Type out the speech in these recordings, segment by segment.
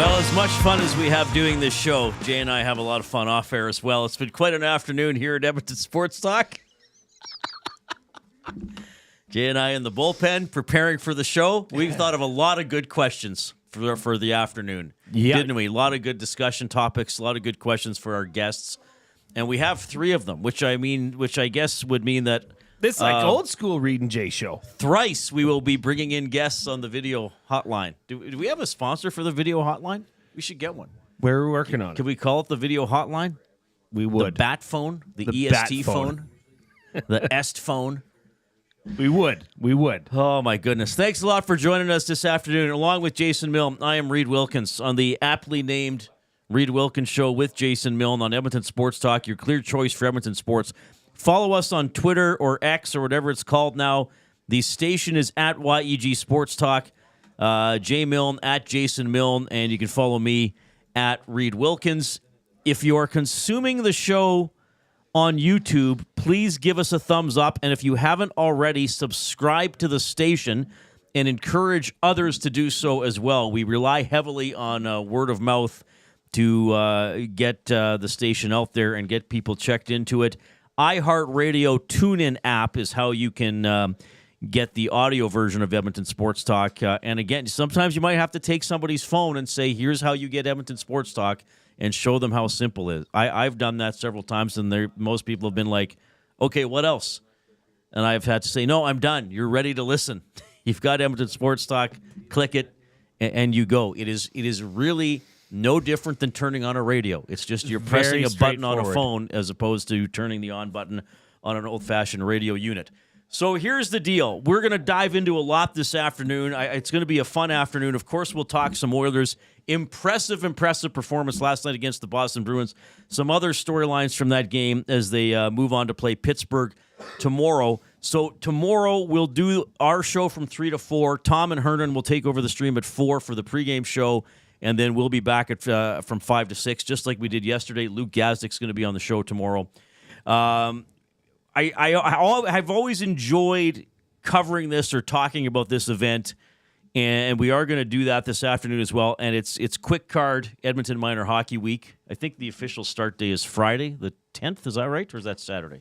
Well, as much fun as we have doing this show, Jay and I have a lot of fun off air as well. It's been quite an afternoon here at Edmonton Sports Talk. Jay and I in the bullpen preparing for the show. We've thought of a lot of good questions for the afternoon, didn't we? A lot of good discussion topics, a lot of good questions for our guests. And we have three of them, which I guess would mean that this is like old school Reid and Jay show. Thrice we will be bringing in guests on the video hotline. Do we have a sponsor for the video hotline? We should get one. We're working on it. Can we call it the video hotline? We would. The bat phone? The EST phone? The EST phone? We would. Oh, my goodness. Thanks a lot for joining us this afternoon. Along with Jason Milne, I am Reid Wilkins on the aptly named Reid Wilkins Show with Jason Milne on Edmonton Sports Talk, your clear choice for Edmonton sports. Follow us on Twitter or X or whatever it's called now. The station is at YEG Sports Talk. Jay Milne at Jason Milne, and you can follow me at Reid Wilkins. If you are consuming the show on YouTube, please give us a thumbs up. And if you haven't already, subscribe to the station and encourage others to do so as well. We rely heavily on word of mouth to get the station out there and get people checked into it. iHeartRadio TuneIn app is how you can get the audio version of Edmonton Sports Talk. And again, sometimes you might have to take somebody's phone and say, here's how you get Edmonton Sports Talk, and show them how simple it is. I've done that several times, and most people have been like, okay, what else? And I've had to say, no, I'm done. You're ready to listen. You've got Edmonton Sports Talk. Click it, and you go. It is really no different than turning on a radio. It's just you're pressing a button on a phone as opposed to turning the on button on an old-fashioned radio unit. So here's the deal. We're going to dive into a lot this afternoon. It's going to be a fun afternoon. Of course, we'll talk some Oilers. Impressive performance last night against the Boston Bruins. Some other storylines from that game as they move on to play Pittsburgh tomorrow. So tomorrow we'll do our show from 3 to 4. Tom and Hernan will take over the stream at 4 for the pregame show. And then we'll be back at from 5 to 6, just like we did yesterday. Luke Gazdick's going to be on the show tomorrow. I've always enjoyed covering this or talking about this event, and we are going to do that this afternoon as well. And it's Quick Card Edmonton Minor Hockey Week. I think the official start day is Friday, the 10th. Is that right, or is that Saturday?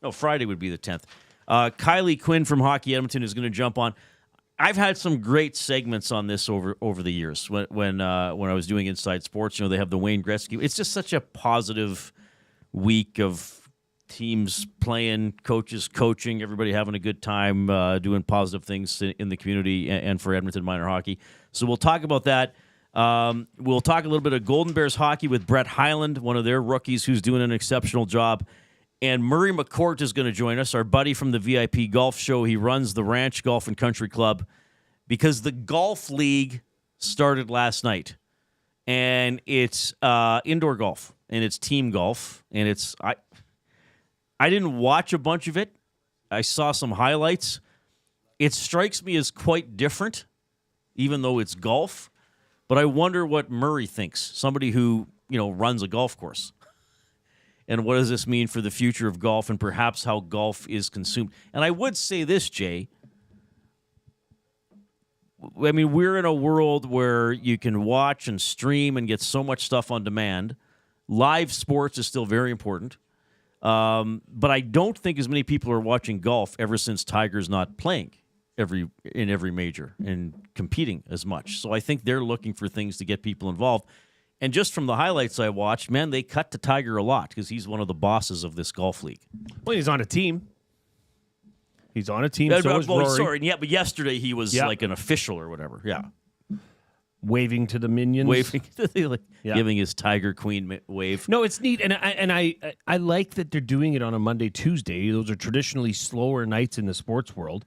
No, Friday would be the 10th. Kylee Quinn from Hockey Edmonton is going to jump on. I've had some great segments on this over the years. When I was doing Inside Sports, they have the Wayne Gretzky. It's just such a positive week of teams playing, coaches coaching, everybody having a good time, doing positive things in the community and for Edmonton minor hockey. So we'll talk about that. We'll talk a little bit of Golden Bears hockey with Brett Hyland, one of their rookies who's doing an exceptional job. And Murray McCourt is going to join us, our buddy from the VIP Golf Show. He runs the Ranch Golf and Country Club because the Golf League started last night. And it's indoor golf, and it's team golf. And it's I didn't watch a bunch of it. I saw some highlights. It strikes me as quite different, even though it's golf. But I wonder what Murray thinks, somebody who runs a golf course. And what does this mean for the future of golf and perhaps how golf is consumed? And I would say this, Jay. I mean, we're in a world where you can watch and stream and get so much stuff on demand. Live sports is still very important. But I don't think as many people are watching golf ever since Tiger's not playing in every major and competing as much. So I think they're looking for things to get people involved. And just from the highlights I watched, man, they cut to Tiger a lot because he's one of the bosses of this golf league. Well, he's on a team. So is Rory. Sorry, yeah, but yesterday he was like an official or whatever. Yeah, waving to the minions, giving his Tiger Queen wave. No, it's neat, and I like that they're doing it on a Monday, Tuesday. Those are traditionally slower nights in the sports world,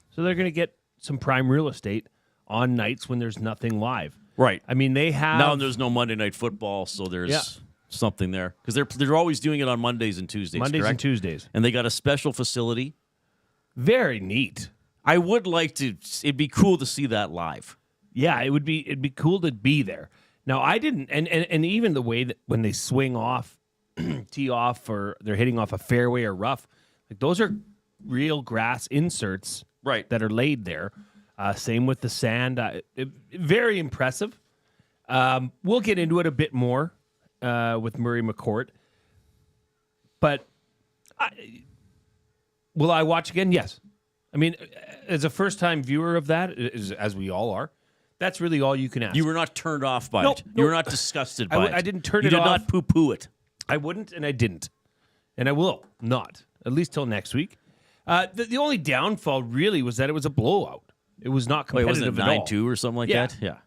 so they're going to get some prime real estate on nights when there's nothing live. Right. I mean, they have now. There's no Monday Night Football, so there's something there because they're always doing it on Mondays and Tuesdays. And Tuesdays, and they got a special facility. Very neat. I would like to. It'd be cool to see that live. Yeah, it'd be cool to be there. Now I didn't, and even the way that when they swing off, tee off, or they're hitting off a fairway or rough, like those are real grass inserts, right, that are laid there. Same with the sand. Very impressive. We'll get into it a bit more with Murray McCourt. But will I watch again? Yes. I mean, as a first-time viewer of that, as we all are, that's really all you can ask. You were not turned off by it. No. You were not disgusted by it. I didn't turn you it off. You did not poo-poo it. I wouldn't, and I didn't. And I will not, at least till next week. The only downfall really was that it was a blowout. It was not competitive at all. Was it 9-2 or something like that? Yeah.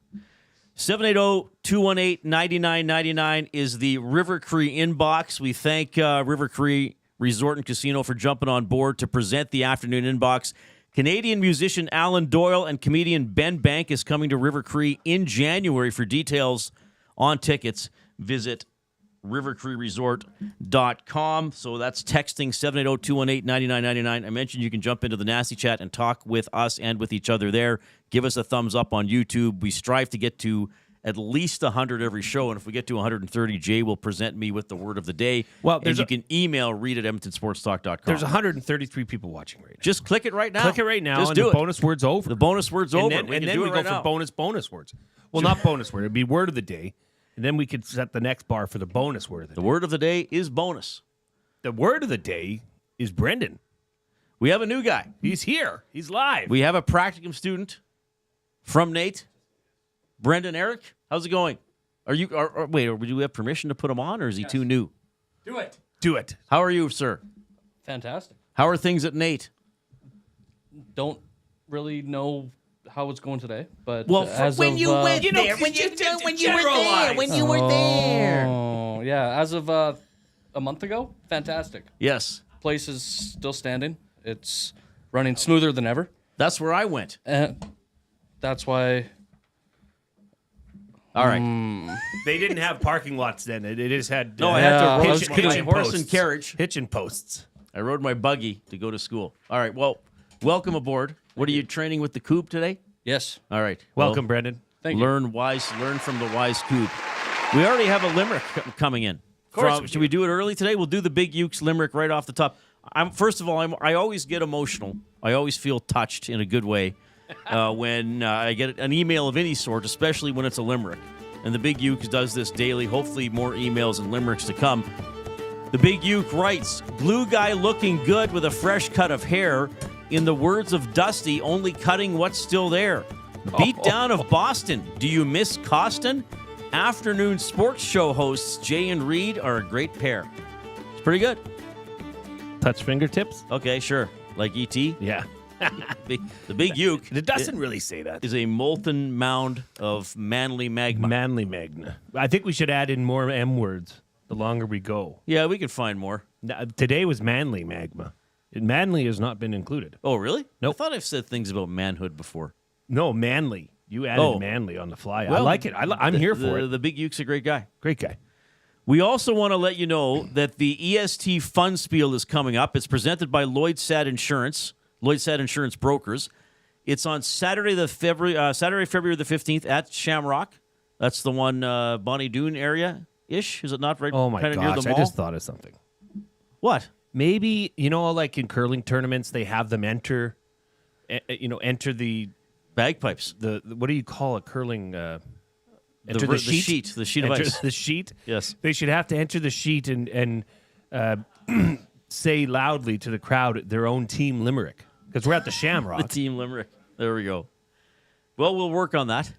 780-218-9999 is the River Cree inbox. We thank River Cree Resort and Casino for jumping on board to present the afternoon inbox. Canadian musician Alan Doyle and comedian Ben Bank is coming to River Cree in January. For details on tickets, visit rivercreeresort.com. So that's texting 780-218-9999. I mentioned you can jump into the Nasty Chat and talk with us and with each other there. Give us a thumbs up on YouTube. We strive to get to at least 100 every show, and if we get to 130, Jay will present me with the word of the day. Well, and you can email Reid at EdmontonSportsTalk.com. There's 133 people watching right now. Just click it right now. Click it right now, Just and do the it. bonus word's over. The bonus word's over. And then we go for bonus words. Well, not bonus word. It'd be word of the day, and then we could set the next bar for the bonus word of the day. The word of the day is bonus. The word of the day is Brendan. We have a new guy. He's here. He's live. We have a practicum student from Nate. Brendan Eric, how's it going? Would you have permission to put him on, or is he too new? Do it. How are you, sir? Fantastic. How are things at Nate? Don't really know how it's going today, but Well, when you were there. Oh, yeah. As of a month ago, fantastic. Yes. Place is still standing. It's running smoother than ever. That's where I went. That's why. All right. They didn't have parking lots then. They just had I had to hitch my horse and carriage. Hitching posts. I rode my buggy to go to school. All right. Well, welcome aboard. What are you training with the Coop today? Yes. All right. Welcome, Brendan. Thank you. Learn from the wise Coop. We already have a limerick coming in. Should we do it early today? We'll do the Big Ukes limerick right off the top. First of all, I always get emotional. I always feel touched in a good way when I get an email of any sort, especially when it's a limerick. And the Big Uke does this daily. Hopefully more emails and limericks to come. The Big Uke writes, blue guy looking good with a fresh cut of hair. In the words of Dusty, only cutting what's still there. Beat down of Boston. Do you miss Costin? Afternoon sports show hosts Jay and Reid are a great pair. It's pretty good. Touch fingertips? Okay, sure. Like E.T.? Yeah. The Big Uke. It doesn't really say that. Is a molten mound of manly magma. Manly magna. I think we should add in more M words the longer we go. Yeah, we could find more. Today was manly magma. Manly has not been included. Oh, really? Nope. I thought I've said things about manhood before. No, manly. You added manly on the fly. Well, I like it. I'm here for it. The Big Uke's a great guy. Great guy. We also want to let you know that the EST Fun Spiel is coming up. It's presented by Lloyd Sad Insurance Brokers. It's on Saturday, February the 15th at Shamrock. That's the one Bonnie Doon area-ish. Is it not right? Oh, my gosh. Near the I mall? just thought of something. What? Maybe, like in curling tournaments, they have them enter the Bagpipes. the what do you call it? Curling. Enter The sheet of enter ice. the sheet. Yes. They should have to enter the sheet and say loudly to the crowd their own team limerick because we're at the Shamrock. The team limerick. There we go. Well, we'll work on that.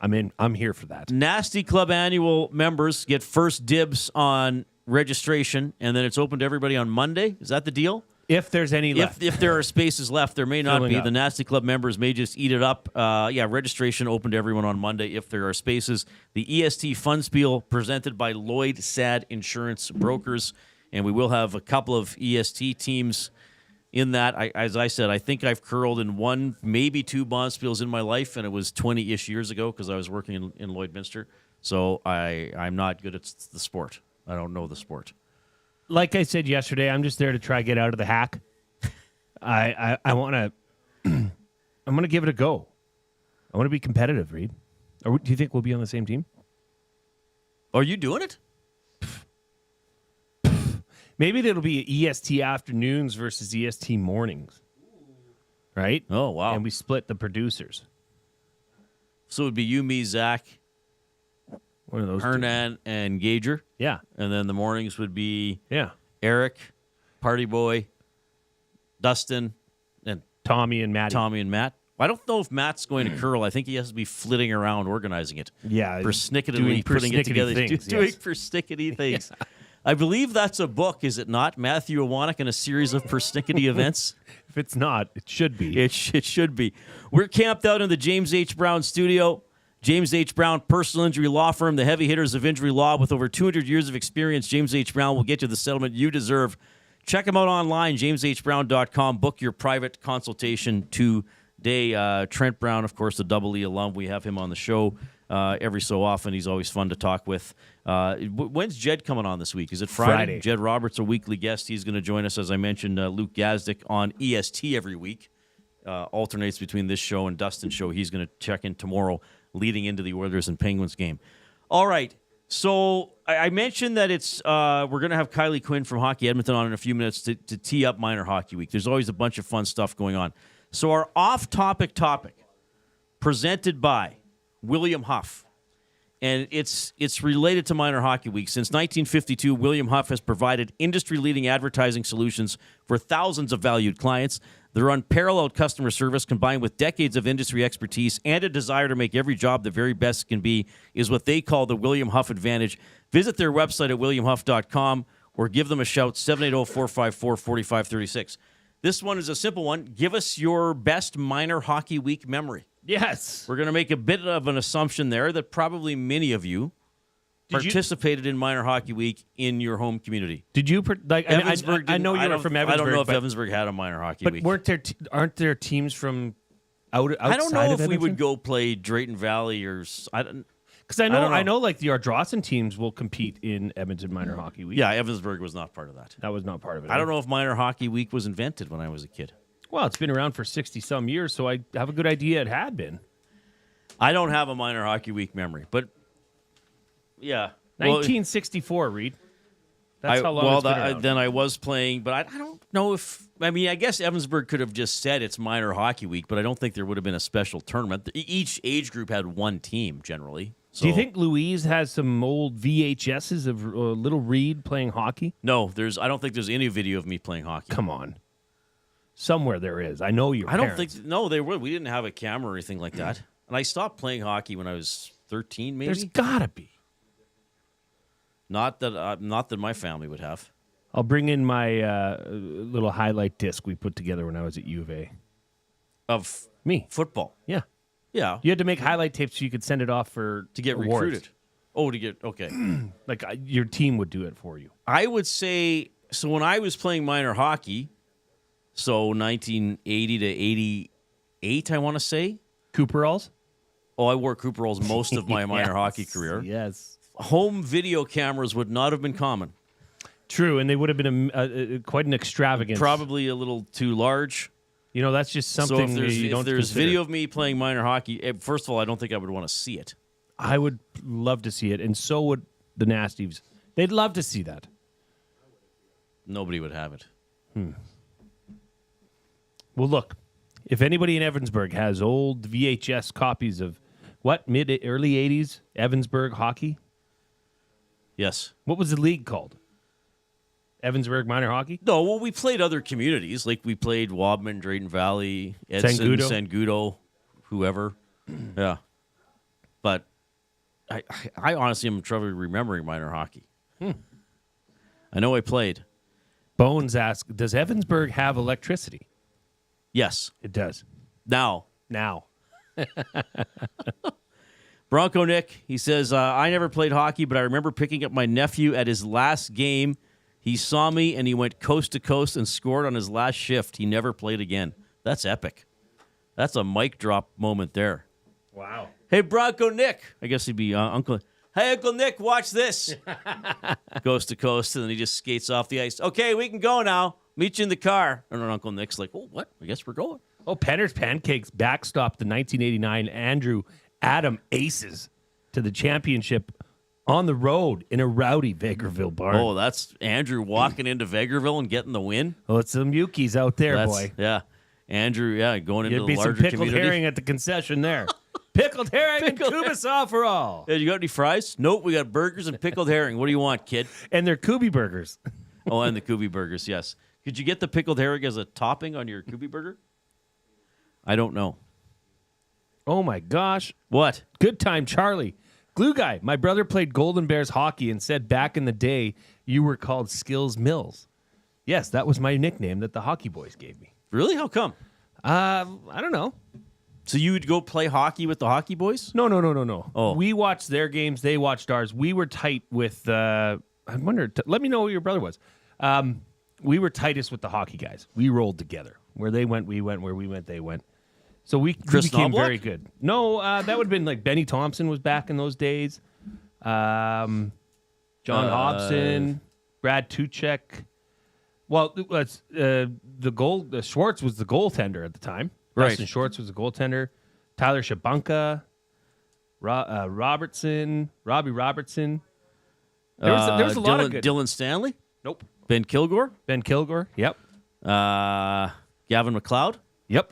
I'm here for that. Nasty Club annual members get first dibs on registration, and then it's open to everybody on Monday. Is that the deal? If there's any left. If there are spaces left, there may not Filling be. up. The Nasty Club members may just eat it up. Registration open to everyone on Monday if there are spaces. The EST Fun Spiel presented by Lloyd Sad Insurance Brokers, and we will have a couple of EST teams in that. As I said, I think I've curled in one, maybe two Bonspiels in my life, and it was 20-ish years ago because I was working in Lloydminster. So I'm not good at the sport. I don't know the sport. Like I said yesterday, I'm just there to try to get out of the hack. I want to. I'm going to give it a go. I want to be competitive, Reid. Do you think we'll be on the same team? Are you doing it? Maybe it'll be EST afternoons versus EST mornings. Right? Oh, wow. And we split the producers. So it would be you, me, Zach, One of those two. Hernan and Gager. Yeah. And then the mornings would be Yeah. Eric, Party Boy, Dustin, and Tommy and Maddie. Tommy and Matt. I don't know if Matt's going to curl. I think he has to be flitting around organizing it. Yeah. Persnickety putting it together. Things, doing yes. persnickety things. I believe that's a book, is it not? Matthew Iwanek and a series of persnickety events. If it's not, it should be. It should be. We're camped out in the James H. Brown studio. James H. Brown, personal injury law firm, the heavy hitters of injury law with over 200 years of experience. James H. Brown will get you the settlement you deserve. Check them out online, jameshbrown.com. Book your private consultation today. Trent Brown, of course, the Double E alum. We have him on the show every so often. He's always fun to talk with. When's Jed coming on this week? Is it Friday? Jed Roberts, a weekly guest. He's going to join us, as I mentioned, Luke Gazdick on EST every week. Alternates between this show and Dustin's show. He's going to check in tomorrow leading into the Oilers and Penguins game. All right. So I mentioned that it's we're going to have Kylee Quinn from Hockey Edmonton on in a few minutes to tee up Minor Hockey Week. There's always a bunch of fun stuff going on. So our off-topic topic presented by William Huff. And it's related to Minor Hockey Week. Since 1952, William Huff has provided industry-leading advertising solutions for thousands of valued clients. Their unparalleled customer service, combined with decades of industry expertise and a desire to make every job the very best it can be, is what they call the William Huff advantage. Visit their website at williamhuff.com or give them a shout, 780-454-4536. This one is a simple one. Give us your best Minor Hockey Week memory. Yes. We're going to make a bit of an assumption there that probably many of you participated in Minor Hockey Week in your home community. Did you like? Evansburg I know you were from Evansburg. I don't know if Evansburg had a Minor Hockey Week. But aren't there teams from outside I don't know of if we Edmonton? would go play Drayton Valley or because I know like the Ardrossan teams will compete in Edmonton Minor Hockey Week. Yeah, Evansburg was not part of that. That was not part of it. I don't know if Minor Hockey Week was invented when I was a kid. Well, it's been around for 60-some years, so I have a good idea it had been. I don't have a Minor Hockey Week memory, but yeah. 1964, Reid. That's how long it's been around. Then I was playing, but I don't know if... I mean, I guess Evansburg could have just said it's Minor Hockey Week, but I don't think there would have been a special tournament. Each age group had one team, generally. So. Do you think Louise has some old VHSs of little Reid playing hockey? No, I don't think there's any video of me playing hockey. Come on. Somewhere there is. I know your parents. parents. Think... No, they were. We didn't have a camera or anything like that. And I stopped playing hockey when I was 13, maybe. There's got to be. Not that my family would have. I'll bring in my little highlight disc we put together when I was at U of A. Of me? Football. Yeah. Yeah. You had to make highlight tapes so you could send it off to get awards. Recruited. Oh, to get, okay. Like your team would do it for you. I would say, so when I was playing minor hockey, so 1980 to 88, I want to say. Cooperalls? Oh, I wore Cooperalls most of my minor hockey career. Yes. Home video cameras would not have been common. True, and they would have been quite an extravagance. Probably a little too large. You know, that's just something so if there's consider. video of me playing minor hockey, first of all, I don't think I would want to see it. I would love to see it, and so would the Nasties. They'd love to see that. Nobody would have it. Well, look, if anybody in Evansburg has old VHS copies of early 80s Evansburg hockey? Yes. What was the league called? Evansburg Minor Hockey? No, well, we played other communities. Like we played Wabman, Drayton Valley, Edson, Sangudo, whoever. Yeah. But I honestly am trouble remembering minor hockey. I know I played. Bones asked, does Evansburg have electricity? Yes. It does. Now. Bronco Nick, he says, I never played hockey, but I remember picking up my nephew at his last game. He saw me, and he went coast to coast and scored on his last shift. He never played again. That's epic. That's a mic drop moment there. Wow. Hey, Bronco Nick. I guess he'd be Uncle. Hey, Uncle Nick, watch this. Goes to coast, and then he just skates off the ice. Okay, we can go now. Meet you in the car. And then Uncle Nick's like, oh, what? I guess we're going. Oh, Penner's Pancakes backstopped the 1989 Andrew Adam Aces to the championship on the road in a rowdy Vegreville barn. Oh, that's Andrew walking into Vegreville and getting the win? Oh, it's some Yukies out there, boy. Yeah. Andrew, going into the larger some pickled community. herring at the concession there. Pickled herring and kubasov for all. Hey, you got any fries? Nope, we got burgers and pickled herring. What do you want, kid? And they're Kubi burgers. Oh, and the Kubi burgers, yes. Could you get the pickled herring as a topping on your Kubi burger? I don't know. Oh, my gosh. What? Good time, Charlie. Glue guy. My brother played Golden Bears hockey and said back in the day you were called Skills Mills. Yes, that was my nickname that the hockey boys gave me. Really? How come? I don't know. So you would go play hockey with the hockey boys? No. Oh. We watched their games. They watched ours. We were tight with, I wonder, let me know who your brother was. We were tightest with the hockey guys. We rolled together. Where they went, we went. Where we went, they went. So we became Knobloch? very good. No, that would have been like Benny Thompson was back in those days. John Hobson, Brad Tuchek. Well, the Schwartz was the goaltender at the time. Right. Preston Schwartz was the goaltender. Tyler Shabanka, Robbie Robertson. There was a lot of good. Dylan Stanley? Nope. Ben Kilgore? Ben Kilgore. Yep. Gavin McLeod? Yep.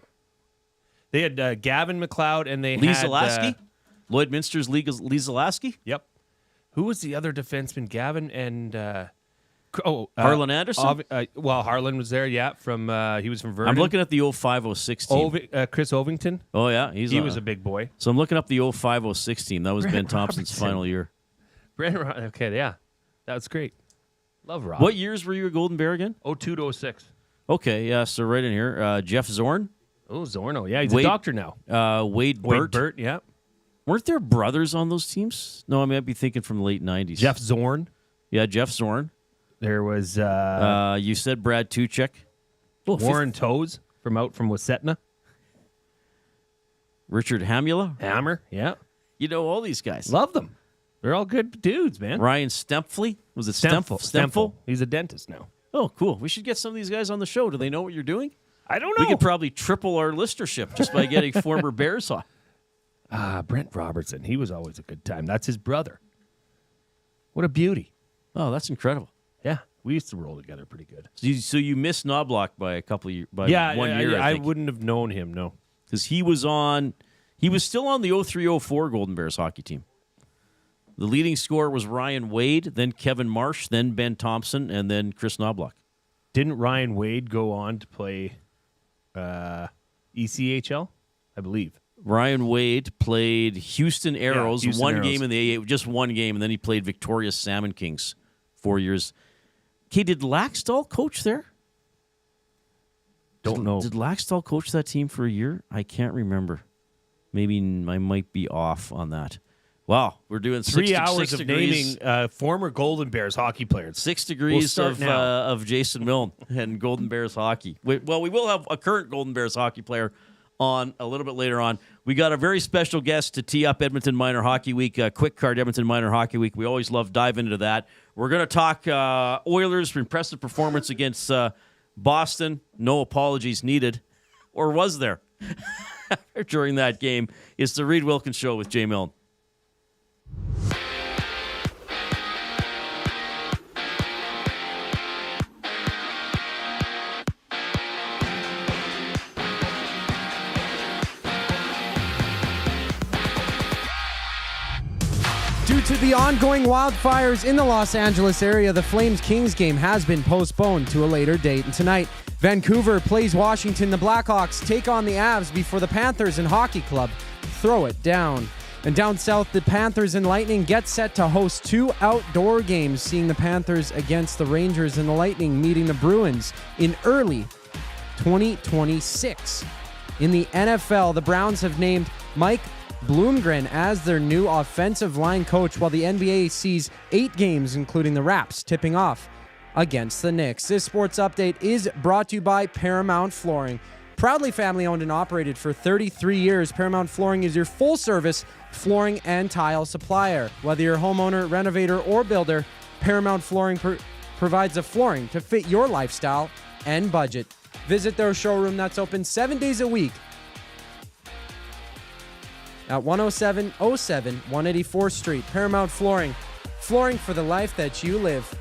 They had Gavin McLeod and they Lee had Zalaski? Lloyd Minster's Lee Zalaski? Yep. Who was the other defenseman? Gavin and Harlan Anderson? Harlan was there. Yeah, he was from Vernon. I'm looking at the 05-06 team. Chris Ovington. Oh yeah, He was a big boy. So I'm looking up the 05-06 team. That was Ben Thompson's final year. Okay, yeah, that was great. Love Rob. What years were you a Golden Bear again? 02 to 06. Okay, yeah. So right in here, Jeff Zorn. Oh, Zorno. Yeah, he's a doctor now. Wade Burt. Burt. Yeah. Weren't there brothers on those teams? No, I mean I'd be thinking from the late 90s. Jeff Zorn. Yeah, Jeff Zorn. There was you said Brad Tuchek. Oh, Warren Toes from Wasetna. Richard Hamula. Hammer. Yeah. You know all these guys. Love them. They're all good dudes, man. Ryan Stempfli. Was it Stempfel. He's a dentist now. Oh, cool. We should get some of these guys on the show. Do they know what you're doing? I don't know. We could probably triple our listenership just by getting former Bears on. Brent Robertson. He was always a good time. That's his brother. What a beauty. Oh, that's incredible. Yeah. We used to roll together pretty good. So you missed Knobloch by a couple of years, by 1 year, I I think. wouldn't have known him, no. Because he was still on the 03-04 Golden Bears hockey team. The leading scorer was Ryan Wade, then Kevin Marsh, then Ben Thompson, and then Chris Knobloch. Didn't Ryan Wade go on to play ECHL? I believe. Ryan Wade played Houston Arrows, Houston Arrows. game in the AA, just one game, and then he played Victoria Salmon Kings 4 years. Okay, did Laxdal coach there? Don't know. Did Laxdal coach that team for a year? I can't remember. Maybe I might be off on that. Wow, we're doing 3 hours 6 of degrees. naming former Golden Bears hockey players. 6 degrees We'll start now. of Jason Milne and Golden Bears hockey. We will have a current Golden Bears hockey player on a little bit later on. We got a very special guest to tee up Edmonton Minor Hockey Week, Quick Card Edmonton Minor Hockey Week. We always love diving into that. We're going to talk Oilers' impressive performance against Boston. No apologies needed. Or was there? During that game. It's the Reid Wilkins Show with Jay Milne. Due to the ongoing wildfires in the Los Angeles area, the Flames-Kings game has been postponed to a later date. And tonight, Vancouver plays Washington. The Blackhawks take on the Avs before the Panthers and Hockey Club throw it down. And down south, the Panthers and Lightning get set to host 2 outdoor games, seeing the Panthers against the Rangers and the Lightning meeting the Bruins in early 2026. In the NFL, the Browns have named Mike Bloomgren as their new offensive line coach, while the NBA sees 8 games, including the Raps, tipping off against the Knicks. This sports update is brought to you by Paramount Flooring. Proudly family owned and operated for 33 years, Paramount Flooring is your full service flooring and tile supplier. Whether you're a homeowner, renovator, or builder, Paramount Flooring provides the flooring to fit your lifestyle and budget. Visit their showroom that's open 7 days a week at 10707 184th Street. Paramount Flooring, flooring for the life that you live.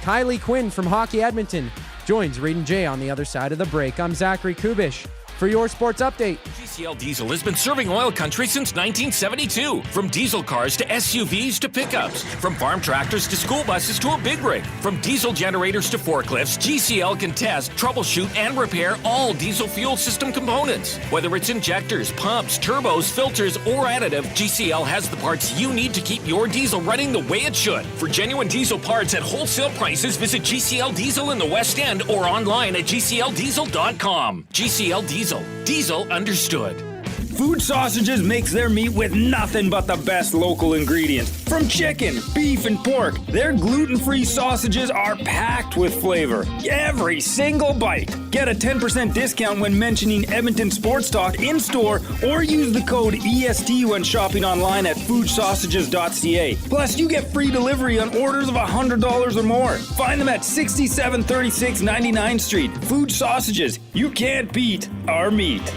Kylee Quinn from Hockey Edmonton joins Reid and Jay on the other side of the break. I'm Zachary Kubish for your sports update. GCL Diesel has been serving oil country since 1972. From diesel cars to SUVs to pickups. From farm tractors to school buses to a big rig. From diesel generators to forklifts, GCL can test, troubleshoot, and repair all diesel fuel system components. Whether it's injectors, pumps, turbos, filters, or additive, GCL has the parts you need to keep your diesel running the way it should. For genuine diesel parts at wholesale prices, visit GCL Diesel in the West End or online at GCLDiesel.com. GCL Diesel. Diesel understood. Food Sausages makes their meat with nothing but the best local ingredients. From chicken, beef, and pork, their gluten-free sausages are packed with flavor. Every single bite. Get a 10% discount when mentioning Edmonton Sports Talk in-store or use the code EST when shopping online at foodsausages.ca. Plus, you get free delivery on orders of $100 or more. Find them at 6736 99th Street. Food Sausages. You can't beat our meat.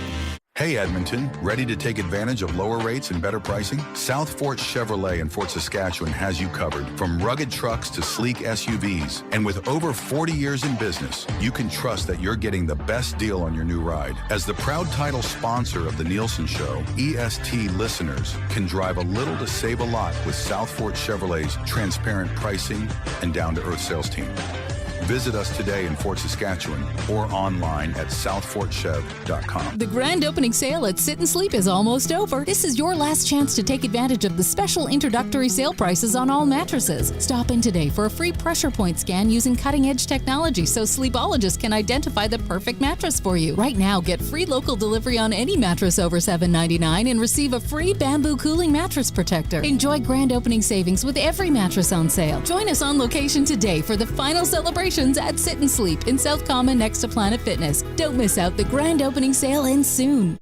Hey Edmonton, ready to take advantage of lower rates and better pricing? South Fort Chevrolet in Fort Saskatchewan has you covered. From rugged trucks to sleek SUVs. And with over 40 years in business, you can trust that you're getting the best deal on your new ride. As the proud title sponsor of the Nielsen Show, EST listeners can drive a little to save a lot with South Fort Chevrolet's transparent pricing and down-to-earth sales team. Visit us today in Fort Saskatchewan or online at southfortchev.com. The grand opening sale at Sit and Sleep is almost over. This is your last chance to take advantage of the special introductory sale prices on all mattresses. Stop in today for a free pressure point scan using cutting-edge technology so sleepologists can identify the perfect mattress for you. Right now, get free local delivery on any mattress over $7.99 and receive a free bamboo cooling mattress protector. Enjoy grand opening savings with every mattress on sale. Join us on location today for the final celebration at Sit and Sleep in South Common next to Planet Fitness. Don't miss out. The grand opening sale ends soon.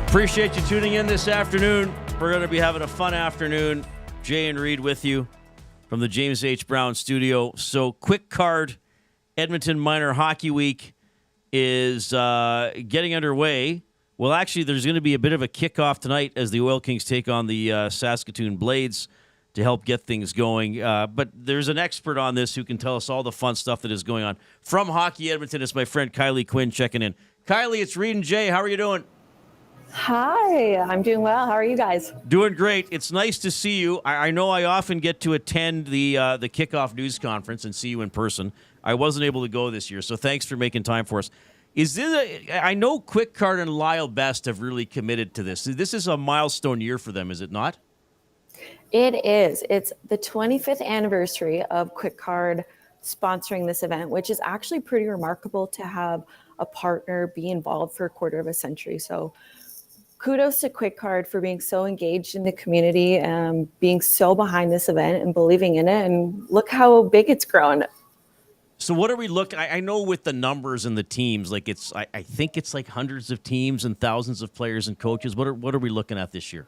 Appreciate you tuning in this afternoon. We're going to be having a fun afternoon. Jay and Reid with you from the James H. Brown studio. So, quick card, Edmonton Minor Hockey Week is getting underway. Well, actually, there's going to be a bit of a kickoff tonight as the Oil Kings take on the Saskatoon Blades to help get things going. But there's an expert on this who can tell us all the fun stuff that is going on. From Hockey Edmonton, it's my friend Kylee Quinn checking in. Kylee, it's Reid and Jay. How are you doing? Hi, I'm doing well. How are you guys? Doing great. It's nice to see you. I know I often get to attend the kickoff news conference and see you in person. I wasn't able to go this year, so thanks for making time for us. I know Quick Card and Lyle Best have really committed to this. This is a milestone year for them, is it not? It is. It's the 25th anniversary of Quick Card sponsoring this event, which is actually pretty remarkable to have a partner be involved for a quarter of a century. So kudos to Quick Card for being so engaged in the community and being so behind this event and believing in it. And look how big it's grown. So what are we looking? I know with the numbers and the teams, like I think it's like hundreds of teams and thousands of players and coaches. What are we looking at this year?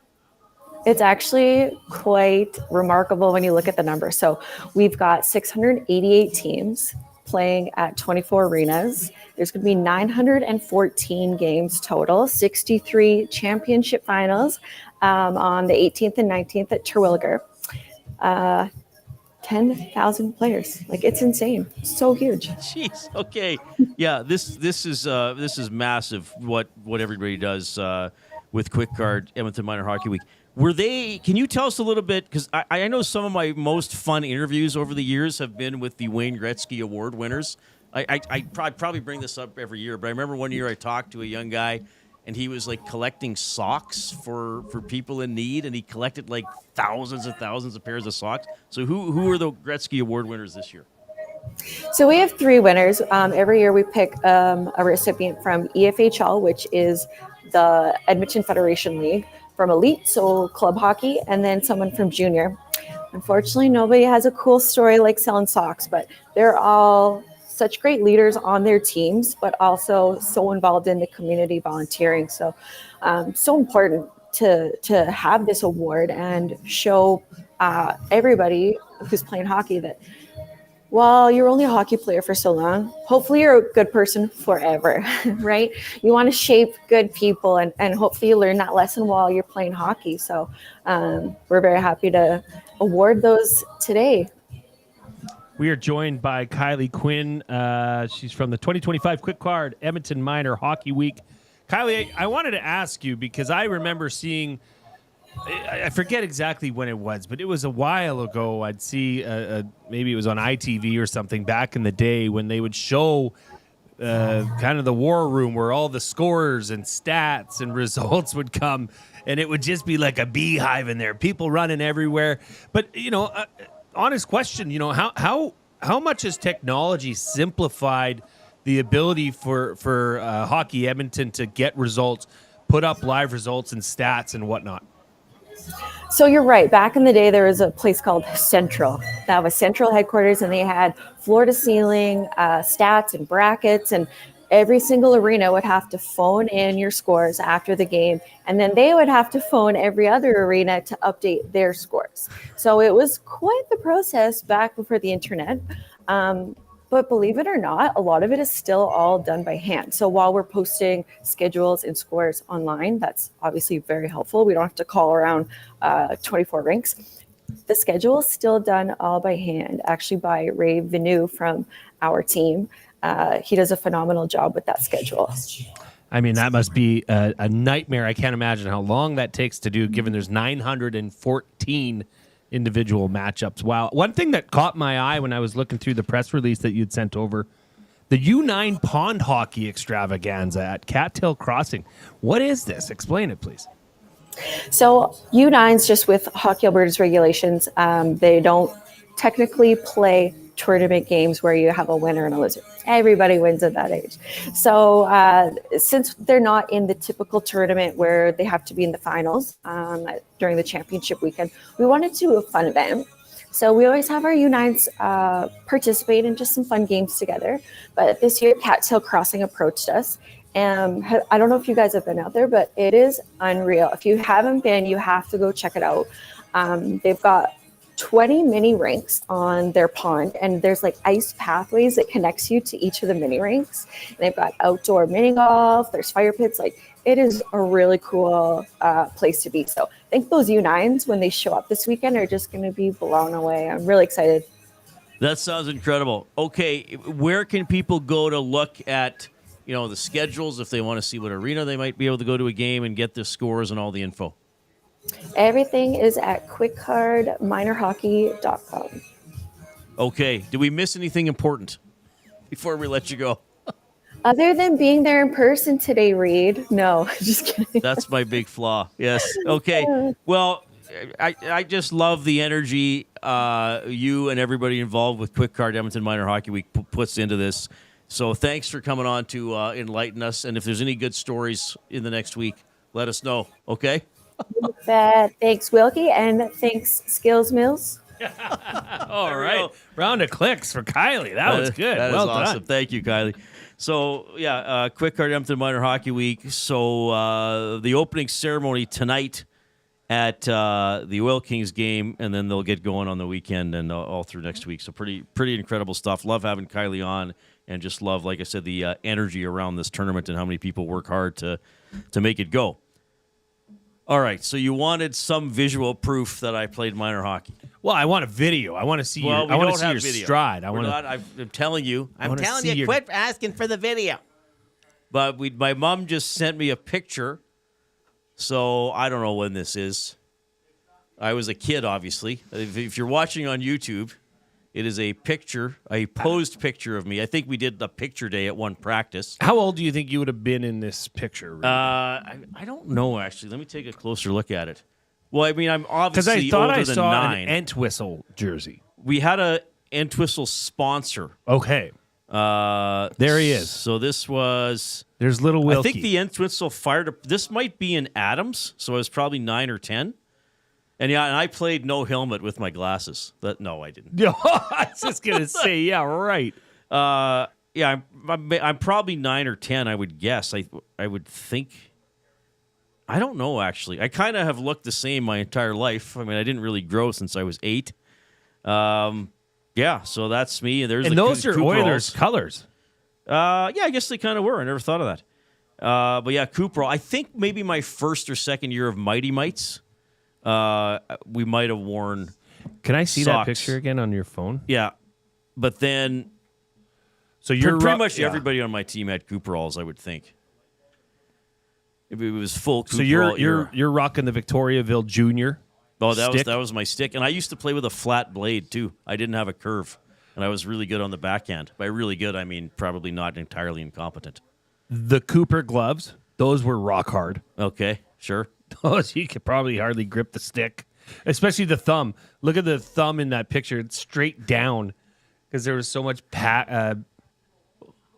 It's actually quite remarkable when you look at the numbers. So we've got 688 teams playing at 24 arenas. There's going to be 914 games total, 63 championship finals on the 18th and 19th at Terwilliger. 10,000 players. Like, it's insane. So huge. Jeez. Okay. Yeah. This is massive. What everybody does with Quick Card Edmonton Minor Hockey Week. Can you tell us a little bit, because I know some of my most fun interviews over the years have been with the Wayne Gretzky Award winners. I probably bring this up every year, but I remember one year I talked to a young guy, and he was like collecting socks for people in need, and he collected like thousands and thousands of pairs of socks. So who are the Gretzky Award winners this year? So we have 3 winners. Every year we pick a recipient from EFHL, which is the Edmonton Federation League, from elite, so club hockey, and then someone from junior. Unfortunately, nobody has a cool story like selling socks, but they're all such great leaders on their teams, but also so involved in the community volunteering. So important. to have this award and show everybody who's playing hockey that while you're only a hockey player for so long, hopefully you're a good person forever, right? You want to shape good people, and hopefully you learn that lesson while you're playing hockey. So we're very happy to award those today. We are joined by Kylee Quinn. She's from the 2025 Quick Card Edmonton Minor Hockey Week. Kylee, I wanted to ask you because I remember seeing, I forget exactly when it was, but it was a while ago. I'd see, maybe it was on ITV or something back in the day when they would show kind of the war room where all the scores and stats and results would come, and it would just be like a beehive in there, people running everywhere. But, honest question, how much has technology simplified the ability for Hockey Edmonton to get results, put up live results and stats and whatnot? So you're right. Back in the day, there was a place called Central. That was Central headquarters, and they had floor-to-ceiling stats and brackets, and every single arena would have to phone in your scores after the game, and then they would have to phone every other arena to update their scores. So it was quite the process back before the internet. But believe it or not, a lot of it is still all done by hand. So while we're posting schedules and scores online, that's obviously very helpful. We don't have to call around 24 rinks. The schedule is still done all by hand, actually by Ray Vinu from our team. He does a phenomenal job with that schedule. I mean, that must be a nightmare. I can't imagine how long that takes to do, given there's 914 individual matchups. Wow. One thing that caught my eye when I was looking through the press release that you'd sent over, the U9 pond hockey extravaganza at Cattail Crossing. What is this? Explain it, please. So U9's just with Hockey Alberta's regulations. They don't technically play tournament games where you have a winner and a loser. Everybody wins at that age. So since they're not in the typical tournament where they have to be in the finals during the championship weekend, we wanted to do a fun event. So we always have our U9s participate in just some fun games together. But this year, Cattail Crossing approached us. And I don't know if you guys have been out there, but it is unreal. If you haven't been, you have to go check it out. They've got 20 mini rinks on their pond, and there's like ice pathways that connects you to each of the mini rinks. And they've got outdoor mini golf, there's fire pits. Like, it is a really cool place to be. So I think those U9s, when they show up this weekend, are just going to be blown away. I'm really excited. That sounds incredible. Okay, where can people go to look at, the schedules if they want to see what arena they might be able to go to a game and get the scores and all the info? Everything is at quickcardminorhockey.com. Okay. Did we miss anything important before we let you go? Other than being there in person today, Reid. No, just kidding. That's my big flaw. Yes. Okay. Well, I just love the energy you and everybody involved with Quick Card Edmonton Minor Hockey Week puts into this. So thanks for coming on to enlighten us. And if there's any good stories in the next week, let us know. Okay? Thanks, Wilkie, and thanks, Skills Mills. All right. Round of clicks for Kylee. That was good. That well is awesome. done. Thank you, Kylee. So, Quick Card Edmonton Minor Hockey Week. So the opening ceremony tonight at the Oil Kings game, and then they'll get going on the weekend and all through next week. So pretty incredible stuff. Love having Kylee on, and just love, like I said, the energy around this tournament and how many people work hard to make it go. All right, so you wanted some visual proof that I played minor hockey. Well, I want a video. I want to see your stride. I'm telling you. Quit asking for the video. But my mom just sent me a picture, so I don't know when this is. I was a kid, obviously. If you're watching on YouTube, it is a posed picture of me. I think we did the picture day at one practice. How old do you think you would have been in this picture? I don't know, actually. Let me take a closer look at it. Well, I mean, I'm obviously because I thought older I than saw 9. an Entwistle jersey. We had a Entwistle sponsor. Okay. There he is. So this was... There's little Wilkie. I think the Entwistle fired... This might be in Adams, so I was probably 9 or 10. And I played no helmet with my glasses. No, I didn't. I was just gonna say, yeah, right. I'm probably 9 or 10. I would guess. I would think. I don't know, actually. I kind of have looked the same my entire life. I mean, I didn't really grow since I was 8. Yeah, so that's me. And those are Oilers colors. Yeah, I guess they kind of were. I never thought of that. But yeah, Cooperall. I think maybe my first or second year of Mighty Mites, we might have worn. Can I see that socks. picture again on your phone? Yeah, but then. So you're pretty much everybody on my team had Cooperalls, I would think. If it was full Cooperall. So you're rocking the Victoriaville Junior. Oh, stick? that was my stick, and I used to play with a flat blade too. I didn't have a curve, and I was really good on the backhand. By really good, I mean probably not entirely incompetent. The Cooper gloves, those were rock hard. Okay, sure. Those you could probably hardly grip the stick, especially the thumb. Look at the thumb in that picture; it's straight down because there was so much Well,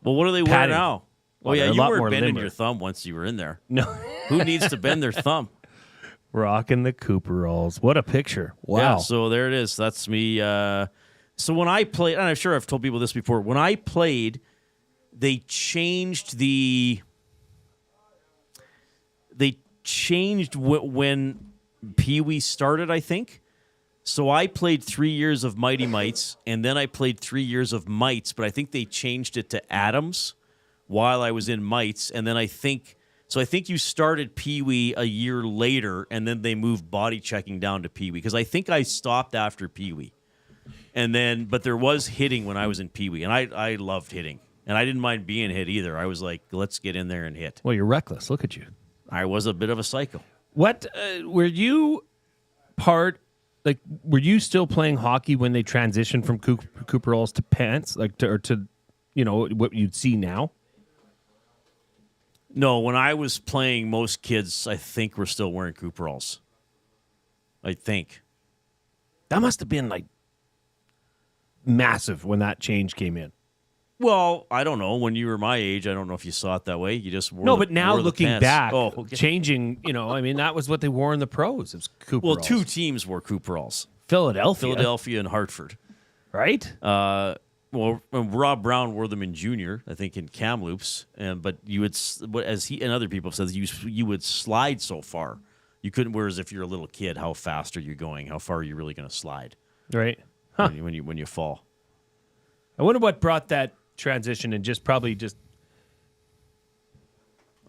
what do they wear padding. now? Well, Oh yeah, they're a you lot weren't more bending limber. your thumb once you were in there. No, Who needs to bend their thumb? rocking the Cooperalls. What a picture! Wow. Yeah, so there it is. That's me. So when I played, and I'm sure I've told people this before, when I played, they changed when Pee Wee started, I think. So I played 3 years of Mighty Mites, and then I played 3 years of Mites, but I think they changed it to Adams while I was in Mites, and then I think you started Pee Wee a year later, and then they moved body checking down to Pee Wee, because I think I stopped after Pee Wee. And then, but there was hitting when I was in Pee Wee, and I loved hitting. And I didn't mind being hit either. I was like, let's get in there and hit. Well, you're reckless. Look at you. I was a bit of a psycho. What were you were you still playing hockey when they transitioned from Cooperalls to pants, to what you'd see now? No, when I was playing, most kids, I think, were still wearing Cooperalls. I think. That must have been like massive when that change came in. Well, I don't know. When you were my age, I don't know if you saw it that way. You just wore but now wore the looking pants. back, okay. changing, that was what they wore in the pros. It was Cooperalls. Well, 2 teams wore Cooperalls. Philadelphia And Hartford. right? Well, Rob Brown wore them in junior, I think, in Kamloops, but you would, as he and other people have said, you would slide so far, you couldn't. Whereas if you're a little kid, how fast are you going? How far are you really going to slide? Right. Huh. When you fall. I wonder what brought that transition and probably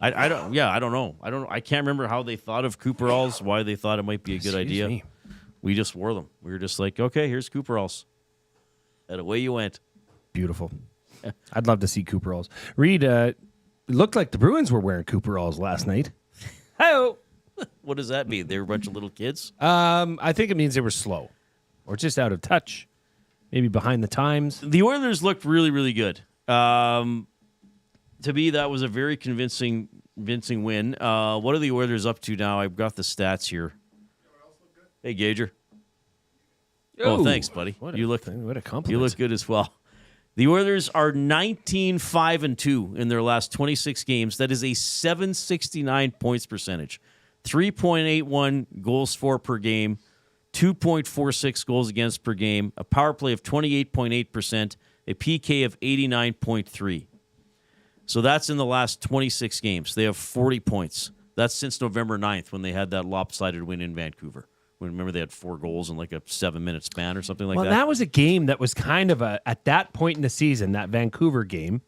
I don't know. I can't remember how they thought of Cooperalls, why they thought it might be a good idea. Me. We just wore them. We were just like, okay, here's Cooperalls. And away you went. Beautiful. I'd love to see Cooperalls. Reid, it looked like the Bruins were wearing Cooperalls last night. Oh, what does that mean? They were a bunch of little kids? I think it means they were slow or just out of touch, maybe behind the times. The Oilers looked really, really good. To me, that was a very convincing win. What are the Oilers up to now? I've got the stats here. Hey, Gager. Oh, thanks, buddy. What You a look compliment. You look good as well. The Oilers are 19-5-2 in their last 26 games. That is a .769 points percentage, 3.81 goals for per game, 2.46 goals against per game, a power play of 28.8%, a PK of 89.3. So that's in the last 26 games. They have 40 points. That's since November 9th when they had that lopsided win in Vancouver. Remember, they had 4 goals in like a 7-minute span or something like that. Well, that was a game that was kind of at that point in the season, that Vancouver game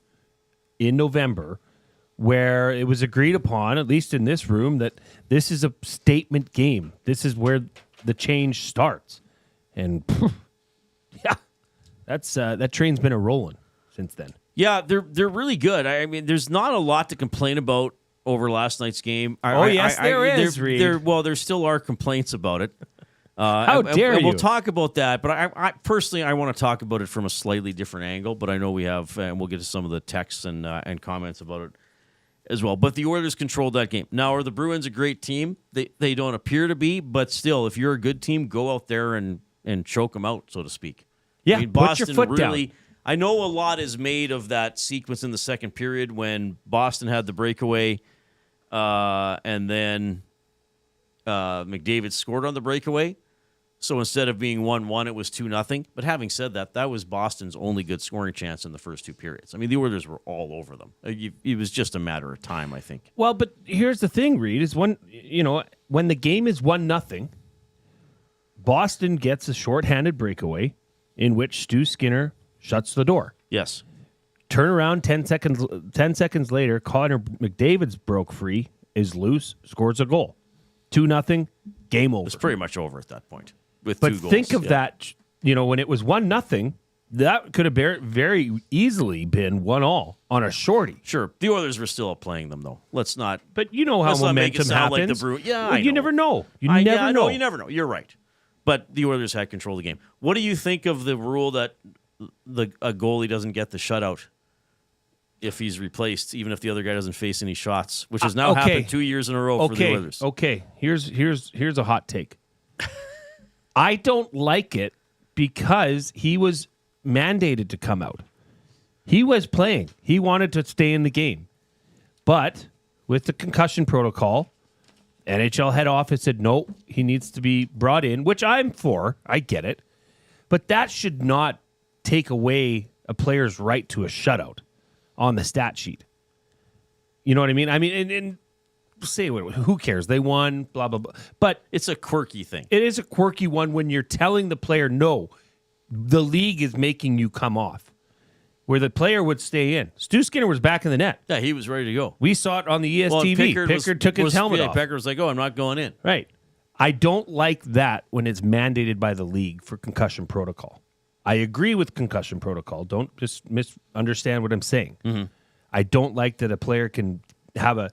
in November, where it was agreed upon, at least in this room, that this is a statement game. This is where the change starts. And yeah, that train's been a-rolling since then. Yeah, they're really good. I mean, there's not a lot to complain about over last night's game. There is, Reid. There still are complaints about it. How dare you? We'll talk about that, but I personally, I want to talk about it from a slightly different angle, but I know we have, and we'll get to some of the texts and comments about it as well. But the Oilers controlled that game. Now, are the Bruins a great team? They don't appear to be, but still, if you're a good team, go out there and choke them out, so to speak. Yeah, I mean, put your foot really, down. I know a lot is made of that sequence in the second period when Boston had the breakaway, and then McDavid scored on the breakaway. So instead of being 1-1, it was 2-0. But having said that, that was Boston's only good scoring chance in the first two periods. I mean, the Oilers were all over them. It was just a matter of time, I think. Well, but here's the thing, Reid, is when the game is 1-0, Boston gets a shorthanded breakaway in which Stu Skinner shuts the door. Yes. Turn around 10 seconds later, Connor McDavid's broke free, is loose, scores a goal. 2-0, game over. It's pretty much over at that point with but 2 goals. Think of that, when it was 1-0, that could have very easily been 1-1 on a shorty. Sure. The Oilers were still playing them, though. Let's not. But you know how let's not make it momentum sound happens. like the Bruins. Yeah, well, I know. You never know. You never know. You're right. But the Oilers had control of the game. What do you think of the rule that a goalie doesn't get the shutout if he's replaced, even if the other guy doesn't face any shots, which has now happened 2 years in a row for the Oilers? Okay, here's a hot take. I don't like it because he was mandated to come out. He was playing. He wanted to stay in the game. But with the concussion protocol, NHL head office said, no, he needs to be brought in, which I'm for. I get it. But that should not take away a player's right to a shutout on the stat sheet. You know what I mean? I mean, and say, who cares? They won, blah, blah, blah. But it's a quirky thing. It is a quirky one when you're telling the player, no, the league is making you come off, where the player would stay in. Stu Skinner was back in the net. Yeah, he was ready to go. We saw it on the ESTV. Pickard took his helmet off. Pickard was like, oh, I'm not going in. Right. I don't like that when it's mandated by the league for concussion protocol. I agree with concussion protocol. Don't just misunderstand what I'm saying. Mm-hmm. I don't like that a player can have a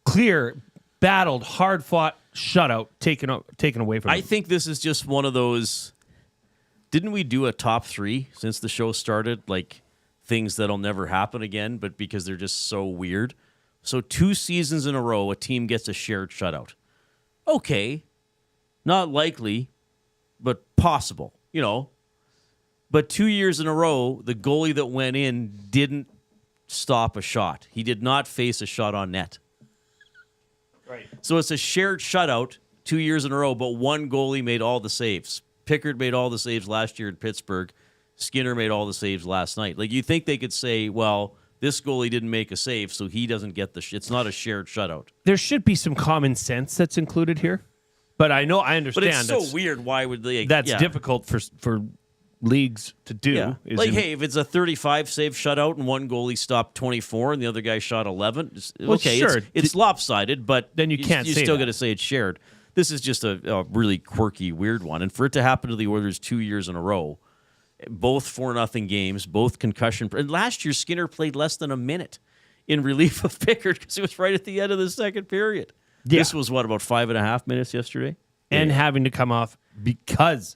clear, battled, hard-fought shutout taken away from him. I think this is just one of those. Didn't we do a top 3 since the show started? Like things that'll never happen again, but because they're just so weird. So 2 seasons in a row, a team gets a shared shutout. Okay. Not likely, but possible, But 2 years in a row, the goalie that went in didn't stop a shot. He did not face a shot on net. Right. So it's a shared shutout 2 years in a row, but one goalie made all the saves. Pickard made all the saves last year in Pittsburgh. Skinner made all the saves last night. Like, you think they could say, well, this goalie didn't make a save, so he doesn't get it's not a shared shutout. There should be some common sense that's included here. But I understand. But it's so weird. Why would they? That's difficult for leagues to do. Yeah. Hey, if it's a 35 save shutout and one goalie stopped 24 and the other guy shot 11, sure. It's lopsided, but then you can't say still that. got to say it's shared. This is just a really quirky, weird one. And for it to happen to the Oilers 2 years in a row, both 4-0 games, both concussion. And last year, Skinner played less than a minute in relief of Pickard because it was right at the end of the second period. Yeah. This was, about 5.5 minutes yesterday? And having to come off because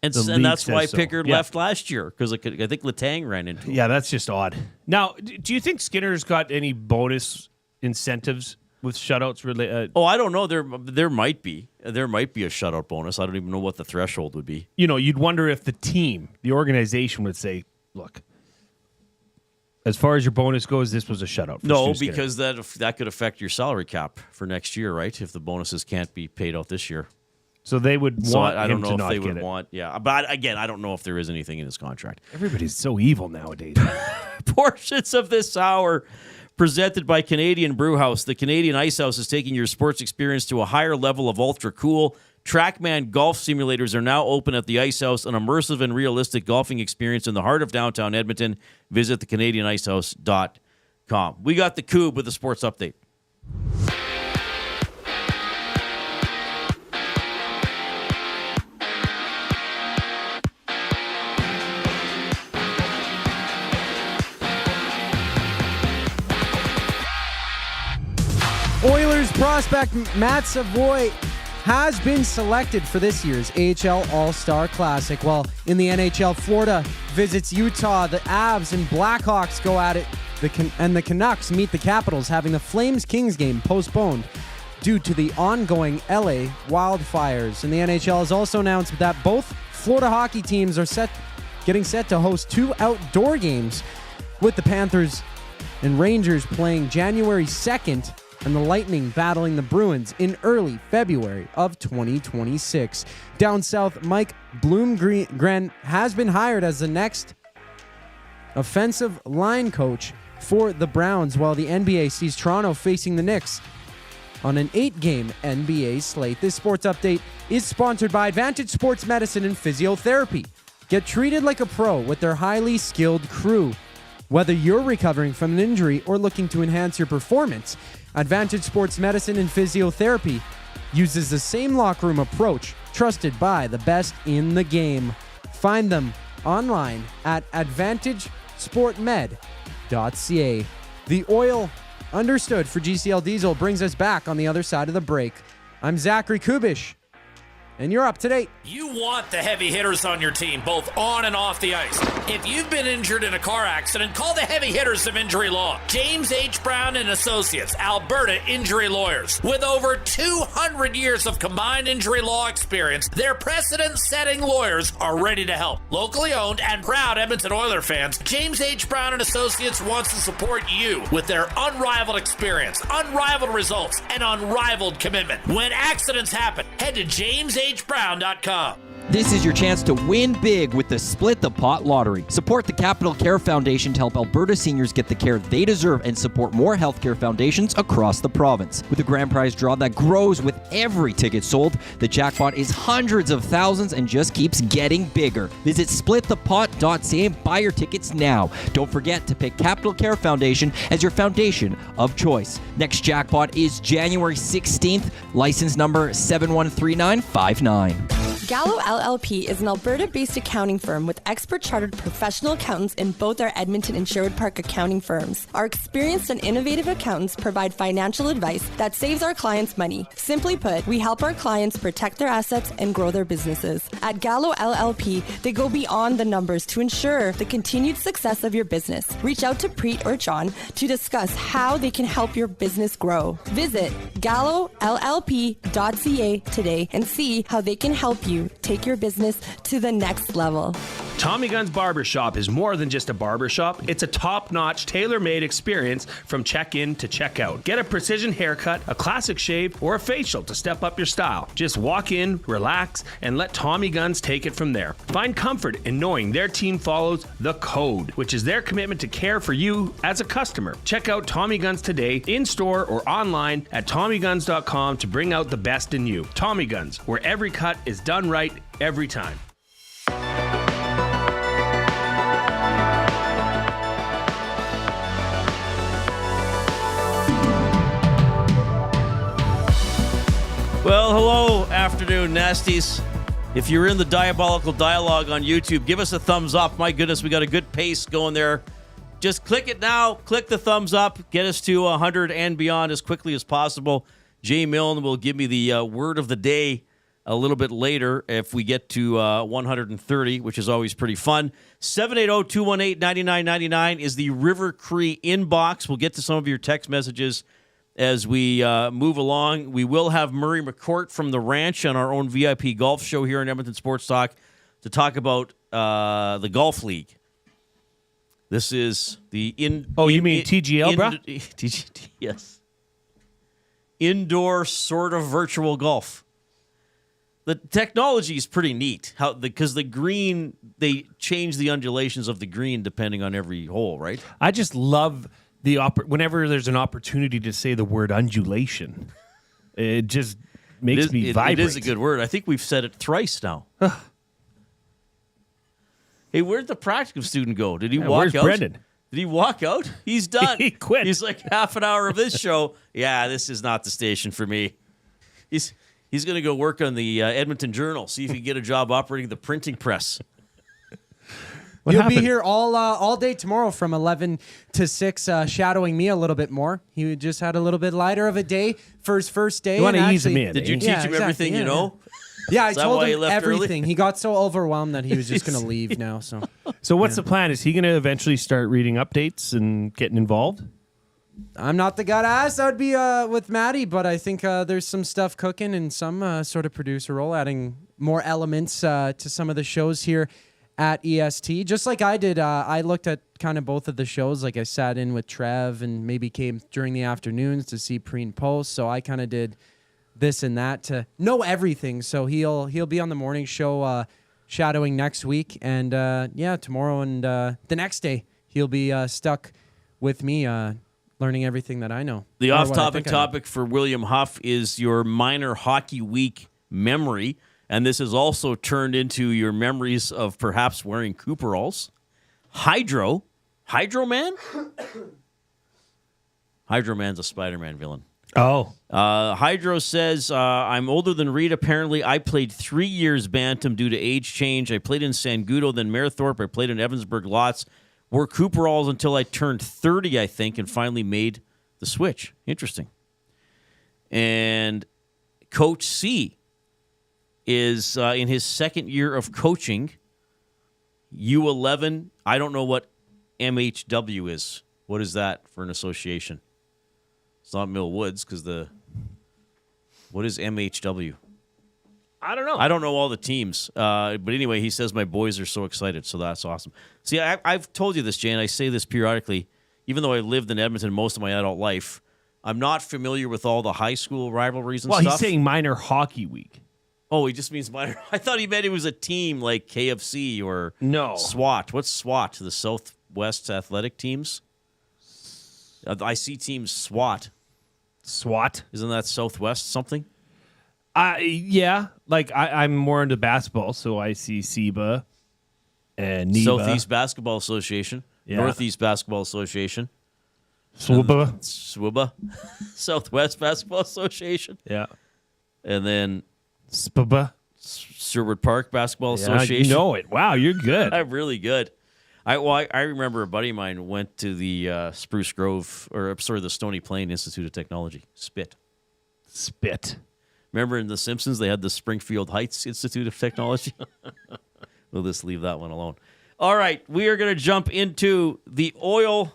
And that's why Pickard left last year, because I think Letang ran into him. Yeah, that's just odd. Now, do you think Skinner's got any bonus incentives with shutouts? I don't know. There might be. There might be a shutout bonus. I don't even know what the threshold would be. You'd wonder if the organization would say, look, as far as your bonus goes, this was a shutout. No, because that could affect your salary cap for next year, right? If the bonuses can't be paid out this year. So they would want I don't him know to if not they get would it. want. Yeah, but again, I don't know if there is anything in his contract. Everybody's so evil nowadays. Portions of this hour presented by Canadian Brewhouse. The Canadian Ice House is taking your sports experience to a higher level of ultra cool. TrackMan golf simulators are now open at the Ice House, an immersive and realistic golfing experience in the heart of downtown Edmonton. Visit thecanadianicehouse.com. We got the Coob with the sports update. Oilers prospect Matt Savoy has been selected for this year's AHL All-Star Classic. While in the NHL, Florida visits Utah. The Avs and Blackhawks go at it, and the Canucks meet the Capitals, having the Flames-Kings game postponed due to the ongoing LA wildfires. And the NHL has also announced that both Florida hockey teams are getting set to host 2 outdoor games, with the Panthers and Rangers playing January 2nd and the Lightning battling the Bruins in early February of 2026. Down south, Mike Bloomgren has been hired as the next offensive line coach for the Browns, while the NBA sees Toronto facing the Knicks on an 8-game NBA slate. This sports update is sponsored by Advantage Sports Medicine and Physiotherapy. Get treated like a pro with their highly skilled crew. Whether you're recovering from an injury or looking to enhance your performance, Advantage Sports Medicine and Physiotherapy uses the same locker room approach trusted by the best in the game. Find them online at AdvantageSportMed.ca. The oil understood for GCL Diesel brings us back on the other side of the break. I'm Zachary Kubish, and you're up to date. You want the heavy hitters on your team, both on and off the ice. If you've been injured in a car accident, call the heavy hitters of injury law. James H. Brown and Associates, Alberta Injury Lawyers. With over 200 years of combined injury law experience, their precedent-setting lawyers are ready to help. Locally owned and proud Edmonton Oilers fans, James H. Brown and Associates wants to support you with their unrivaled experience, unrivaled results, and unrivaled commitment. When accidents happen, head to jameshbrown.com. This is your chance to win big with the Split the Pot Lottery. Support the Capital Care Foundation to help Alberta seniors get the care they deserve and support more healthcare foundations across the province. With a grand prize draw that grows with every ticket sold, the jackpot is hundreds of thousands and just keeps getting bigger. Visit splitthepot.ca and buy your tickets now. Don't forget to pick Capital Care Foundation as your foundation of choice. Next jackpot is January 16th, license number 713959. Gallo LLP is an Alberta-based accounting firm with expert chartered professional accountants in both our Edmonton and Sherwood Park accounting firms. Our experienced and innovative accountants provide financial advice that saves our clients money. Simply put, we help our clients protect their assets and grow their businesses. At Gallo LLP, they go beyond the numbers to ensure the continued success of your business. Reach out to Preet or John to discuss how they can help your business grow. Visit gallollp.ca today and see how they can help you take your business to the next level. Tommy Gunn's Barbershop is more than just a barbershop. It's a top-notch, tailor-made experience from check-in to check-out. Get a precision haircut, a classic shave, or a facial to step up your style. Just walk in, relax, and let Tommy Guns take it from there. Find comfort in knowing their team follows the code, which is their commitment to care for you as a customer. Check out Tommy Guns today, in-store or online at TommyGuns.com to bring out the best in you. Tommy Guns, where every cut is done right every time. Well, hello, afternoon nasties. If you're in the Diabolical Dialogue on YouTube, give us a thumbs up. My goodness, we got a good pace going there. Just click it now. Click the thumbs up. Get us to 100 and beyond as quickly as possible. Jay Milne will give me the word of the day a little bit later if we get to 130, which is always pretty fun. 780-218-9999 is the River Cree inbox. We'll get to some of your text messages as we move along. We will have Murray McCourt from the Ranch on our own VIP golf show here in Edmonton Sports Talk to talk about the Golf League. This is the you mean TGL, bro? Yes. Indoor sort of virtual golf. The technology is pretty neat. Because the green, they change the undulations of the green depending on every hole, right? I just love whenever there's an opportunity to say the word undulation. It just makes me vibrate. It is a good word. I think we've said it thrice now. Hey, where'd the practicum student go? Did he walk out? Where's Brendan? Did he walk out? He's done. He quit. He's like, half an hour of this show. Yeah, this is not the station for me. He's going to go work on the Edmonton Journal, see if he can get a job operating the printing press. You'll be here all day tomorrow from 11 to 6, shadowing me a little bit more. He just had a little bit lighter of a day for his first day. You want to ease him in. Did you teach him everything you know? Yeah, I told him everything. He got so overwhelmed that he was just going to leave now. So what's the plan? Is he going to eventually start reading updates and getting involved? I'm not the guy to ask. That would be with Maddie, but I think there's some stuff cooking in some sort of producer role, adding more elements to some of the shows here at EST, just like I did. I looked at kind of both of the shows. Like I sat in with Trev and maybe came during the afternoons to see pre and post. So I kind of did this and that to know everything. So he'll be on the morning show shadowing next week, and tomorrow and the next day he'll be stuck with me learning everything that I know. The off-topic topic for William Huff is your minor hockey week memory, and this has also turned into your memories of perhaps wearing Cooperalls. Hydro Man? Hydro Man's a Spider-Man villain. Oh. Hydro says, I'm older than Reid. Apparently, I played 3 years Bantam due to age change. I played in Sangudo, then Mayerthorpe. I played in Evansburg lots. Wore Cooperalls until I turned 30, I think, and finally made the switch. Interesting. And Coach C is in his second year of coaching. U11, I don't know what MHW is. What is that for an association? It's not Mill Woods because what is MHW? I don't know. I don't know all the teams. But anyway, he says my boys are so excited, so that's awesome. See, I've told you this, Jay, and I say this periodically. Even though I lived in Edmonton most of my adult life, I'm not familiar with all the high school rivalries and stuff. Well, he's saying minor hockey week. Oh, he just means minor. I thought he meant it was a team like KFC or No. SWAT. What's SWAT? The Southwest Athletic Teams? I see teams SWAT. SWAT? Isn't that Southwest something? Yeah. Like, I'm more into basketball, so I see SEBA and NEBA. Southeast Basketball Association. Yeah. Northeast Basketball Association. SWBA. Southwest Basketball Association. Yeah. And then SPBA. Sherwood Park Basketball Yeah, Association. you know it. Wow, you're good. I'm really good. I remember a buddy of mine went to the Spruce Grove, the Stony Plain Institute of Technology. Spit. Remember in The Simpsons, they had the Springfield Heights Institute of Technology? We'll just leave that one alone. All right, we are going to jump into the oil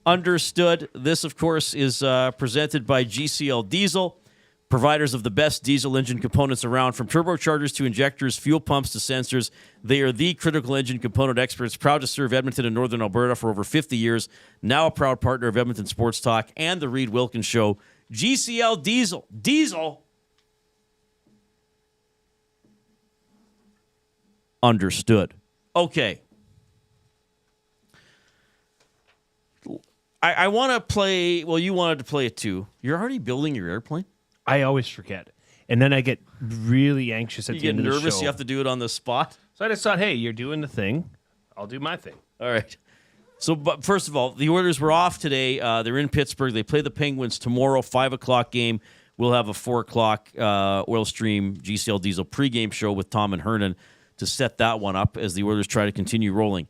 understood. This, of course, is presented by GCL Diesel, providers of the best diesel engine components around, from turbochargers to injectors, fuel pumps to sensors. They are the critical engine component experts, proud to serve Edmonton and Northern Alberta for over 50 years, now a proud partner of Edmonton Sports Talk and the Reid Wilkins Show. GCL Diesel. Diesel. Understood. Okay. I want to play, well, you wanted to play it too. You're already building your airplane? I always forget. And then I get really anxious at the end of the show. You get nervous, you have to do it on the spot? So I just thought, hey, you're doing the thing. I'll do my thing. All right. So, but first of all, the Oilers were off today. They're in Pittsburgh. They play the Penguins tomorrow, 5 o'clock game. We'll have a 4 o'clock Oil Stream GCL Diesel pregame show with Tom and Hernan to set that one up as the Oilers try to continue rolling.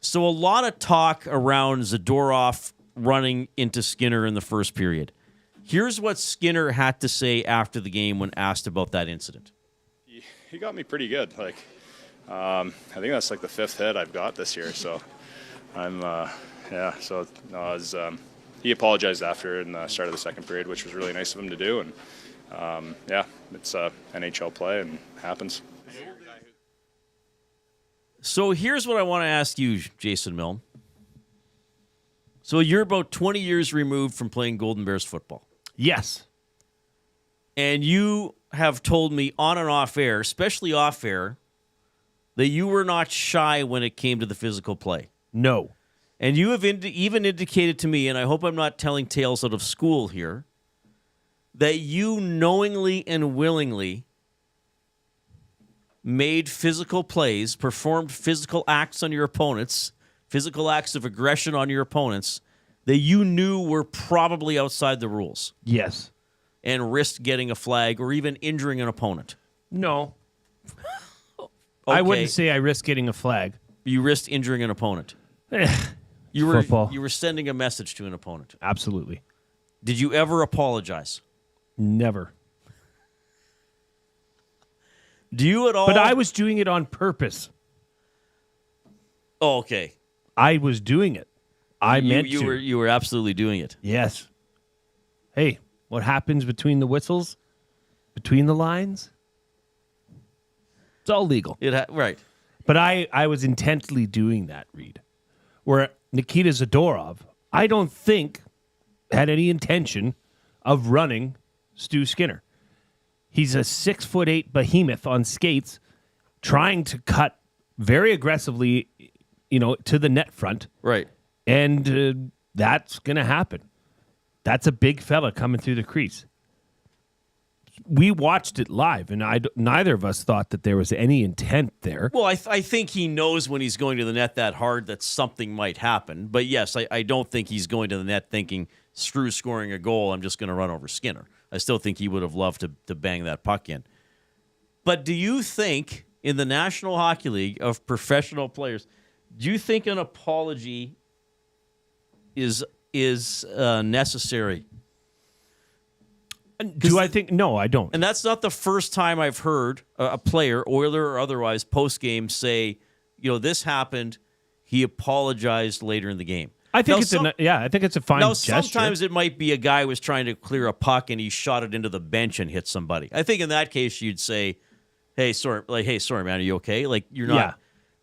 So a lot of talk around Zadorov running into Skinner in the first period. Here's what Skinner had to say after the game when asked about that incident. He got me pretty good. I think that's like the 5th hit I've got this year. So he apologized after in the start of the second period, which was really nice of him to do. And it's NHL play and happens. So here's what I want to ask you, Jason Milne. So you're about 20 years removed from playing Golden Bears football. Yes. And you have told me on and off air, especially off air, that you were not shy when it came to the physical play. No. And you have even indicated to me, and I hope I'm not telling tales out of school here, that you knowingly and willingly made physical plays, performed physical acts on your opponents, physical acts of aggression on your opponents that you knew were probably outside the rules. Yes. And risked getting a flag or even injuring an opponent. No. Okay. I wouldn't say I risked getting a flag. You risked injuring an opponent. Football. You were sending a message to an opponent. Absolutely. Did you ever apologize? Never. Do you at all? But I was doing it on purpose. Oh, okay. I was doing it. You were absolutely doing it. Yes. Hey, what happens between the whistles, between the lines? It's all legal. Right. But I was intently doing that, Reid. Where Nikita Zadorov, I don't think had any intention of running Stu Skinner. He's a 6'8" behemoth on skates, trying to cut very aggressively, to the net front. Right. And that's going to happen. That's a big fella coming through the crease. We watched it live, and neither of us thought that there was any intent there. Well, I think he knows when he's going to the net that hard that something might happen. But yes, I don't think he's going to the net thinking, screw scoring a goal, I'm just going to run over Skinner. I still think he would have loved to bang that puck in. But do you think, in the National Hockey League of professional players, do you think an apology is necessary? Do I think? No, I don't. And that's not the first time I've heard a player, Oiler or otherwise, post-game say, this happened, he apologized later in the game. I think I think it's a fine gesture. Sometimes it might be a guy was trying to clear a puck and he shot it into the bench and hit somebody. I think in that case you'd say, hey, sorry, man, are you okay? Like, you're not. Yeah.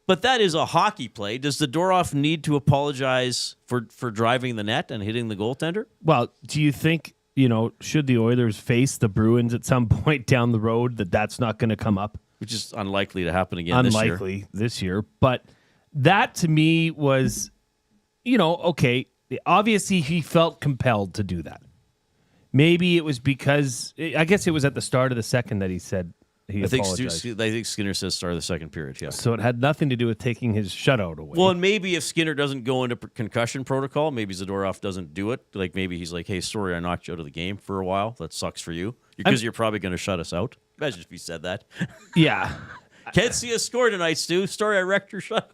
But that is a hockey play. Does Zadorov need to apologize for driving the net and hitting the goaltender? Well, do you think, should the Oilers face the Bruins at some point down the road, that's not going to come up? Which is unlikely to happen again this year. But that, to me, was, okay, obviously he felt compelled to do that. Maybe it was because, I guess it was at the start of the second that he said he apologized. I think Skinner says start of the second period, yeah. So it had nothing to do with taking his shutout away. Well, and maybe if Skinner doesn't go into concussion protocol, maybe Zadorov doesn't do it. Like, maybe he's like, hey, sorry, I knocked you out of the game for a while. That sucks for you. Because you're probably going to shut us out. Imagine if he said that. Yeah. Can't see us score tonight, Stu. Sorry, I wrecked your shot.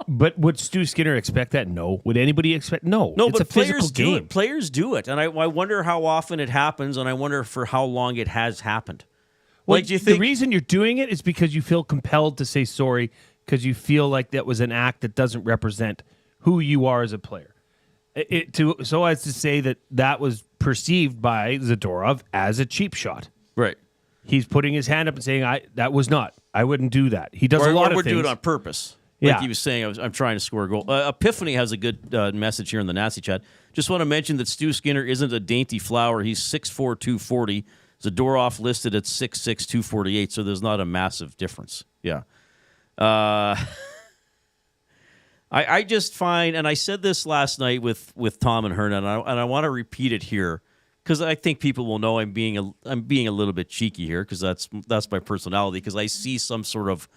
But would Stu Skinner expect that? No. Would anybody expect? No. No, it's but a physical game. Players do it. And I wonder how often it happens, and I wonder for how long it has happened. Well, do you think the reason you're doing it is because you feel compelled to say sorry because you feel like that was an act that doesn't represent who you are as a player. So as to say that was perceived by Zadorov as a cheap shot. Right. He's putting his hand up and saying, I wouldn't do that. He does a lot of things. Or do it on purpose. Like he was saying, I'm trying to score a goal. Epiphany has a good message here in the Nasty Chat. Just want to mention that Stu Skinner isn't a dainty flower. He's 6'4", 240. Zadorov listed at 6'6", 248, so there's not a massive difference. Yeah. I just find, and I said this last night with Tom and Hernan, and I want to repeat it here because I think people will know I'm being a little bit cheeky here because that's my personality because I see some sort of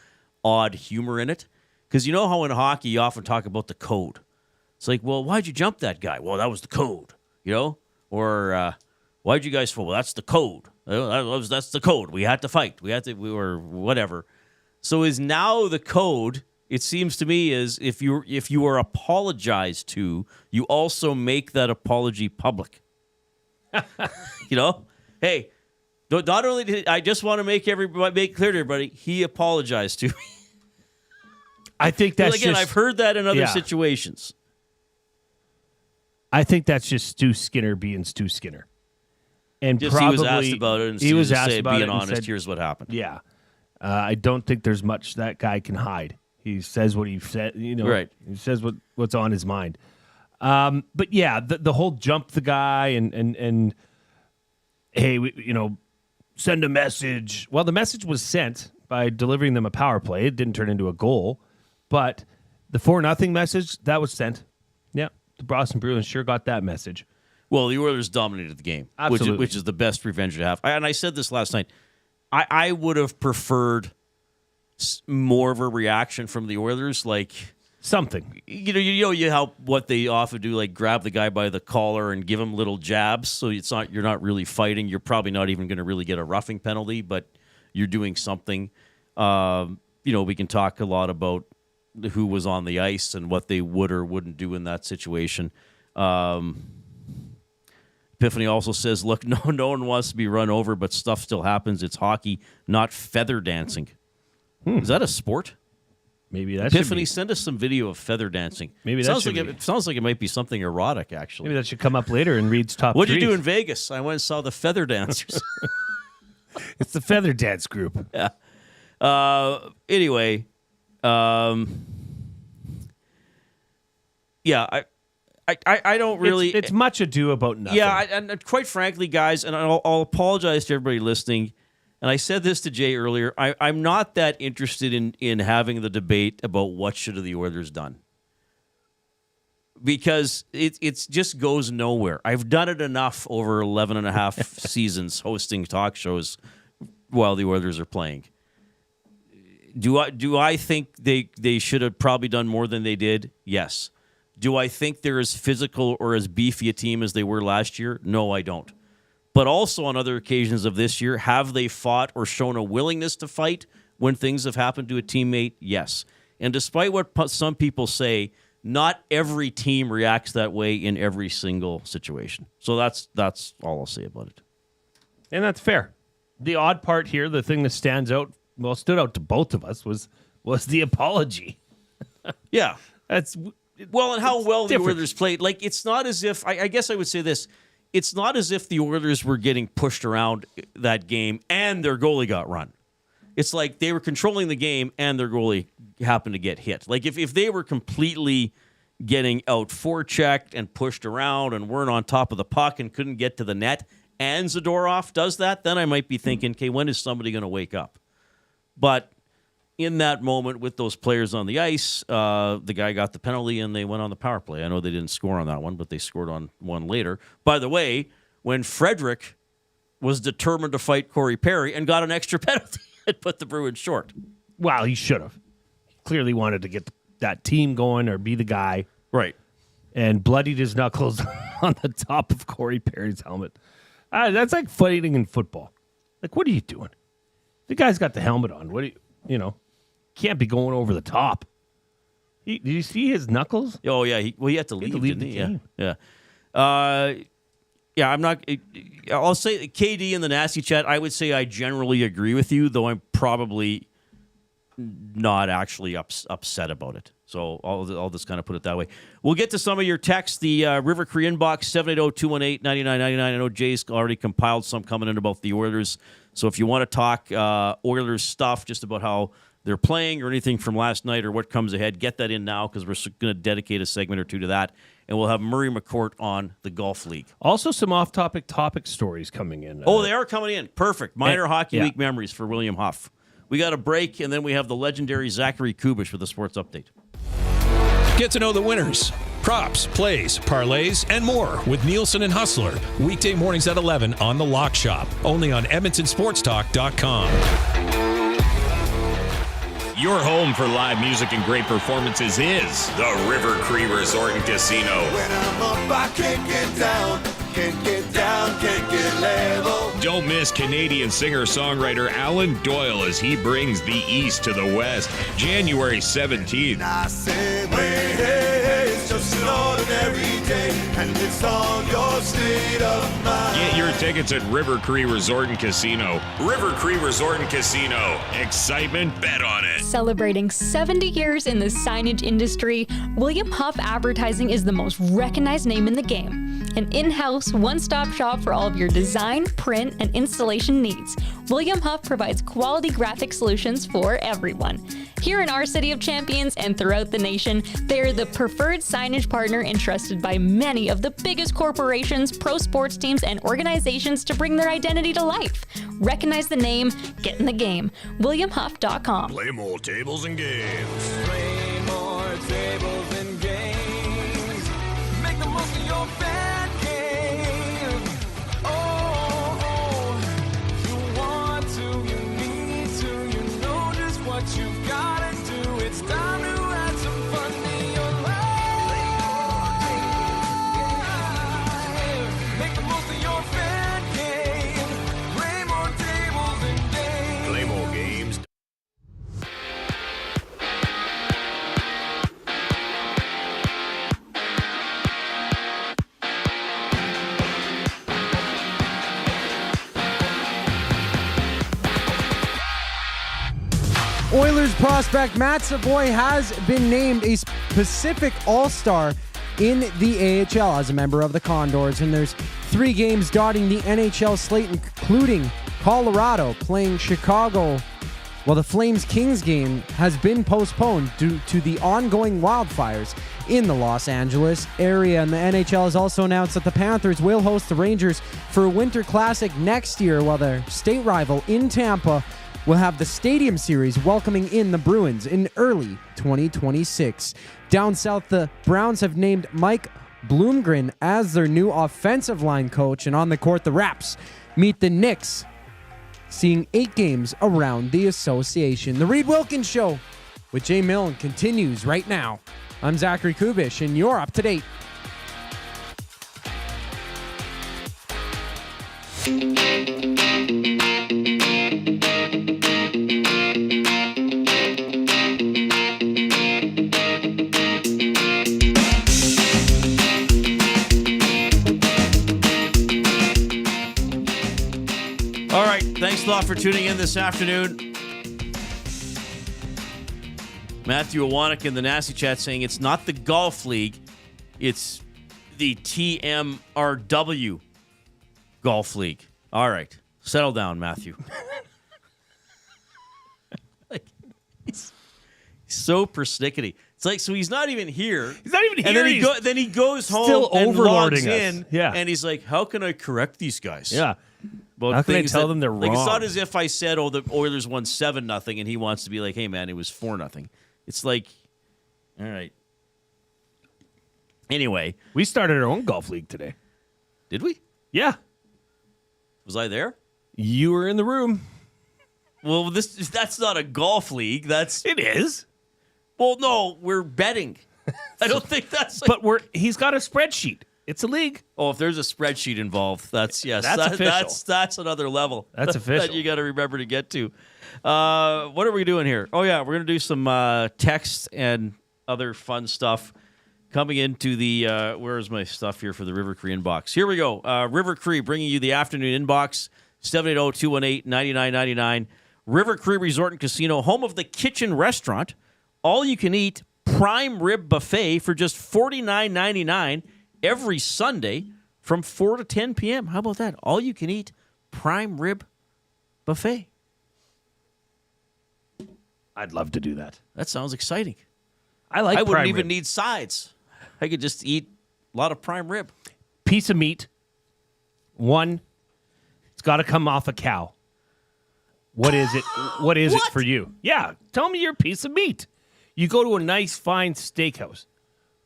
odd humor in it. Because you know how in hockey you often talk about the code. It's like, well, why'd you jump that guy? Well, that was the code, Or why'd you guys fall? Well, that's the code. That's the code. We had to fight. We were whatever. So is now the code? It seems to me is if you are apologized to, you also make that apology public. Hey, not only did I just want to make clear to everybody, he apologized to me. I think that's again. I've heard that in other situations. I think that's just Stu Skinner being Stu Skinner. And just probably, he was asked about it, and he was asked about being it honest. said, here's what happened. Yeah, I don't think there's much that guy can hide. He says what he said. Right. He says what's on his mind. But yeah, the whole jump the guy and hey, send a message. Well, the message was sent by delivering them a power play. It didn't turn into a goal. But the 4-0 message, that was sent. Yeah, the Boston Bruins sure got that message. Well, the Oilers dominated the game, absolutely, which is the best revenge to have. And I said this last night. I would have preferred more of a reaction from the Oilers, like something. You help what they often do, like grab the guy by the collar and give him little jabs. So you're not really fighting. You're probably not even going to really get a roughing penalty, but you're doing something. We can talk a lot about who was on the ice and what they would or wouldn't do in that situation. Epiphany also says, look, no one wants to be run over, but stuff still happens. It's hockey, not feather dancing. Is that a sport? Maybe that Epiphany, send us some video of feather dancing. Maybe that sounds like it might be something erotic, actually. Maybe that should come up later in Reid's top What'd you threes. do in Vegas? I went and saw the feather dancers. It's the feather dance group. Yeah. Anyway, Yeah, I don't really. It's much ado about nothing. Yeah, and quite frankly, guys, and I'll apologize to everybody listening. And I said this to Jay earlier. I'm not that interested in having the debate about what should have the Oilers done, because it just goes nowhere. I've done it enough over 11 and a half seasons hosting talk shows while the Oilers are playing. Do I think they should have probably done more than they did? Yes. Do I think they're as physical or as beefy a team as they were last year? No, I don't. But also on other occasions of this year, have they fought or shown a willingness to fight when things have happened to a teammate? Yes. And despite what some people say, not every team reacts that way in every single situation. So that's all I'll say about it. And that's fair. The odd part here, the thing that stood out to both of us was the apology. Yeah. That's well, and how well different. the Oilers played. Like, it's not as if I guess I would say this. It's not as if the Oilers were getting pushed around that game and their goalie got run. It's like they were controlling the game and their goalie happened to get hit. Like, if they were completely getting out forechecked and pushed around and weren't on top of the puck and couldn't get to the net, and Zadorov does that, then I might be thinking, okay, when is somebody going to wake up? But in that moment with those players on the ice, the guy got the penalty and they went on the power play. I know they didn't score on that one, but they scored on one later. By the way, when Frederick was determined to fight Corey Perry and got an extra penalty, it put the Bruins short. Well, he should have. He clearly wanted to get that team going or be the guy. Right. And bloodied his knuckles on the top of Corey Perry's helmet. That's like fighting in football. Like, what are you doing? The guy's got the helmet on. What do you can't be going over the top. Did you see his knuckles? Oh, yeah. He had to leave, the didn't he? game. Yeah. I'm not. I'll say KD in the nasty chat. I would say I generally agree with you, though I'm probably not actually upset about it. So I'll just kind of put it that way. We'll get to some of your texts. The River Cree inbox, 780-218-9999. I know Jay's already compiled some coming in about the Oilers. So if you want to talk Oilers stuff, just about how they're playing or anything from last night or what comes ahead, get that in now because we're going to dedicate a segment or two to that. And we'll have Murray McCourt on the Golf League. Also some off-topic stories coming in. Oh, they are coming in. Perfect. Minor Hockey Week memories for William Huff. We got a break, and then we have the legendary Zachary Kubish with the sports update. Get to know the winners, props, plays, parlays, and more with Nielsen and Hustler. Weekday mornings at 11 on The Lock Shop. Only on EdmontonSportsTalk.com. Your home for live music and great performances is the River Cree Resort and Casino. When I'm up, I can't get down, can't get down, can't get level. Don't miss Canadian singer-songwriter Alan Doyle as he brings the East to the West, January 17th. I said, hey, hey, it's just an ordinary day, and it's all your state of mind. Get your tickets at River Cree Resort and Casino. River Cree Resort and Casino. Excitement, bet on it. Celebrating 70 years in the signage industry, William Huff Advertising is the most recognized name in the game. An in-house, one-stop shop for all of your design, print, and installation needs. William Huff provides quality graphic solutions for everyone. Here in our City of Champions and throughout the nation, they're the preferred signage partner entrusted by many of the biggest corporations, pro sports teams, and organizations to bring their identity to life. Recognize the name, get in the game. WilliamHuff.com. Play more tables and games. Play more tables and games. Make the most of your bad game. Oh, you want to, you need to, you know just what you've got to do. It's time to add some fun to your life. Make the most of your bad game. Play more tables and games. Play more games. Oilers prospect Matt Savoy has been named a Pacific All-Star in the AHL as a member of the Condors, and there's 3 games dotting the NHL slate, including Colorado playing Chicago Well, the Flames-Kings game has been postponed due to the ongoing wildfires in the Los Angeles area. And the NHL has also announced that the Panthers will host the Rangers for a Winter Classic next year, while their state rival in Tampa will have the Stadium Series welcoming in the Bruins in early 2026. Down south, the Browns have named Mike Bloomgren as their new offensive line coach. And on the court, the Raps meet the Knicks, seeing 8 games around the association. The Reid Wilkins Show with Jay Milne continues right now. I'm Zachary Kubish, and you're up to date. All right, thanks a lot for tuning in this afternoon. Matthew Awanek in the Nasty Chat saying it's not the Golf League, it's the TMRW Golf League. All right, settle down, Matthew. He's so persnickety. It's like, so he's not even here. He's not even and here. then he goes home still and logs overlording us. in, Yeah. and he's like, how can I correct these guys? Yeah. About How can I things tell them they're like, it's wrong? not as if I said, oh, the Oilers won 7-0, and he wants to be like, hey, man, it was 4-0. It's like, all right. Anyway. We started our own golf league today. Did we? Yeah. Was I there? You were in the room. Well, that's not a golf league. It is. Well, no, we're betting. I don't think that's. But he's got a spreadsheet. It's a league. Oh, if there's a spreadsheet involved, that's official. That's another level. That's official. That you got to remember to get to. What are we doing here? Oh yeah, we're gonna do some text and other fun stuff coming into the. Where's my stuff here for the River Cree inbox? Here we go. River Cree bringing you the afternoon inbox. 780-218-9999. River Cree Resort and Casino, home of the Kitchen Restaurant. All you can eat prime rib buffet for just $49.99 every Sunday from 4 to 10 p.m. How about that? All you can eat prime rib buffet. I'd love to do that. That sounds exciting. I wouldn't wouldn't even need sides. I could just eat a lot of prime rib. Piece of meat. One, it's got to come off a cow. What is it? What is it for you? Yeah, tell me your piece of meat. You go to a nice, fine steakhouse.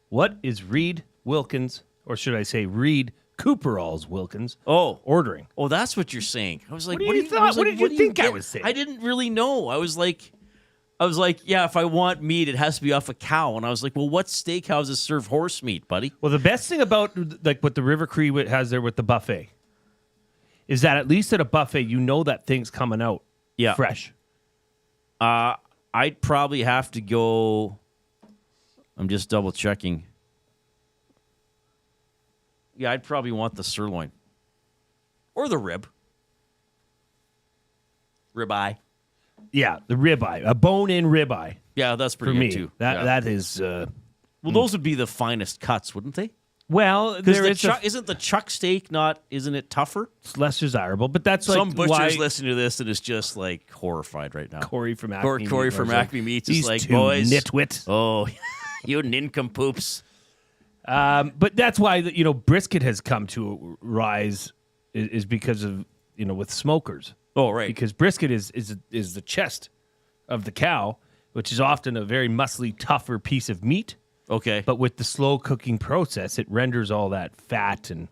What is Reid Wilkins, or should I say Reid Cooperall's Wilkins, ordering? Oh, that's what you're saying. I was like, what do you thought? What did you think I was saying? I didn't really know. I was like, yeah, if I want meat, it has to be off a cow. And I was like, well, what steakhouses serve horse meat, buddy? Well, the best thing about like what the River Cree has there with the buffet is that at least at a buffet, you know that thing's coming out fresh. I'd probably have to go. I'm just double checking. Yeah, I'd probably want the sirloin or the rib. Ribeye. Yeah, the ribeye, a bone-in ribeye. Yeah, that's pretty for good me. too. That is. Well, those would be the finest cuts, wouldn't they? Well, isn't the chuck steak isn't it tougher? It's less desirable, but that's like some butcher's why listening to this and is just like horrified right now. Corey from Acme Corey from Acme Meats is These like, two boys, nitwit. Oh, you nincompoops. But that's why brisket has come to rise is because of with smokers. Oh, right. Because brisket is the chest of the cow, which is often a very muscly, tougher piece of meat. Okay. But with the slow cooking process, it renders all that fat and.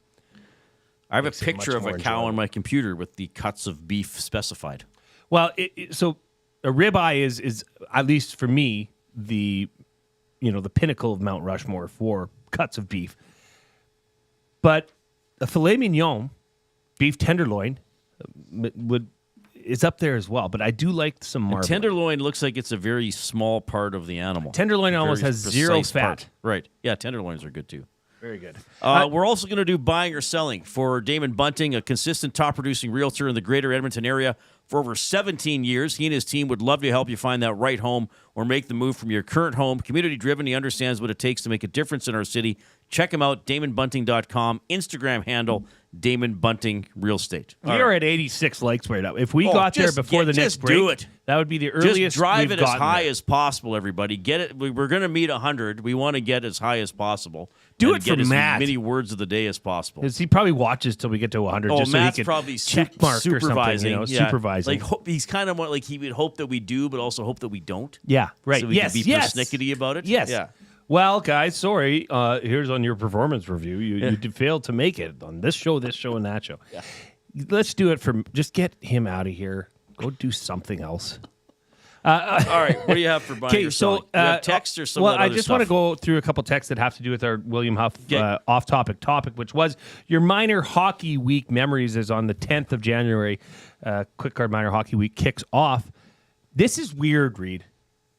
I have a picture of a cow on my computer with the cuts of beef specified. Well, so a ribeye is at least for me the pinnacle of Mount Rushmore for cuts of beef. But a filet mignon, beef tenderloin, is up there as well. But I do like some marbling. Tenderloin looks like it's a very small part of the animal. Tenderloin almost has zero fat. Part. Right. Yeah, tenderloins are good too. Very good. We're also going to do buying or selling for Damon Bunting, a consistent top-producing realtor in the greater Edmonton area for over 17 years. He and his team would love to help you find that right home or make the move from your current home. Community-driven, he understands what it takes to make a difference in our city. Check him out, DamonBunting.com. Instagram handle, Damon Bunting Real Estate. We are at 86 likes right now. If we got there before the next break, That would be the earliest. Just drive we've it as gotten high there. as possible, everybody. Get it. We're going to meet 100. We want to get as high as possible. Do and it get for as Matt. many words of the day as possible. Because he probably watches till we get to 100. Oh, just Matt's so he probably can check mark supervising. or something, you know, Yeah. supervising. Like he's kind of like he would hope that we do, but also hope that we don't. Yeah, right. So we yes, can be yes. persnickety about it. Yes. Yeah. Well, guys, sorry. Here's on your performance review. You did fail to make it on this show, and that show. Yeah. Let's do it for. Just get him out of here. Go do something else. All right. What do you have for buying or selling? You have text or some well, of that I other just stuff? want to go through a couple texts that have to do with our William Huff off-topic topic, which was your minor hockey week memories. Is on the 10th of January. Quick Card Minor Hockey Week kicks off. This is weird, Reid.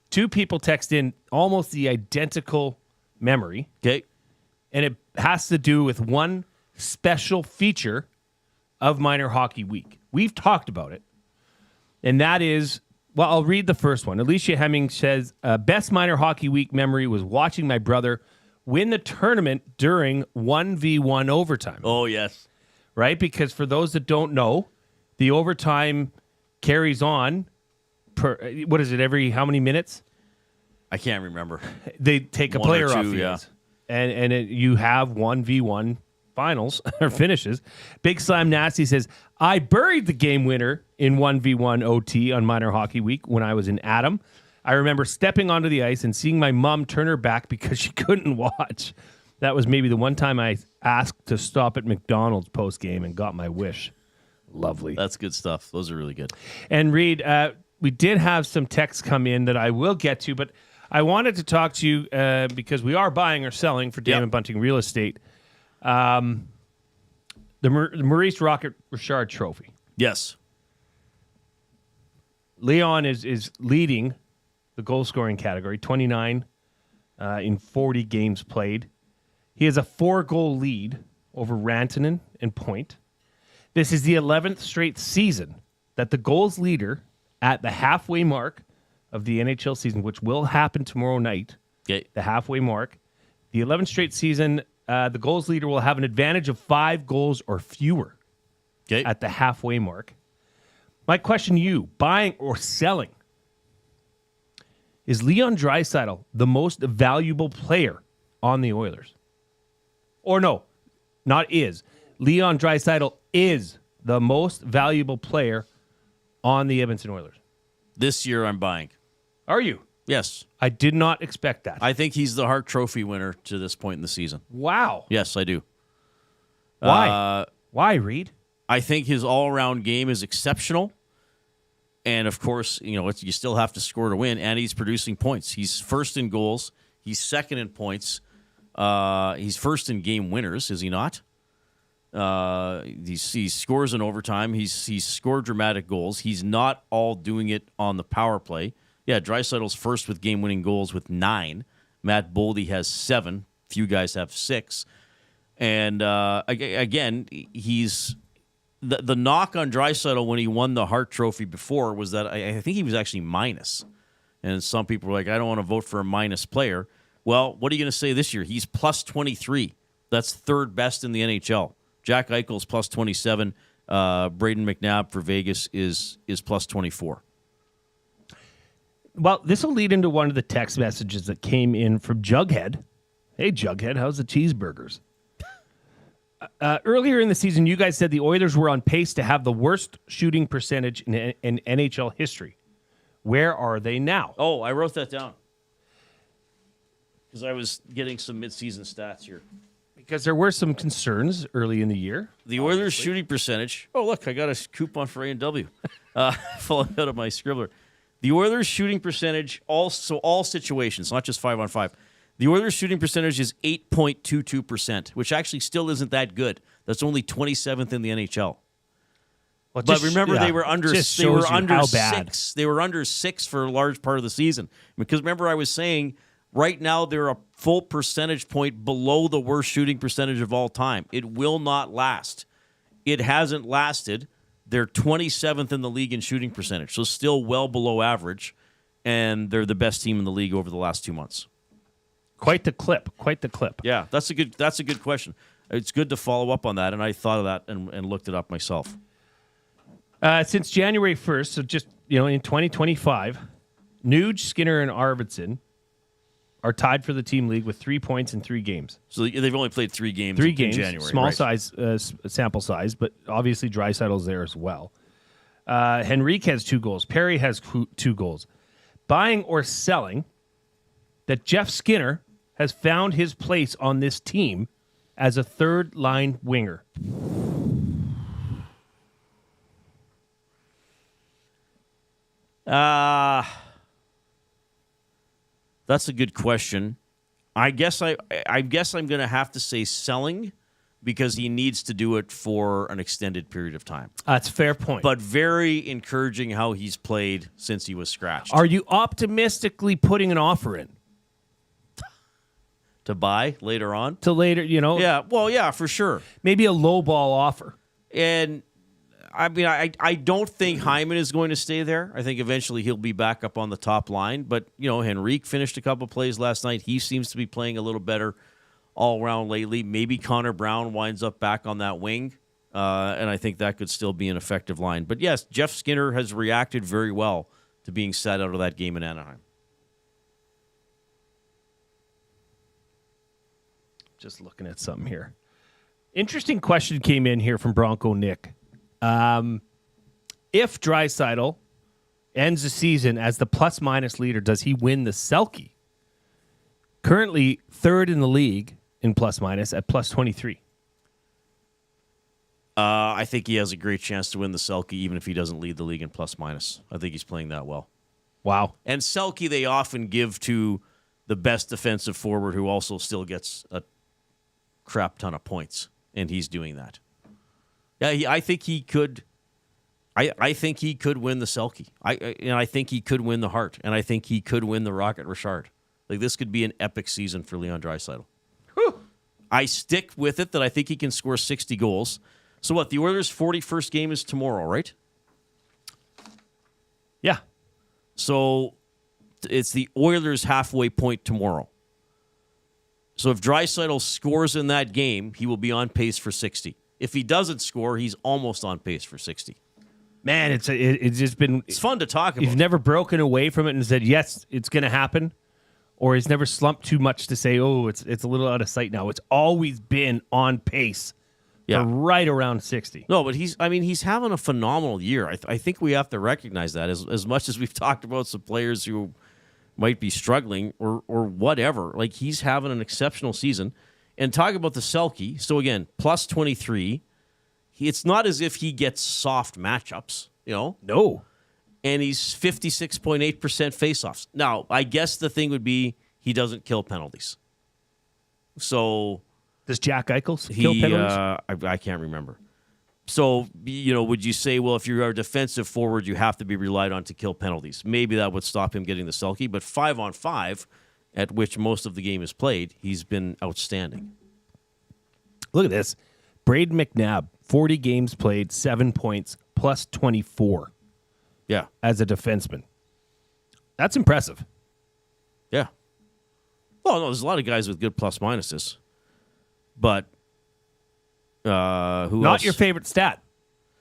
2 people text in almost the identical memory. Okay. And it has to do with one special feature of Minor Hockey Week. We've talked about it. And that is, well, I'll read the first one. Alicia Hemming says, best Minor Hockey Week memory was watching my brother win the tournament during 1v1 overtime. Oh, yes. Right? Because for those that don't know, the overtime carries on what is it, every how many minutes? I can't remember. They take a One or player two, off the yeah. ice. And you have 1v1 finals or finishes. Big Slam Nasty says, I buried the game winner in 1v1 OT on Minor Hockey Week when I was in Adam. I remember stepping onto the ice and seeing my mom turn her back because she couldn't watch. That was maybe the one time I asked to stop at McDonald's post-game and got my wish. Lovely. That's good stuff. Those are really good. And Reid, we did have some texts come in that I will get to, but I wanted to talk to you because we are buying or selling for Damon Bunting Real Estate. The Maurice Rocket Richard Trophy. Yes. Leon is leading the goal scoring category, 29 in 40 games played. He has a 4-goal lead over Rantanen and Point. This is the 11th straight season that the goals leader at the halfway mark of the NHL season, which will happen tomorrow night, the halfway mark, the 11th straight season, the goals leader will have an advantage of 5 goals or fewer at the halfway mark. My question to you, buying or selling, is Leon Draisaitl the most valuable player on the Oilers? Or no, not is. Leon Draisaitl is the most valuable player on the Edmonton Oilers. This year I'm buying. Are you? Yes. I did not expect that. I think he's the Hart Trophy winner to this point in the season. Wow. Yes, I do. Why? Why, Reid? I think his all-around game is exceptional. And, of course, you know, you still have to score to win, and he's producing points. He's first in goals. He's second in points. He's first in game winners, is he not? He scores in overtime. He's scored dramatic goals. He's not all doing it on the power play. Yeah, Draisaitl's first with game-winning goals with 9. Matt Boldy has 7. Few guys have 6. And, again, he's... The knock on Draisaitl when he won the Hart Trophy before was that I think he was actually minus. And some people were like, I don't want to vote for a minus player. Well, what are you going to say this year? He's plus 23. That's third best in the NHL. Jack Eichel's plus 27. Braden McNabb for Vegas is plus 24. Well, this will lead into one of the text messages that came in from Jughead. Hey, Jughead, how's the cheeseburgers? Earlier in the season, you guys said the Oilers were on pace to have the worst shooting percentage in NHL history. Where are they now? Oh, I wrote that down because I was getting some midseason stats here. Because there were some concerns early in the year. The Oilers' shooting percentage. Oh, look, I got a coupon for A&W. Falling out of my scribbler. The Oilers' shooting percentage, all situations, not just 5-on-5. The Oilers' shooting percentage is 8.22%, which actually still isn't that good. That's only 27th in the NHL. Well, but remember, they were under 6. They were under 6 for a large part of the season. Because remember, I was saying right now they're a full percentage point below the worst shooting percentage of all time. It will not last. It hasn't lasted. They're 27th in the league in shooting percentage, so still well below average. And they're the best team in the league over the last 2 months. Quite the clip. Yeah, that's a good question. It's good to follow up on that, and I thought of that and looked it up myself. Since January 1st, so just in 2025, Nuge, Skinner, and Arvidsson are tied for the team league with 3 points in 3 games. So they've only played 3 games. 3 in games, January. small right. size sample size, but obviously Draisaitl's there as well. Henrique has 2 goals. Perry has 2 goals. Buying or selling that Jeff Skinner has found his place on this team as a third-line winger. That's a good question. I guess I'm going to have to say selling because he needs to do it for an extended period of time. That's a fair point. But very encouraging how he's played since he was scratched. Are you optimistically putting an offer in? To buy later on? To later, Yeah, well, yeah, for sure. Maybe a low ball offer. And I mean, I don't think Hyman is going to stay there. I think eventually he'll be back up on the top line. But, Henrique finished a couple plays last night. He seems to be playing a little better all around lately. Maybe Connor Brown winds up back on that wing. And I think that could still be an effective line. But, yes, Jeff Skinner has reacted very well to being set out of that game in Anaheim. Just looking at something here. Interesting question came in here from Bronco Nick. If Draisaitl ends the season as the plus-minus leader, does he win the Selke? Currently third in the league in plus-minus at plus 23. I think he has a great chance to win the Selke even if he doesn't lead the league in plus-minus. I think he's playing that well. Wow. And Selke they often give to the best defensive forward who also still gets a crap ton of points, and he's doing that. Yeah, I think he could. I think he could win the Selke. I think he could win the Hart, and I think he could win the Rocket Richard. Like this could be an epic season for Leon Draisaitl. I stick with it that I think he can score 60 goals. So what? The Oilers' 41st game is tomorrow, right? Yeah. So it's the Oilers' halfway point tomorrow. So if Draisaitl scores in that game, he will be on pace for 60. If he doesn't score, he's almost on pace for 60. Man, it's just been... It's fun to talk about. You've never broken away from it and said, yes, it's going to happen. Or he's never slumped too much to say, oh, it's a little out of sight now. It's always been on pace for right around 60. No, but he's having a phenomenal year. I think we have to recognize that. As much as we've talked about some players who might be struggling or whatever, like he's having an exceptional season. And talk about the Selke. So again, plus 23. It's not as if he gets soft matchups, No. And he's 56.8% faceoffs. Now, I guess the thing would be he doesn't kill penalties. So does Jack Eichel kill penalties? I can't remember. So, would you say, well, if you're a defensive forward, you have to be relied on to kill penalties? Maybe that would stop him getting the Selke, but 5-on-5, at which most of the game is played, he's been outstanding. Look at this. Braden McNabb, 40 games played, 7 points, plus 24. Yeah. As a defenseman. That's impressive. Yeah. Well, no, there's a lot of guys with good plus minuses. But who else? Not your favorite stat,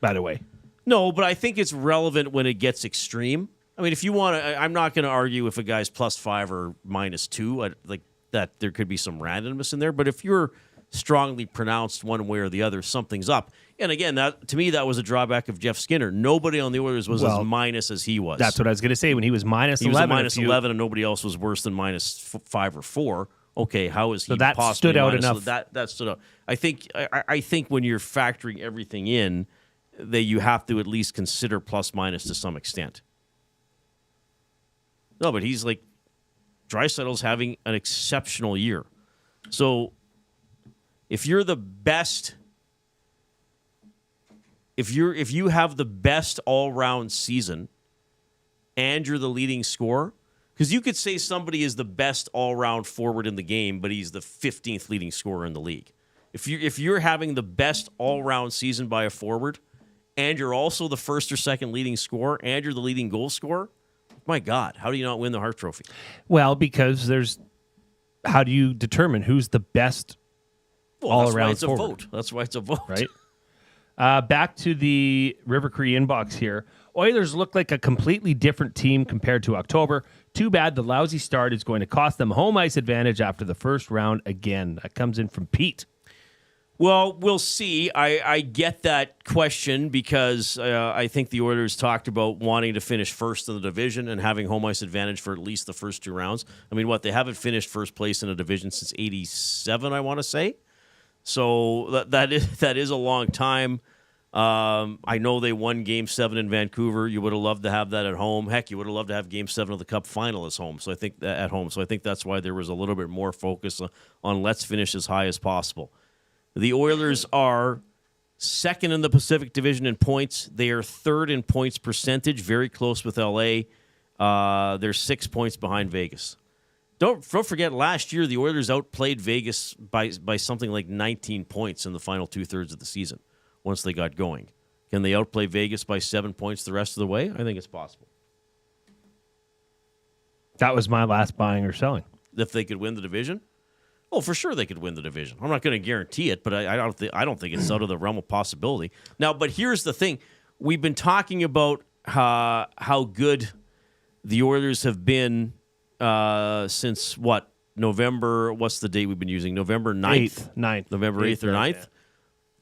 by the way. No, but I think it's relevant when it gets extreme. I mean, if you want to, I'm not going to argue if a guy's +5 or -2. Like that, there could be some randomness in there. But if you're strongly pronounced one way or the other, something's up. And again, that to me, that was a drawback of Jeff Skinner. Nobody on the Oilers was as minus as he was. That's what I was going to say. When he was -11, he was -11, and nobody else was worse than -5 or 4. Okay, how is he? So that possibly stood out minus? enough. So that stood out. I think when you're factoring everything in, that you have to at least consider plus/minus to some extent. No, but he's like Draisaitl's having an exceptional year. So if you're the best, if you have the best all-round season and you're the leading scorer, because you could say somebody is the best all-round forward in the game, but he's the 15th leading scorer in the league. If you're having the best all-round season by a forward, and you're also the first or second leading scorer, and you're the leading goal scorer, my God, how do you not win the Hart Trophy? Well, because how do you determine who's the best all-around forward? That's why it's a vote. Right? Back to the River Cree inbox here. Oilers look like a completely different team compared to October. Too bad the lousy start is going to cost them home ice advantage after the first round again. That comes in from Pete. Well, we'll see. I get that question because I think the Oilers talked about wanting to finish first in the division and having home ice advantage for at least the first 2 rounds. I mean, they haven't finished first place in a division since 87, I want to say. So that is a long time. I know they won Game 7 in Vancouver. You would have loved to have that at home. Heck, you would have loved to have Game 7 of the Cup final at home. So I think that's why there was a little bit more focus on let's finish as high as possible. The Oilers are second in the Pacific Division in points. They are third in points percentage, very close with LA. They're 6 points behind Vegas. Don't forget, last year the Oilers outplayed Vegas by something like 19 points in the final 2/3 of the season. Once they got going, can they outplay Vegas by 7 points the rest of the way? I think it's possible. That was my last buying or selling. If they could win the division, oh, for sure they could win the division. I'm not going to guarantee it, but I don't think it's out of the realm of possibility. Now, but here's the thing: we've been talking about how good the Oilers have been since what? November. What's the date we've been using? November 9th. 9th. November 8th or 9th. Yeah.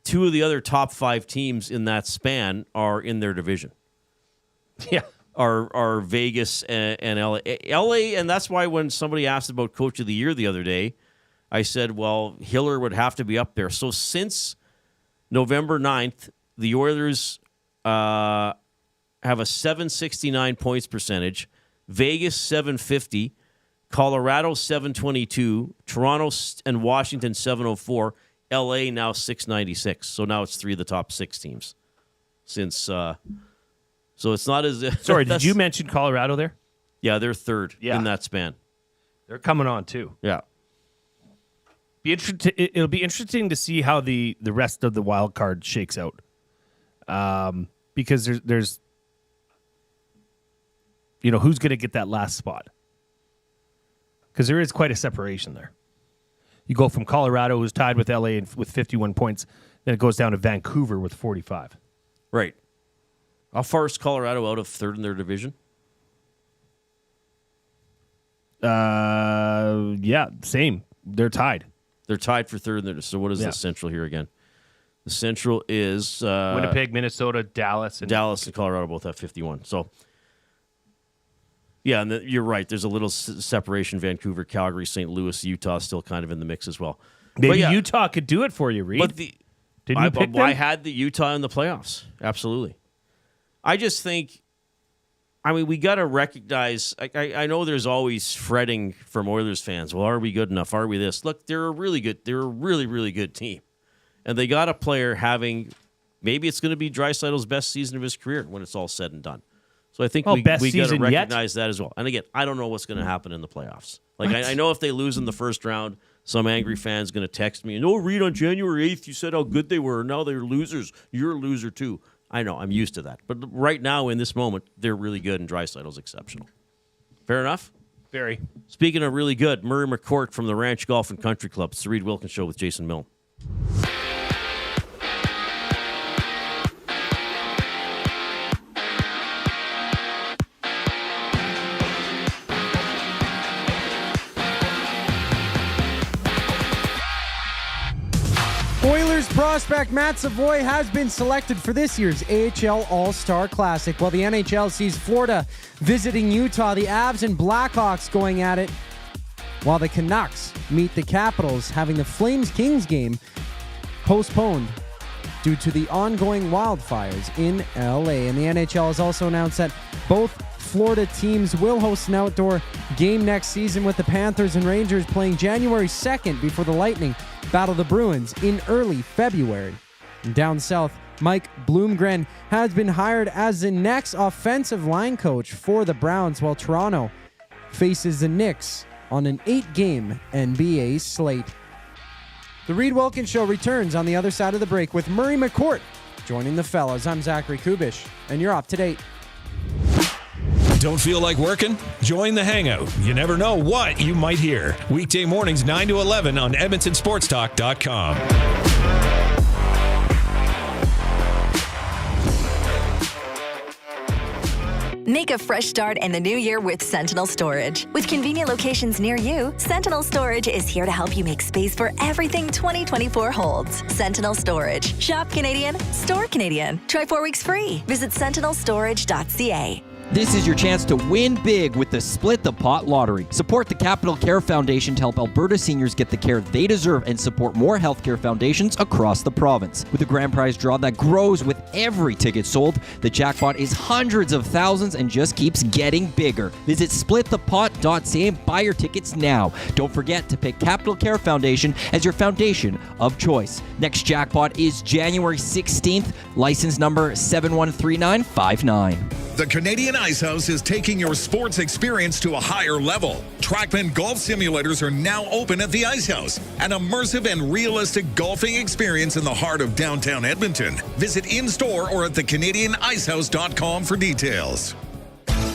2 of the other top 5 teams in that span are in their division. Yeah. Are Vegas and LA. LA, and that's why when somebody asked about Coach of the Year the other day, I said, well, Hiller would have to be up there. So since November 9th, the Oilers have a 769 points percentage, Vegas 750, Colorado 722, Toronto and Washington 704, LA now 696. So now it's 3 of the top 6 teams. Since so it's not as if Sorry, did you mention Colorado there? Yeah, they're third in that span. They're coming on too. Yeah. It'll be interesting to see how the rest of the wild card shakes out. Because there's who's going to get that last spot? Because there is quite a separation there. You go from Colorado, who's tied with LA with 51 points, then it goes down to Vancouver with 45. Right. How far is Colorado out of third in their division? Yeah, same. They're tied. They're tied for third in their. So what is the Central here again? The Central is Winnipeg, Minnesota, Dallas, and Colorado both have 51. So. Yeah, and you're right. There's a little separation. Vancouver, Calgary, St. Louis, Utah still kind of in the mix as well. Maybe Utah could do it for you, Reid. But didn't you pick them? I had the Utah in the playoffs. Absolutely. I just think, we got to recognize, I know there's always fretting from Oilers fans. Well, are we good enough? Are we this? Look, they're a really, really good team. And they got a player having, maybe it's going to be Draisaitl's best season of his career when it's all said and done. So I think we got to recognize that as well. And again, I don't know what's going to happen in the playoffs. I know if they lose in the first round, some angry fan's going to text me, Reid, on January 8th, you said how good they were. Now they're losers. You're a loser too. I know. I'm used to that. But right now, in this moment, they're really good, and Draisaitl's exceptional. Fair enough? Very. Speaking of really good, Murray McCourt from the Ranch Golf and Country Club. It's the Reid Wilkins Show with Jason Milne. Oilers prospect Matt Savoy has been selected for this year's AHL All-Star Classic. While the NHL sees Florida visiting Utah, the Avs and Blackhawks going at it, while the Canucks meet the Capitals, having the Flames-Kings game postponed due to the ongoing wildfires in LA. And the NHL has also announced that both Florida teams will host an outdoor game next season, with the Panthers and Rangers playing January 2nd before the Lightning battle the Bruins in early February. And down south, Mike Bloomgren has been hired as the next offensive line coach for the Browns, while Toronto faces the Knicks on an 8-game NBA slate. The Reid Wilkins Show returns on the other side of the break with Murray McCourt joining the fellas. I'm Zachary Kubish, and you're up to date. Don't feel like working? Join the Hangout. You never know what you might hear. Weekday mornings 9 to 11 on EdmontonSportsTalk.com. Make a fresh start in the new year with Sentinel Storage. With convenient locations near you, Sentinel Storage is here to help you make space for everything 2024 holds. Sentinel Storage. Shop Canadian, store Canadian. Try 4 weeks free. Visit sentinelstorage.ca. This is your chance to win big with the Split the Pot Lottery. Support the Capital Care Foundation to help Alberta seniors get the care they deserve and support more healthcare foundations across the province. With a grand prize draw that grows with every ticket sold, the jackpot is hundreds of thousands and just keeps getting bigger. Visit splitthepot.ca and buy your tickets now. Don't forget to pick Capital Care Foundation as your foundation of choice. Next jackpot is January 16th, license number 713959. The Canadian Ice House is taking your sports experience to a higher level. Trackman golf simulators are now open at the Ice House, an immersive and realistic golfing experience in the heart of downtown Edmonton. Visit in-store or at thecanadianicehouse.com for details.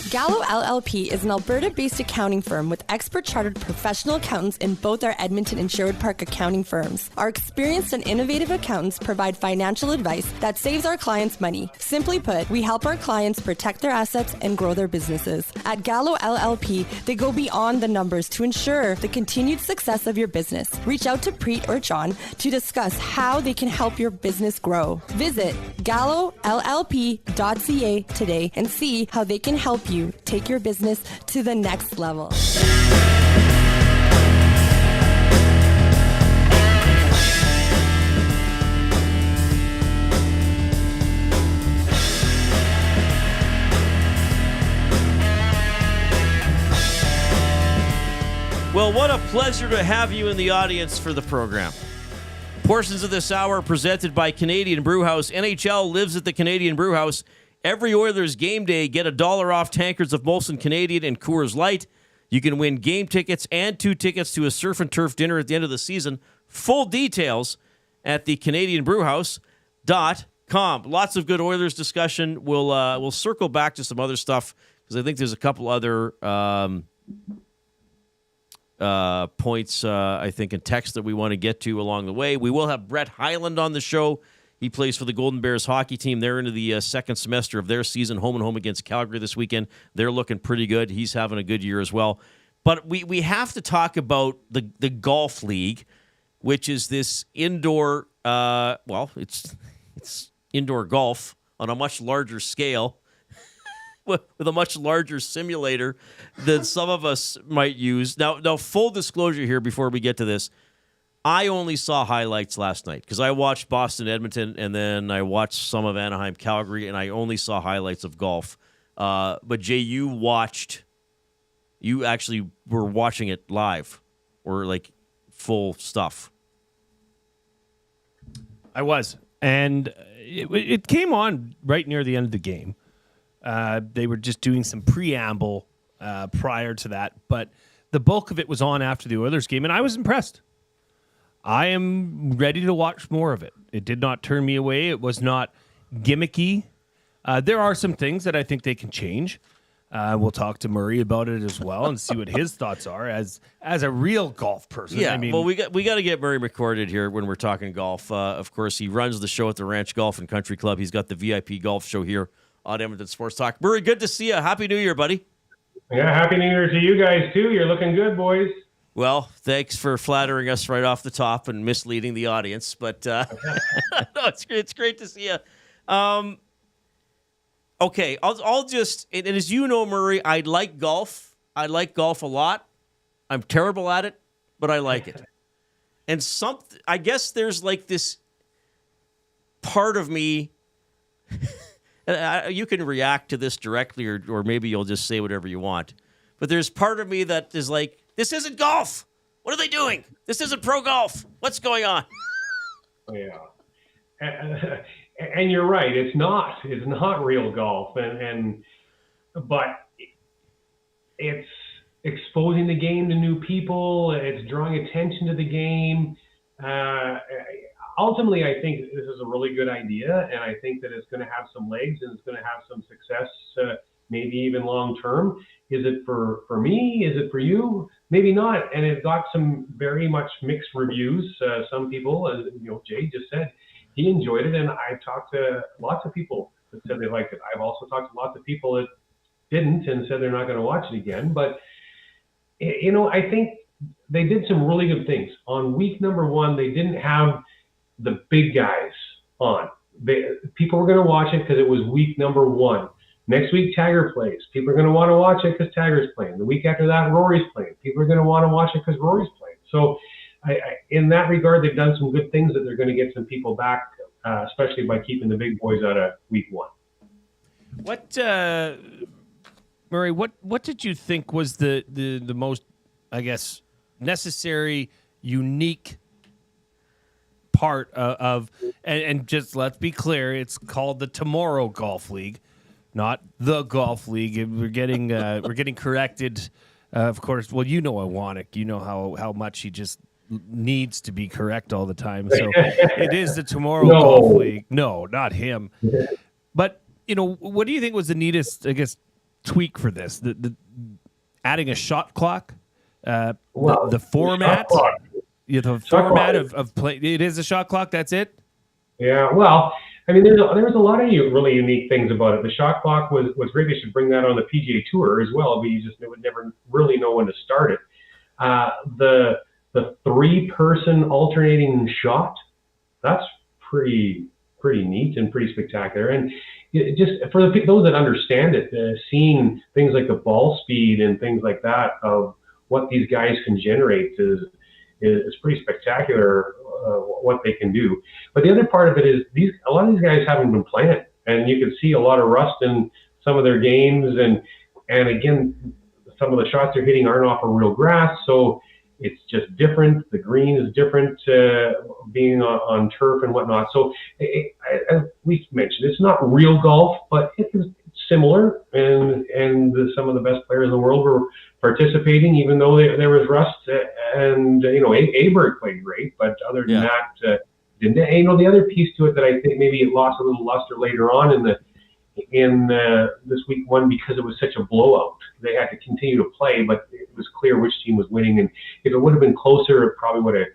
Gallo LLP is an Alberta-based accounting firm with expert chartered professional accountants in both our Edmonton and Sherwood Park accounting firms. Our experienced and innovative accountants provide financial advice that saves our clients money. Simply put, we help our clients protect their assets and grow their businesses. At Gallo LLP, they go beyond the numbers to ensure the continued success of your business. Reach out to Preet or John to discuss how they can help your business grow. Visit gallollp.ca today and see how they can help you take your business to the next level. Well, what a pleasure to have you in the audience for the program. Portions of this hour are presented by Canadian Brewhouse. NHL lives at the Canadian Brewhouse. Every Oilers game day, get $1 off tankers of Molson Canadian and Coors Light. You can win game tickets and 2 tickets to a surf and turf dinner at the end of the season. Full details at the CanadianBrewhouse.com. Lots of good Oilers discussion. We'll circle back to some other stuff because I think there's a couple other points, I think, in text that we want to get to along the way. We will have Brett Hyland on the show. He plays for the Golden Bears hockey team. They're into the second semester of their season, home and home against Calgary this weekend. They're looking pretty good. He's having a good year as well. But we have to talk about the golf league, which is this indoor, it's indoor golf on a much larger scale with a much larger simulator than some of us might use. Now, full disclosure here before we get to this. I only saw highlights last night because I watched Boston, Edmonton, and then I watched some of Anaheim, Calgary, and I only saw highlights of golf. But Jay, you actually were watching it live or like full stuff. I was. And it came on right near the end of the game. They were just doing some preamble prior to that, but the bulk of it was on after the Oilers game, and I was impressed. I am ready to watch more of it. It did not turn me away. It was not gimmicky. There are some things that I think they can change. We'll talk to Murray about it as well and see what his thoughts are as a real golf person. Yeah, I mean, well, we got to get Murray McCourt in here when we're talking golf. Of course, he runs the show at the Ranch Golf and Country Club. He's got the VIP golf show here on Edmonton Sports Talk. Murray, good to see you. Happy New Year, buddy. Yeah, Happy New Year to you guys, too. You're looking good, boys. Well, thanks for flattering us right off the top and misleading the audience. But no, it's great to see you. Okay, I'll just, and as you know, Murray, I like golf. I like golf a lot. I'm terrible at it, but I like it. And I guess there's like this part of me, and you can react to this directly or maybe you'll just say whatever you want. But there's part of me that is like, this isn't golf. What are they doing? This isn't pro golf. What's going on? Yeah. And you're right. It's not real golf. But it's exposing the game to new people. It's drawing attention to the game. Ultimately, I think this is a really good idea. And I think that it's going to have some legs and it's going to have some success, maybe even long term. Is it for me? Is it for you? Maybe not. And it got some very much mixed reviews. Some people, as Jay just said, he enjoyed it. And I've talked to lots of people that said they liked it. I've also talked to lots of people that didn't and said they're not going to watch it again. But, I think they did some really good things. On week number 1, they didn't have the big guys on. People were going to watch it because it was week number 1. Next week, Tiger plays. People are going to want to watch it because Tiger's playing. The week after that, Rory's playing. People are going to want to watch it because Rory's playing. So in that regard, they've done some good things that they're going to get some people back, especially by keeping the big boys out of week 1. What, Murray, what did you think was the most, I guess, necessary, unique part of and just let's be clear, it's called the Tomorrow Golf League, not the Golf League. We're getting corrected, of course. Well, Iwanek, you know how much he just needs to be correct all the time. So it is the Tomorrow Golf League. No, not him. But what do you think was the neatest, I guess, tweak for this? The adding a shot clock, the format. The format of play. It is a shot clock. That's it. Yeah. Well, I mean, there was a lot of really unique things about it. The shot clock was great. They should bring that on the PGA Tour as well, but you just would never really know when to start it. The 3-person alternating shot, that's pretty neat and pretty spectacular. And just for those that understand it, seeing things like the ball speed and things like that of what these guys can generate is pretty spectacular, what they can do. But the other part of it is a lot of these guys haven't been playing, and you can see a lot of rust in some of their games. And again, some of the shots they're hitting aren't off of real grass, so it's just different. The green is different, being on turf and whatnot. So as we mentioned, it's not real golf, but it's similar. And some of the best players in the world were participating, even though there was rust. And Aberg played great, but other than that, didn't. And, the other piece to it that I think maybe it lost a little luster later on in this week 1 because it was such a blowout. They had to continue to play, but it was clear which team was winning. And if it would have been closer, it probably would have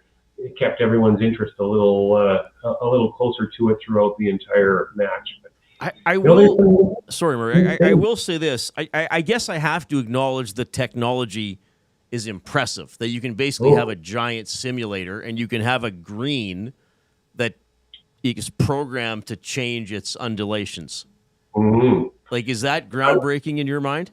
kept everyone's interest a little closer to it throughout the entire match. But I will. Sorry, Murray. I will say this. I guess I have to acknowledge the technology is impressive. That you can basically have a giant simulator and you can have a green that is programmed to change its undulations. Mm-hmm. Like, is that groundbreaking in your mind?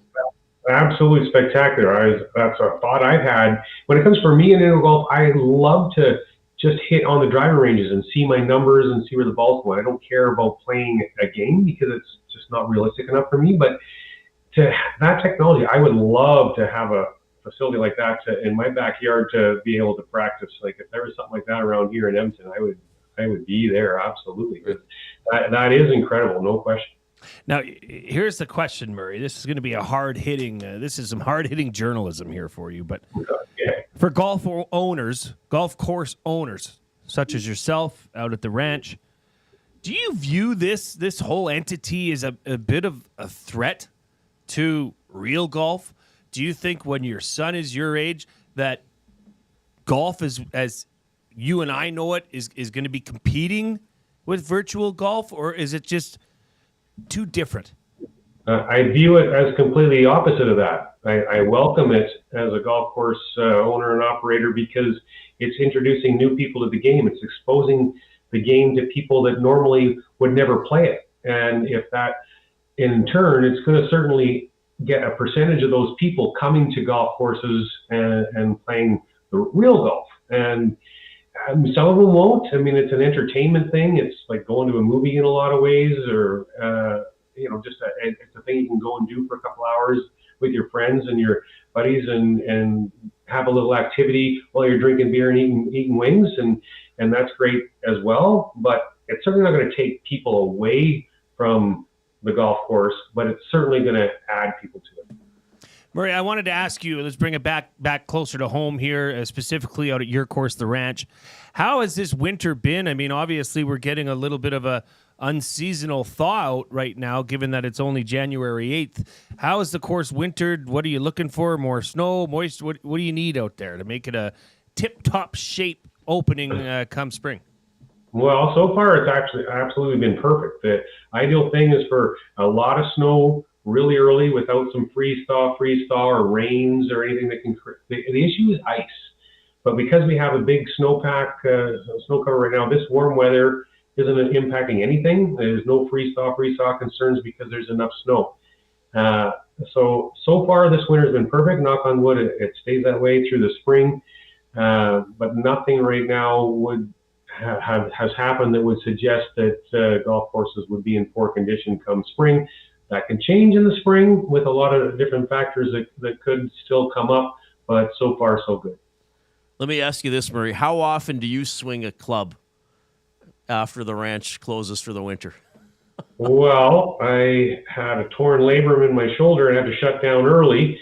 Absolutely spectacular. That's a thought I've had. When it comes for me in indoor golf, I love to just hit on the driving ranges and see my numbers and see where the ball's going. I don't care about playing a game because it's just not realistic enough for me. But that technology, I would love to have a facility like that in my backyard to be able to practice. Like if there was something like that around here in Edmonton, I would be there. Absolutely. That is incredible. No question. Now, here's the question, Murray. This is going to be a hard-hitting, this is some hard-hitting journalism here for you. But for golf course owners, such as yourself out at the ranch, do you view this whole entity as a bit of a threat to real golf? Do you think when your son is your age that golf, as you and I know it, is going to be competing with virtual golf, or is it just too different? I view it as completely opposite of that. I welcome it as a golf course owner and operator because it's introducing new people to the game. It's exposing the game to people that normally would never play it. And if that, in turn, it's going to certainly get a percentage of those people coming to golf courses and playing the real golf. And some of them won't. I mean, it's an entertainment thing. It's like going to a movie in a lot of ways, or it's a thing you can go and do for a couple hours with your friends and your buddies, and have a little activity while you're drinking beer and eating wings, and that's great as well. But it's certainly not going to take people away from the golf course, but it's certainly going to add people to it. Murray, I wanted to ask you, let's bring it back closer to home here, specifically out at your course, the ranch. How has this winter been? I mean, obviously we're getting a little bit of a unseasonal thaw out right now, given that it's only January 8th. How is the course wintered? What are you looking for? More snow, moist? What do you need out there to make it a tip-top shape opening come spring? Well, so far it's actually absolutely been perfect. The ideal thing is for a lot of snow really early without some freeze thaw, or rains or anything that can. The issue is ice. But because we have a big snow cover right now, this warm weather isn't impacting anything. There's no freeze thaw concerns because there's enough snow. So far this winter has been perfect. Knock on wood, it stays that way through the spring. But nothing right now has happened that would suggest that golf courses would be in poor condition come spring. That can change in the spring with a lot of different factors that could still come up, but so far so good. Let me ask you this, Murray. How often do you swing a club after the ranch closes for the winter? Well, I had a torn labrum in my shoulder and had to shut down early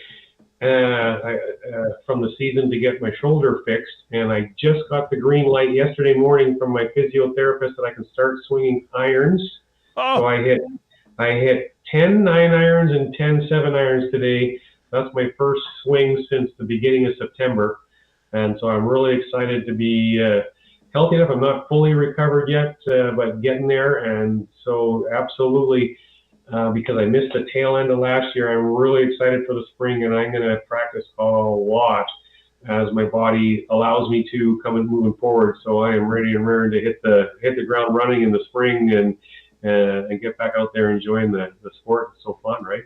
from the season to get my shoulder fixed. And I just got the green light yesterday morning from my physiotherapist that I can start swinging irons. Oh. So I hit 10 9-irons and 10 7-irons today. That's my first swing since the beginning of September. And so I'm really excited to be healthy enough. I'm not fully recovered yet, but getting there. And so absolutely, because I missed the tail end of last year, I'm really excited for the spring, and I'm going to practice a lot as my body allows me to come and moving forward. So I am ready and raring to hit the ground running in the spring and get back out there enjoying the sport. It's so fun, right?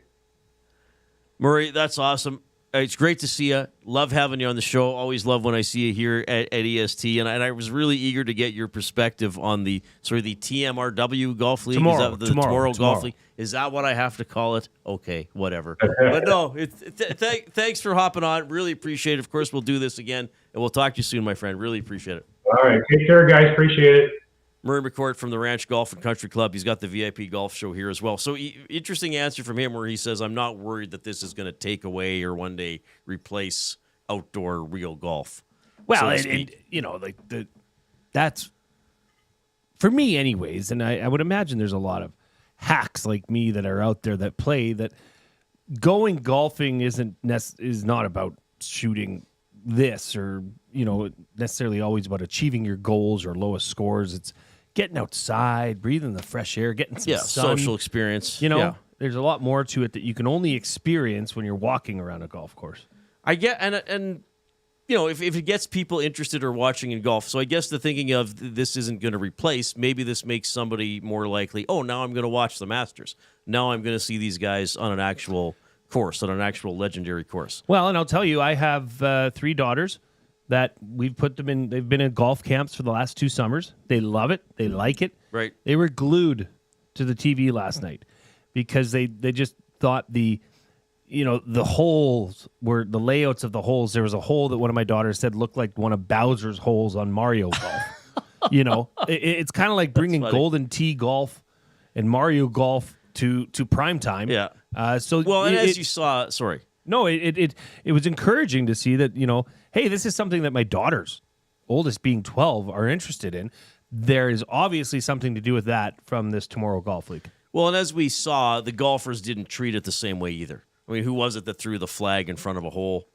Murray, that's awesome. It's great to see you. Love having you on the show. Always love when I see you here at EST. And I was really eager to get your perspective on the TMRW Golf League. Tomorrow Golf League. Is that what I have to call it? Okay, whatever. But no, thanks for hopping on. Really appreciate it. Of course, we'll do this again, and we'll talk to you soon, my friend. Really appreciate it. All right. Take care, guys. Appreciate it. Murray McCourt from the Ranch Golf and Country Club. He's got the VIP golf show here as well. So interesting answer from him where he says, I'm not worried that this is going to take away or one day replace outdoor real golf. Well, that's for me anyways. And I would imagine there's a lot of hacks like me that are out there that play that going golfing is not about shooting this or, necessarily always about achieving your goals or lowest scores. It's getting outside, breathing the fresh air, getting some sun. Social experience. There's a lot more to it that you can only experience when you're walking around a golf course. I get, and if it gets people interested or watching in golf, so I guess the thinking of this isn't going to replace, maybe this makes somebody more likely, now I'm going to watch the Masters. Now I'm going to see these guys on an actual course, on an actual legendary course. Well, and I'll tell you, I have 3 daughters that we've put them in. They've been in golf camps for the last 2 summers. They love it. They like it. Right. They were glued to the TV last night because they just thought the holes were the layouts of the holes. There was a hole that one of my daughters said looked like one of Bowser's holes on Mario Golf. It's kind of like bringing Golden Tee golf and Mario Golf to prime time. Yeah. As you saw, sorry. No, it was encouraging to see that, hey, this is something that my daughters, oldest being 12, are interested in. There is obviously something to do with that from this Tomorrow Golf League. Well, and as we saw, the golfers didn't treat it the same way either. I mean, who was it that threw the flag in front of a hole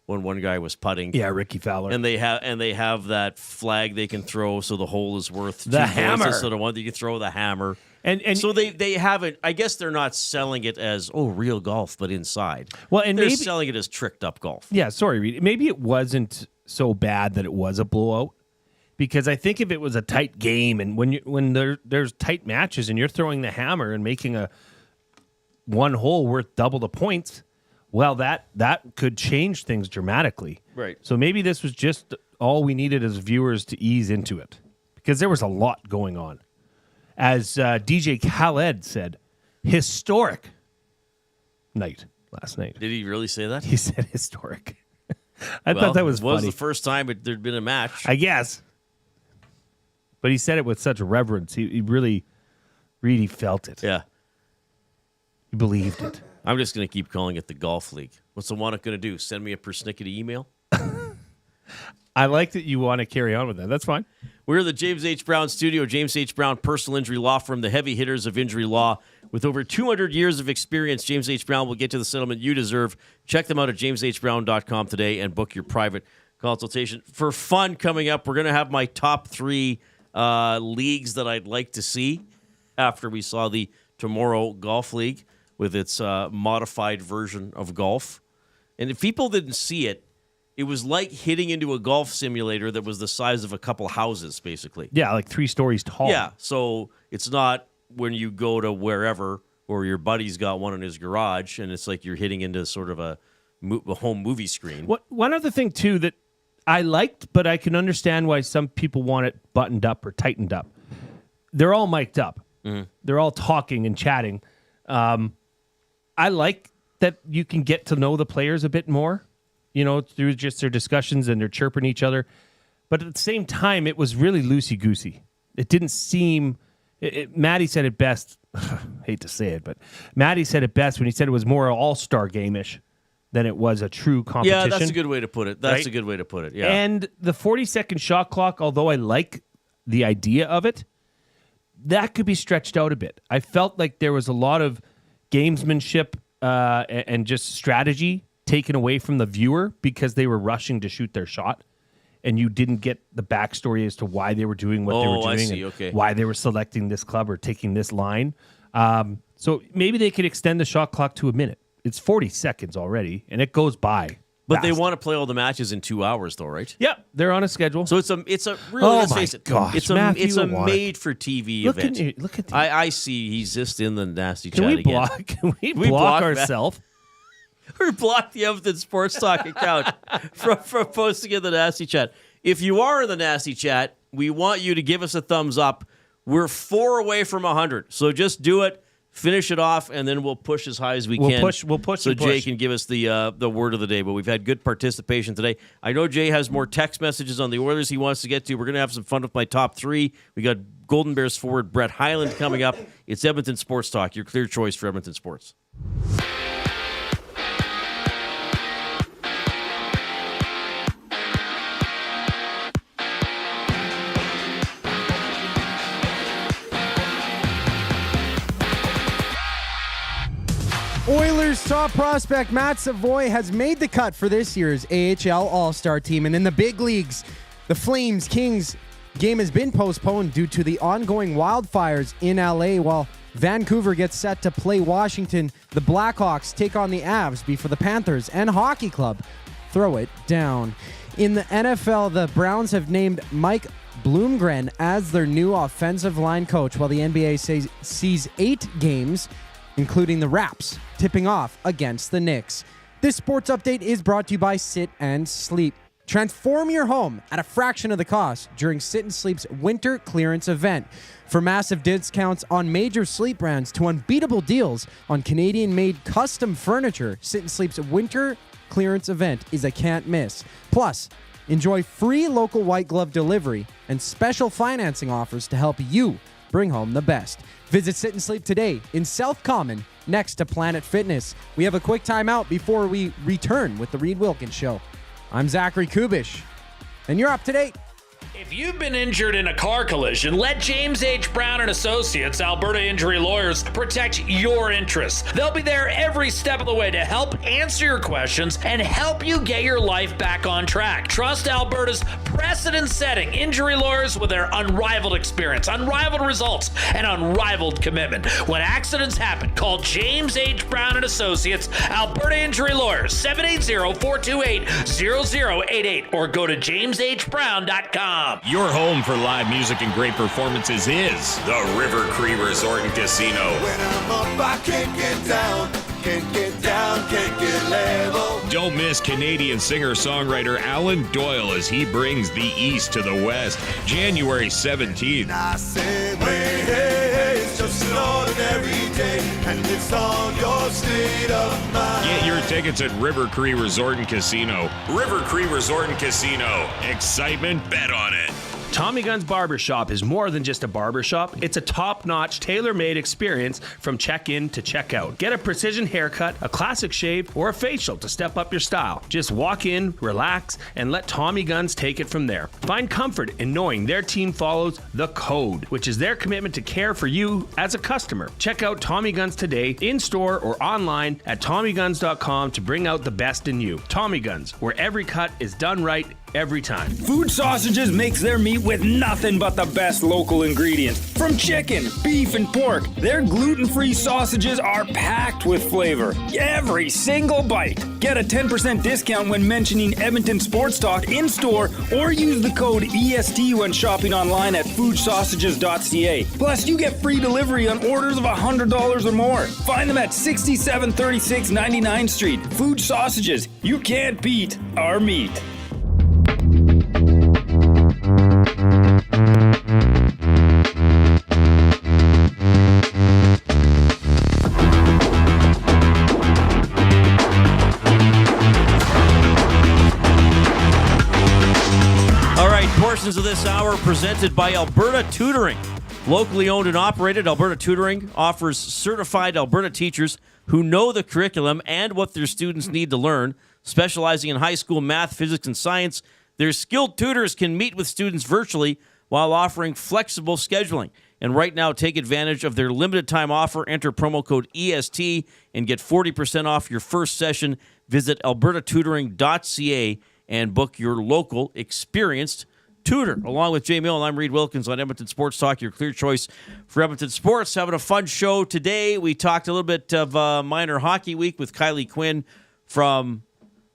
when one guy was putting? Yeah, Ricky Fowler. And they have that flag they can throw so the hole is worth the hammer. So the one that you can throw the hammer. And so they haven't. I guess they're not selling it as real golf, but inside. Well, and they're selling it as tricked up golf. Yeah, sorry, Reid. Maybe it wasn't so bad that it was a blowout, because I think if it was a tight game and when there's tight matches and you're throwing the hammer and making a one hole worth double the points, well, that could change things dramatically. Right. So maybe this was just all we needed as viewers to ease into it, because there was a lot going on. As DJ Khaled said, historic night last night. Did he really say that? He said historic. I thought that was funny. It was the first time there'd been a match. I guess. But he said it with such reverence. He really felt it. Yeah. He believed it. I'm just going to keep calling it the Golf League. What's the one going to do? Send me a persnickety email? I like that you want to carry on with that. That's fine. We're in the James H. Brown studio. James H. Brown Personal Injury Law Firm, the heavy hitters of injury law. With over 200 years of experience, James H. Brown will get to the settlement you deserve. Check them out at jameshbrown.com today and book your private consultation. For fun coming up, we're going to have my top 3 leagues that I'd like to see after we saw the Tomorrow Golf League with its modified version of golf. And if people didn't see it, it was like hitting into a golf simulator that was the size of a couple houses, basically. Yeah, like 3 stories tall. Yeah, so it's not when you go to wherever or your buddy's got one in his garage, and it's like you're hitting into sort of a home movie screen. One other thing, too, that I liked, but I can understand why some people want it buttoned up or tightened up. They're all mic'd up. Mm-hmm. They're all talking and chatting. I like that you can get to know the players a bit more, through just their discussions and they're chirping each other. But at the same time, it was really loosey-goosey. It didn't seem... Matty said it best. Hate to say it, but Matty said it best when he said it was more all-star game-ish than it was a true competition. Yeah, that's a good way to put it. That's right? a good way to put it, yeah. And the 40-second shot clock, although I like the idea of it, that could be stretched out a bit. I felt like there was a lot of gamesmanship and just strategy taken away from the viewer because they were rushing to shoot their shot, and you didn't get the backstory as to why they were doing what they were doing, I see. and Okay. why they were selecting this club or taking this line. So maybe they could extend the shot clock to a minute. It's 40 seconds already, and it goes by. But fast. they want to play all the matches in 2 hours, though, right? Yeah, they're on a schedule. So it's a really, Oh let's my face it, gosh, it's Matthew, a you want it. made-for-TV Look event. look at I see he's just in the nasty Can chat we again. block? Can we block ourselves? We blocked the Edmonton Sports Talk account from posting in the nasty chat. If you are in the nasty chat, we want you to give us a thumbs up. We're 4 away from 100, so just do it. Finish it off, and then we'll push as high as we can. We'll push. So and Jay push. can give us the word of the day. But we've had good participation today. I know Jay has more text messages on the Oilers he wants to get to. We're going to have some fun with my top 3. We got Golden Bears forward Brett Hyland coming up. It's Edmonton Sports Talk, your clear choice for Edmonton sports. Oilers top prospect Matt Savoy has made the cut for this year's AHL All-Star team. And in the big leagues, the Flames-Kings game has been postponed due to the ongoing wildfires in LA, while Vancouver gets set to play Washington. The Blackhawks take on the Avs before the Panthers and Hockey Club throw it down. In the NFL, the Browns have named Mike Bloomgren as their new offensive line coach, while the NBA sees 8 games, including the Raps, tipping off against the Knicks. This sports update is brought to you by Sit and Sleep. Transform your home at a fraction of the cost during Sit and Sleep's winter clearance event. For massive discounts on major sleep brands to unbeatable deals on Canadian-made custom furniture, Sit and Sleep's winter clearance event is a can't miss. Plus, enjoy free local white glove delivery and special financing offers to help you bring home the best. Visit Sit and Sleep today in South Common next to Planet Fitness. We have a quick timeout before we return with the Reid Wilkins Show. I'm Zachary Kubish, and you're up to date. If you've been injured in a car collision, let James H. Brown and Associates, Alberta Injury Lawyers, protect your interests. They'll be there every step of the way to help answer your questions and help you get your life back on track. Trust Alberta's precedent-setting injury lawyers with their unrivaled experience, unrivaled results, and unrivaled commitment. When accidents happen, call James H. Brown and Associates, Alberta Injury Lawyers, 780-428-0088, or go to jameshbrown.com. Your home for live music and great performances is the River Cree Resort and Casino. When I'm up, I can't get down, can't get down, can't get level. Don't miss Canadian singer-songwriter Alan Doyle as he brings the East to the West, January 17th. I say, hey, hey, it's just an ordinary day, and it's on your state of mind. Get your tickets at River Cree Resort and Casino. River Cree Resort and Casino. Excitement, bet on it. Tommy Gunn's Barbershop is more than just a barbershop. It's a top-notch, tailor-made experience from check-in to check-out. Get a precision haircut, a classic shave, or a facial to step up your style. Just walk in, relax, and let Tommy Guns take it from there. Find comfort in knowing their team follows the code, which is their commitment to care for you as a customer. Check out Tommy Guns today, in-store or online at TommyGuns.com to bring out the best in you. Tommy Guns, where every cut is done right every time. Fuge Sausages makes their meat with nothing but the best local ingredients. From chicken, beef, and pork, their gluten-free sausages are packed with flavor. Every single bite. Get a 10% discount when mentioning Edmonton Sports Talk in-store or use the code EST when shopping online at fugesausages.ca. Plus, you get free delivery on orders of $100 or more. Find them at 6736 99th Street. Fuge Sausages. You can't beat our meat. Portions of this hour presented by Alberta Tutoring. Locally owned and operated, Alberta Tutoring offers certified Alberta teachers who know the curriculum and what their students need to learn. Specializing in high school math, physics, and science, their skilled tutors can meet with students virtually while offering flexible scheduling. And right now, take advantage of their limited time offer. Enter promo code EST and get 40% off your first session. Visit albertatutoring.ca and book your local experienced tutor. Along with Jay Milne, I'm Reid Wilkins on Edmonton Sports Talk, your clear choice for Edmonton sports. Having a fun show today. We talked a little bit of minor hockey week with Kylee Quinn from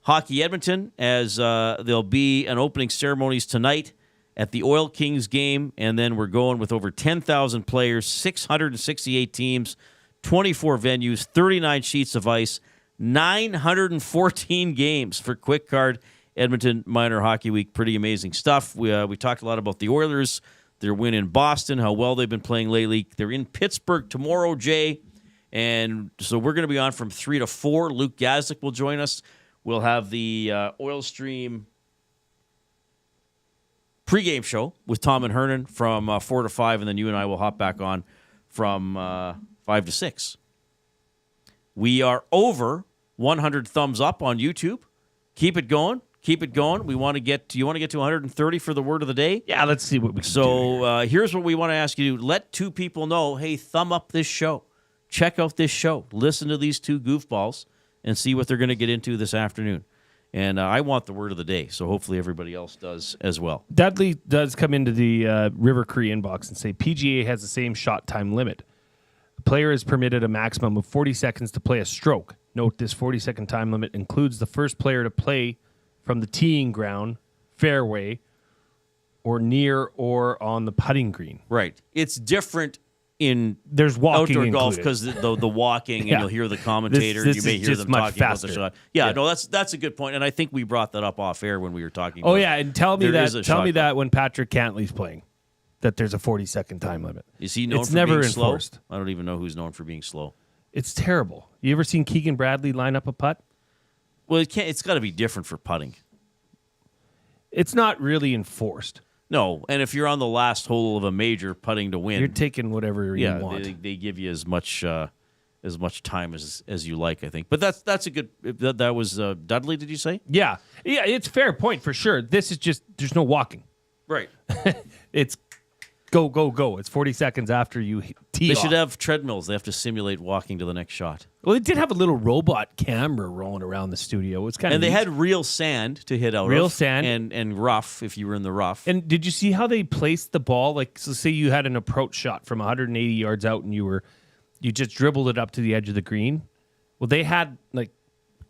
Hockey Edmonton, as there'll be an opening ceremonies tonight at the Oil Kings game, and then we're going with over 10,000 players, 668 teams, 24 venues, 39 sheets of ice, 914 games for Quick Card Edmonton Minor Hockey Week. Pretty amazing stuff. We talked a lot about the Oilers, their win in Boston, how well they've been playing lately. They're in Pittsburgh tomorrow, Jay, and so we're going to be on from 3 to 4. Luke Gazdick will join us. We'll have the Oil Stream pregame show with Tom and Hernan from 4 to 5, and then you and I will hop back on from 5 to 6. We are over 100 thumbs up on YouTube. Keep it going. Keep it going. You want to get to 130 for the word of the day? Yeah, let's see what we can do. So here's what we want to ask you to do. Let two people know, hey, thumb up this show. Check out this show. Listen to these two goofballs and see what they're going to get into this afternoon. And I want the word of the day, so hopefully everybody else does as well. Dudley does come into the River Cree inbox and say PGA has the same shot time limit. A player is permitted a maximum of 40 seconds to play a stroke. Note this 40-second time limit includes the first player to play from the teeing ground, fairway, or near or on the putting green. Right. It's different in there's walking outdoor golf included. because the walking and you'll hear the commentator. This you may is hear just them much talking faster. about the shot. Yeah, no, that's a good point, and I think we brought that up off air when we were talking. Oh about yeah, and tell me there is a shot clock. that when Patrick Cantley's playing, that there's a 40-second time limit. Is he known it's for never being enforced. slow? I don't even know who's known for being slow. It's terrible. You ever seen Keegan Bradley line up a putt? Well, it's got to be different for putting. It's not really enforced. No, and if you're on the last hole of a major putting to win, You're taking whatever you want. They give you as much time as you like, I think. But that's a good. That was Dudley. Did you say? Yeah, it's a fair point for sure. This is just there's no walking. Right. It's go go go. It's 40 seconds after you tee They off. should have treadmills. They have to simulate walking to the next shot. Well, they did have a little robot camera rolling around the studio. It's kind of And they had real sand to hit out Real of. sand. And rough if you were in the rough. And did you see how they placed the ball? Like, so say you had an approach shot from 180 yards out, and you just dribbled it up to the edge of the green. Well, they had like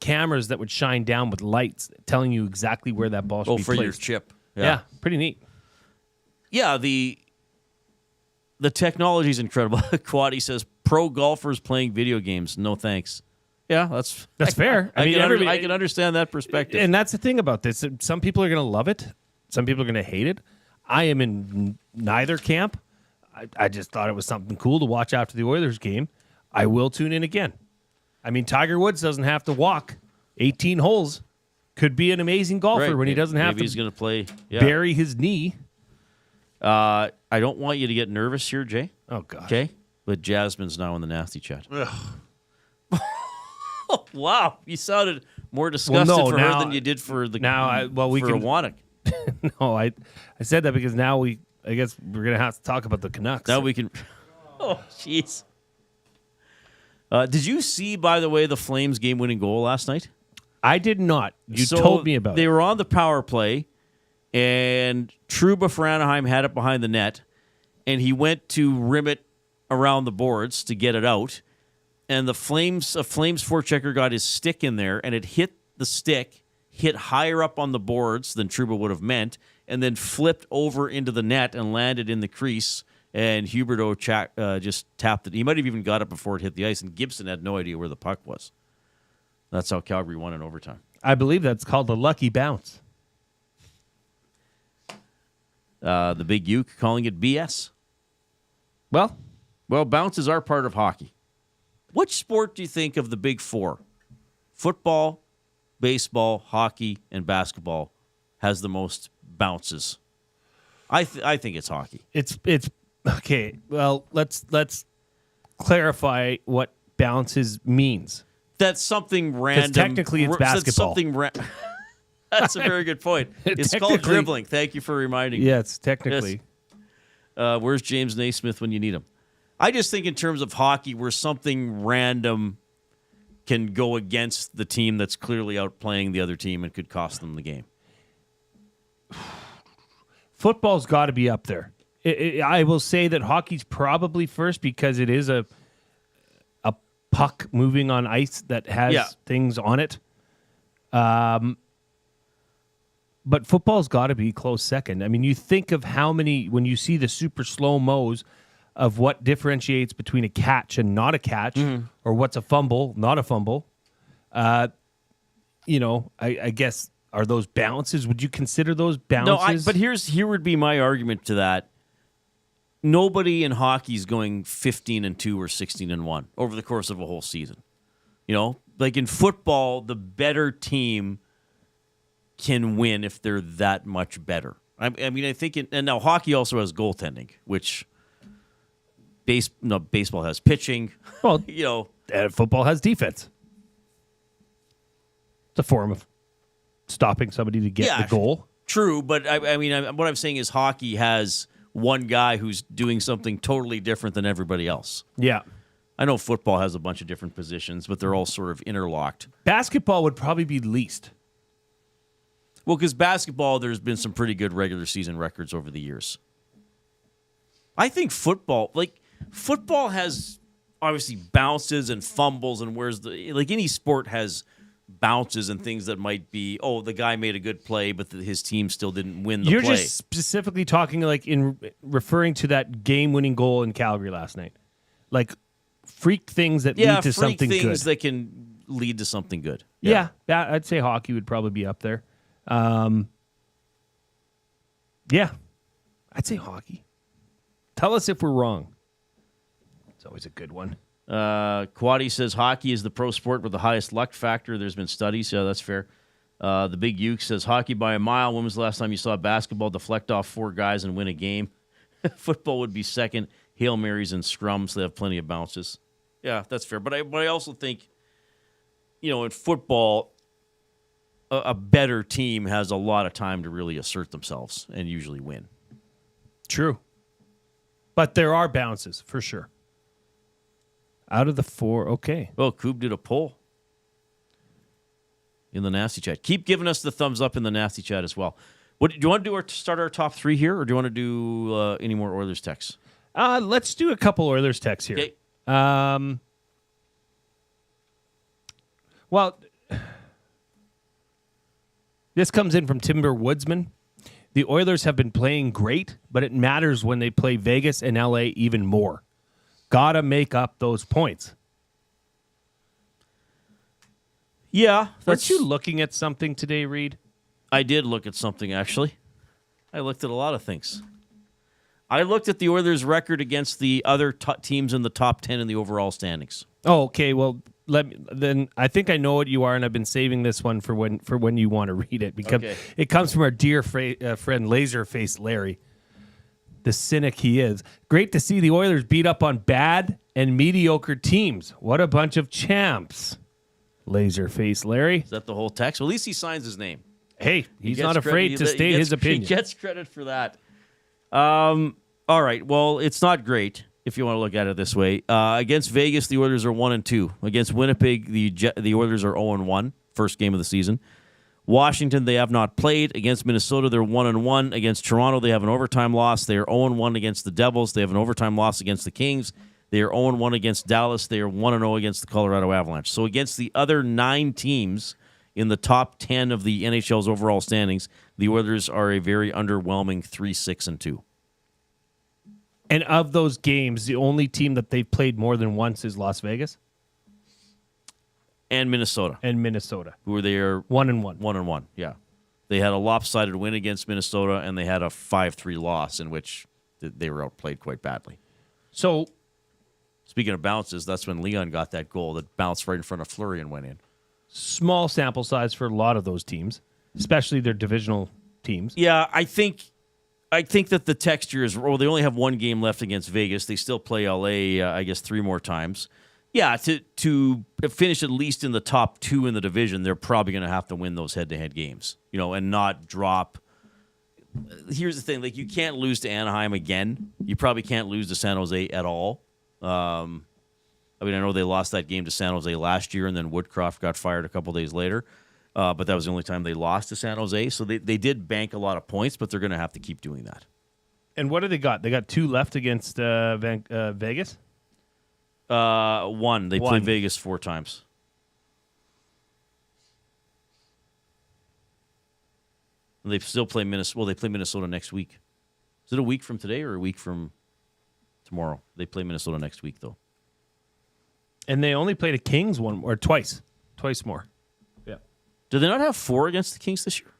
cameras that would shine down with lights, telling you exactly where that ball should be for placed. your chip. Yeah, pretty neat. Yeah, the technology is incredible. Quaddy says pro golfers playing video games. No thanks. Yeah, that's fair. I mean, I can understand that perspective. And that's the thing about this. Some people are going to love it. Some people are going to hate it. I am in neither camp. I just thought it was something cool to watch after the Oilers game. I will tune in again. I mean, Tiger Woods doesn't have to walk 18 holes. Could be an amazing golfer when he doesn't have to he's going to play bury his knee. I don't want you to get nervous here, Jay. Oh, gosh. Okay? But Jasmine's now in the nasty chat. Wow. You sounded more disgusted for her than you did for the Wannock. No, I said that because now I guess we're going to have to talk about the Canucks. Now we can. Oh, jeez. Did you see, by the way, the Flames game-winning goal last night? I did not. You told me about it. They were on the power play, and Trouba for Anaheim had it behind the net, and he went to rim it around the boards to get it out, and a Flames forechecker got his stick in there, and it hit the stick, hit higher up on the boards than Trouba would have meant, and then flipped over into the net and landed in the crease, and Huberdeau just tapped it. He might have even got it before it hit the ice, and Gibson had no idea where the puck was. That's how Calgary won in overtime. I believe that's called a lucky bounce. The Big Uke calling it BS. Well, bounces are part of hockey. Which sport do you think of the big four? Football, baseball, hockey, and basketball has the most bounces. I think it's hockey. It's okay. Well, let's clarify what bounces means. That's something random. Technically, it's basketball. That's a very good point. It's called dribbling. Thank you for reminding me. Yes, technically. Yes. Where's James Naismith when you need him? I just think in terms of hockey, where something random can go against the team that's clearly outplaying the other team and could cost them the game. Football's got to be up there. I will say that hockey's probably first because it is a puck moving on ice that has things on it. But football's got to be close second. I mean, you think of how many, when you see the super slow-mos of what differentiates between a catch and not a catch, or what's a fumble, not a fumble, I guess, are those bounces? Would you consider those bounces? No, but here would be my argument to that. Nobody in hockey is going 15-2 or 16-1 over the course of a whole season. Like in football, the better team can win if they're that much better. I mean, I think, and now hockey also has goaltending, which baseball has pitching. Well, football has defense. It's a form of stopping somebody to get the goal. True, but I mean, what I'm saying is hockey has one guy who's doing something totally different than everybody else. Yeah. I know football has a bunch of different positions, but they're all sort of interlocked. Basketball would probably be least. Well, because basketball, there's been some pretty good regular season records over the years. I think football has obviously bounces and fumbles, and any sport has bounces and things that might be, the guy made a good play, but his team still didn't win the play. You're just specifically talking like in referring to that game-winning goal in Calgary last night. Like freak things that lead to something good. Things that can lead to something good. Yeah, I'd say hockey would probably be up there. I'd say hockey. Tell us if we're wrong. It's always a good one. Quaddy says hockey is the pro sport with the highest luck factor. There's been studies. Yeah, that's fair. The Big Uke says hockey by a mile. When was the last time you saw basketball deflect off four guys and win a game? Football would be second. Hail Marys and scrums. They have plenty of bounces. Yeah, that's fair. But I also think, in football, a better team has a lot of time to really assert themselves and usually win. True. But there are bounces, for sure. Out of the four, okay. Well, Coob did a poll in the Nasty Chat. Keep giving us the thumbs up in the Nasty Chat as well. Do you want to start our top three here, or do you want to do any more Oilers texts? Let's do a couple Oilers texts here. Okay. Well, this comes in from Timber Woodsman. The Oilers have been playing great, but it matters when they play Vegas and LA even more. Gotta make up those points. Yeah. Aren't you looking at something today, Reid? I did look at something, actually. I looked at a lot of things. I looked at the Oilers' record against the other teams in the top 10 in the overall standings. Oh, okay. Well, then I think I know what you are, and I've been saving this one for when you want to read it, because it comes from our dear friend Laserface Larry. The cynic he is. Great to see the Oilers beat up on bad and mediocre teams. What a bunch of champs. Laserface Larry. Is that the whole text? Well, at least he signs his name. Hey, he's not afraid to state his opinion. He gets credit for that. All right. Well, it's not great if you want to look at it this way. Against Vegas, the Oilers are 1-2. Against Winnipeg, the Oilers are 0-1. First game of the season. Washington, they have not played. Against Minnesota, they're 1-1. Against Toronto, they have an overtime loss. They are 0-1 against the Devils. They have an overtime loss against the Kings. They are 0-1 against Dallas. They are 1-0 against the Colorado Avalanche. So against the other 9 teams in the top 10 of the NHL's overall standings, the Oilers are a very underwhelming 3-6-2. And of those games, the only team that they've played more than once is Las Vegas? And Minnesota. Who were there 1-1. 1-1, yeah. They had a lopsided win against Minnesota, and they had a 5-3 loss in which they were outplayed quite badly. So, speaking of bounces, that's when Leon got that goal that bounced right in front of Fleury and went in. Small sample size for a lot of those teams, especially their divisional teams. Yeah, I think that the texture is, they only have one game left against Vegas. They still play LA, I guess, 3 more times. Yeah, to finish at least in the top 2 in the division, they're probably going to have to win those head-to-head games, and not drop. Here's the thing, you can't lose to Anaheim again. You probably can't lose to San Jose at all. I know they lost that game to San Jose last year, and then Woodcroft got fired a couple days later. But that was the only time they lost to San Jose. So they did bank a lot of points, but they're going to have to keep doing that. And what do they got? They got 2 left against Vegas? 1. They played Vegas 4 times. And they still play Minnesota. Well, they play Minnesota next week. Is it a week from today or a week from tomorrow? They play Minnesota next week, though. And they only played a Kings twice more. Yeah. Did they not have 4 against the Kings this year?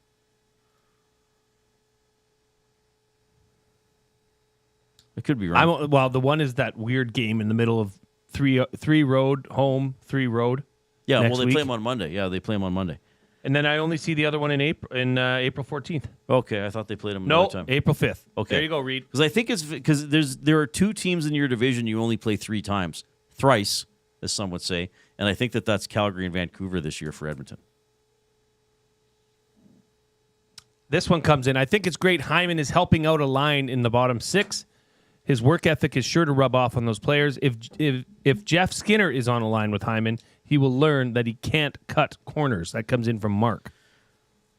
I could be wrong. Well, the one is that weird game in the middle of 3 road, home, 3 road. Yeah, well, they play them on Monday. Yeah, they play them on Monday. And then I only see the other one in April 14th. Okay, I thought they played them another time. April 5th. Okay. There you go, Reid. Because I think it's because there are 2 teams in your division you only play 3 times. Thrice, as some would say. And I think that's Calgary and Vancouver this year for Edmonton. This one comes in. I think it's great Hyman is helping out a line in the bottom 6. His work ethic is sure to rub off on those players. If Jeff Skinner is on a line with Hyman, he will learn that he can't cut corners. That comes in from Mark.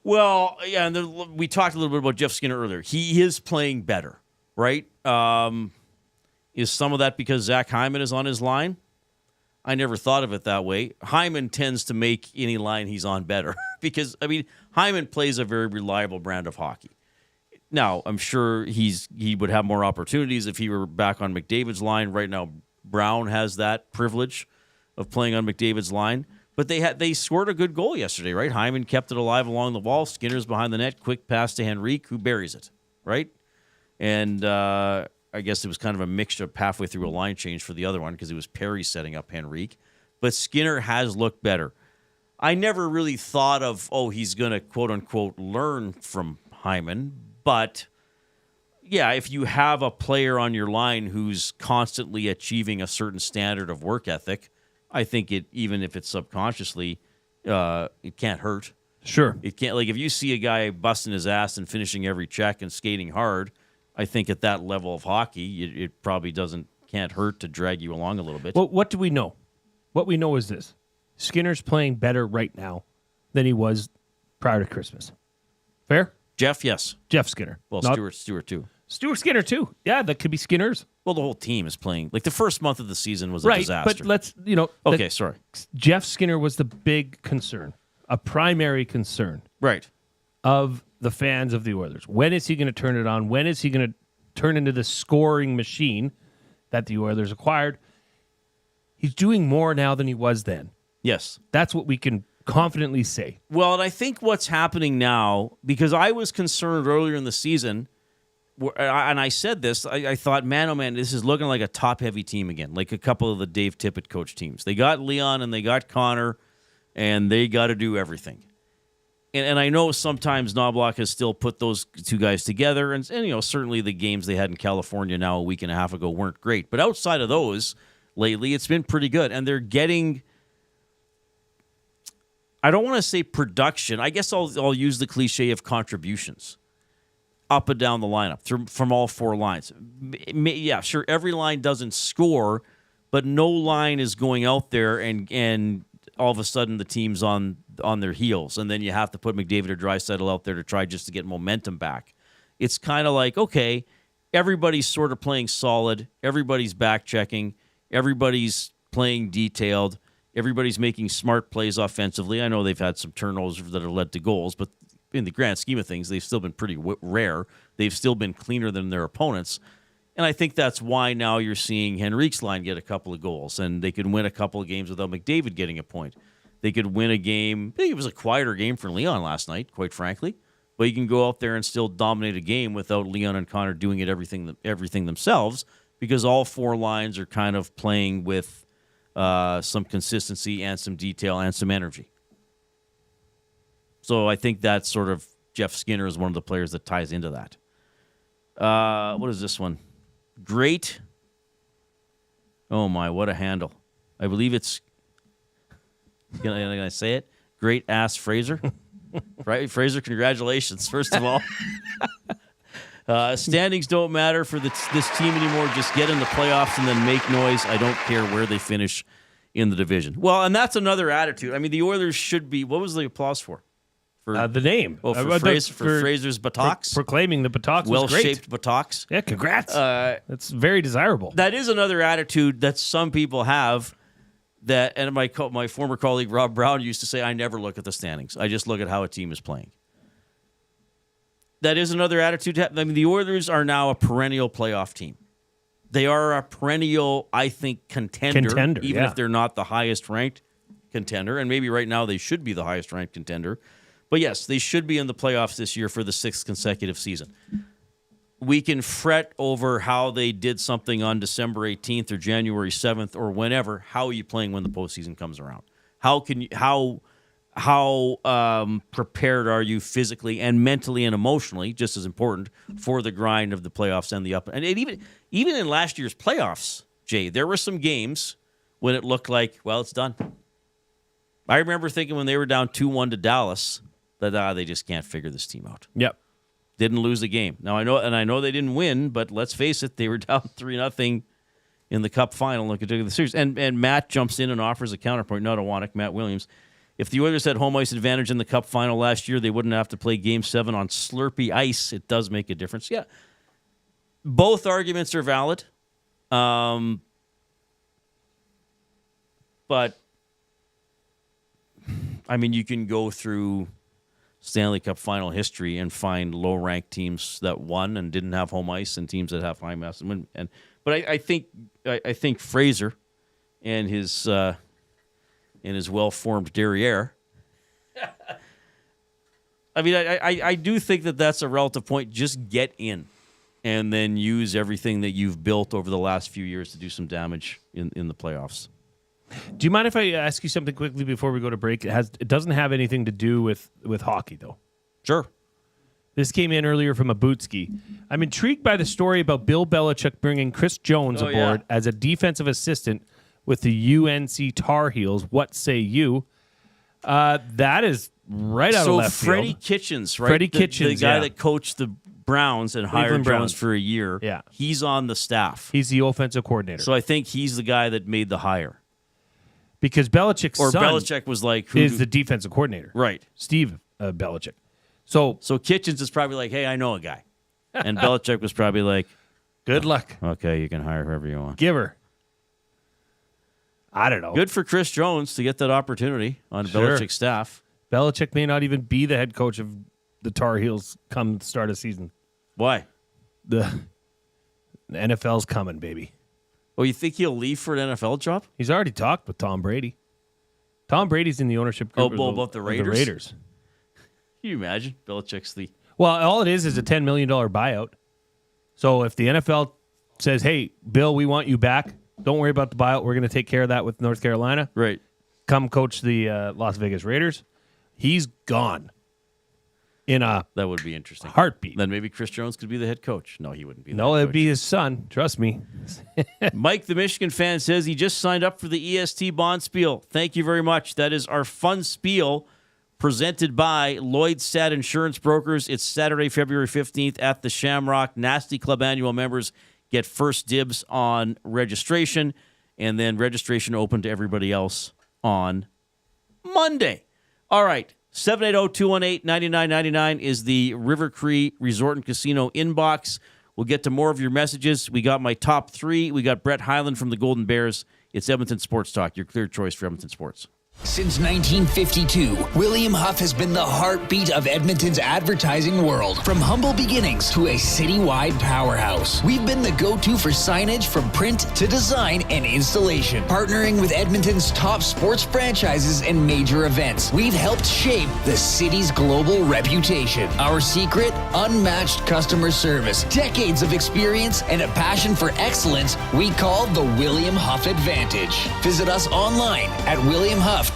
Well, yeah, and we talked a little bit about Jeff Skinner earlier. He is playing better, right? Is some of that because Zach Hyman is on his line? I never thought of it that way. Hyman tends to make any line he's on better because, Hyman plays a very reliable brand of hockey. Now, I'm sure he would have more opportunities if he were back on McDavid's line. Right now, Brown has that privilege of playing on McDavid's line. But they scored a good goal yesterday, right? Hyman kept it alive along the wall. Skinner's behind the net. Quick pass to Henrique, who buries it, right? And I guess it was kind of a mixture halfway through a line change for the other one because it was Perry setting up Henrique. But Skinner has looked better. I never really thought of, he's going to, quote-unquote, learn from Hyman. But, yeah, if you have a player on your line who's constantly achieving a certain standard of work ethic, I think even if it's subconsciously, it can't hurt. Sure. It can't, if you see a guy busting his ass and finishing every check and skating hard, I think at that level of hockey, it probably can't hurt to drag you along a little bit. Well, what do we know? What we know is this. Skinner's playing better right now than he was prior to Christmas. Fair? Jeff, yes. Jeff Skinner. Well, Stewart too. Stuart Skinner too. Yeah, that could be Skinner's. Well, the whole team is playing. The first month of the season was a disaster. But let's, Okay, sorry. Jeff Skinner was the big concern, a primary concern. Right. Of the fans of the Oilers. When is he going to turn it on? When is he going to turn into the scoring machine that the Oilers acquired? He's doing more now than he was then. Yes. That's what we can confidently say. Well, and I think what's happening now, because I was concerned earlier in the season, and I said this, I thought, man, oh man, this is looking like a top-heavy team again, like a couple of the Dave Tippett coach teams. They got Leon and they got Connor, and they got to do everything. And I know sometimes Knobloch has still put those 2 guys together, and certainly the games they had in California now a week and a half ago weren't great. But outside of those, lately, it's been pretty good, and they're getting, I don't want to say production. I guess I'll use the cliche of contributions up and down the lineup from all 4 lines. Yeah, sure, every line doesn't score, but no line is going out there and all of a sudden the team's on on their heels, and then you have to put McDavid or Draisaitl out there to try just to get momentum back. It's kind of like, okay, everybody's sort of playing solid, everybody's back checking, everybody's playing detailed, everybody's making smart plays offensively. I know they've had some turnovers that have led to goals, but in the grand scheme of things, they've still been pretty rare. They've still been cleaner than their opponents. And I think that's why now you're seeing Henrique's line get a couple of goals, and they could win a couple of games without McDavid getting a point. They could win a game. I think it was a quieter game for Leon last night, quite frankly. But you can go out there and still dominate a game without Leon and Connor doing it everything themselves, because all four lines are kind of playing with some consistency and some detail and some energy. So I think that's sort of Jeff Skinner is one of the players that ties into that. What is this one? Great. Oh, my, what a handle. I believe it's, can I say it? Great ass Fraser. Right, Fraser, congratulations, first of all. Standings don't matter for this team anymore. Just get in the playoffs and then make noise. I don't care where they finish in the division. Well, and that's another attitude. I mean, the Oilers should be, what was the applause for? For the name. Oh, for Fraser's buttocks? Proclaiming the buttocks was great. Well-shaped buttocks. Yeah, congrats. That's very desirable. That is another attitude that some people have. That, and my former colleague Rob Brown used to say, I never look at the standings. I just look at how a team is playing. That is another attitude. I mean, the Oilers are now a perennial playoff team. They are a perennial, I think, contender even if they're not the highest-ranked contender. And maybe right now they should be the highest-ranked contender. But yes, they should be in the playoffs this year for the 6th consecutive season. We can fret over how they did something on December 18th or January 7th or whenever. How are you playing when the postseason comes around? How prepared are you physically and mentally and emotionally, just as important, for the grind of the playoffs and the up? And even in last year's playoffs, Jay, there were some games when it looked like, well, it's done. I remember thinking when they were down 2-1 to Dallas that they just can't figure this team out. Yep. Didn't lose a game. Now, I know they didn't win, but let's face it, they were down 3-0 in the Cup final. Look at the series. And Matt jumps in and offers a counterpoint. Not Awanek, Matt Williams. If the Oilers had home ice advantage in the Cup final last year, they wouldn't have to play Game 7 on slurpy ice. It does make a difference. Yeah. Both arguments are valid. But, I mean, you can go through Stanley Cup final history and find low-ranked teams that won and didn't have home ice and teams that have high mass. But I think Fraser and his well-formed derriere. I mean, I do think that's a relative point. Just get in and then use everything that you've built over the last few years to do some damage in the playoffs. Do you mind if I ask you something quickly before we go to break? It doesn't have anything to do with hockey, though. Sure. This came in earlier from a Bootski. I'm intrigued by the story about Bill Belichick bringing Chris Jones aboard as a defensive assistant with the UNC Tar Heels. What say you? That is right out of left field. So Freddie Kitchens, right? Freddie Kitchens, the guy that coached the Browns and hired Jones for a year. Yeah. He's on the staff. He's the offensive coordinator. So I think he's the guy that made the hire. Because Belichick's son Belichick was like, is the defensive coordinator. Right. Steve Belichick. So Kitchens is probably like, hey, I know a guy. And Belichick was probably like, good luck. Okay, you can hire whoever you want. Give her. I don't know. Good for Chris Jones to get that opportunity on Belichick's staff. Belichick may not even be the head coach of the Tar Heels come the start of the season. Why? The NFL's coming, baby. Oh, you think he'll leave for an NFL job? He's already talked with Tom Brady. Tom Brady's in the ownership group about the Raiders? The Raiders. Can you imagine? Belichick's the... Well, all it is a $10 million buyout. So if the NFL says, hey, Bill, we want you back. Don't worry about the buyout. We're going to take care of that with North Carolina. Right. Come coach the Las Vegas Raiders. He's gone. That would be interesting. Heartbeat. Then maybe Chris Jones could be the head coach. No, he wouldn't be. No, it'd be his son. Trust me. Mike, the Michigan fan, says he just signed up for the EST Bond Spiel. Thank you very much. That is our fun spiel presented by Lloyd Stat Insurance Brokers. It's Saturday, February 15th at the Shamrock. Nasty Club annual members get first dibs on registration, and then registration open to everybody else on Monday. All right. 780-218-9999 is the River Cree Resort and Casino inbox. We'll get to more of your messages. We got my top three. We got Brett Hyland from the Golden Bears. It's Edmonton Sports Talk, your clear choice for Edmonton Sports. Since 1952, William Huff has been the heartbeat of Edmonton's advertising world. From humble beginnings to a citywide powerhouse, we've been the go-to for signage from print to design and installation. Partnering with Edmonton's top sports franchises and major events, we've helped shape the city's global reputation. Our secret? Unmatched customer service, decades of experience, and a passion for excellence we call the William Huff Advantage. Visit us online at WilliamHuff.com.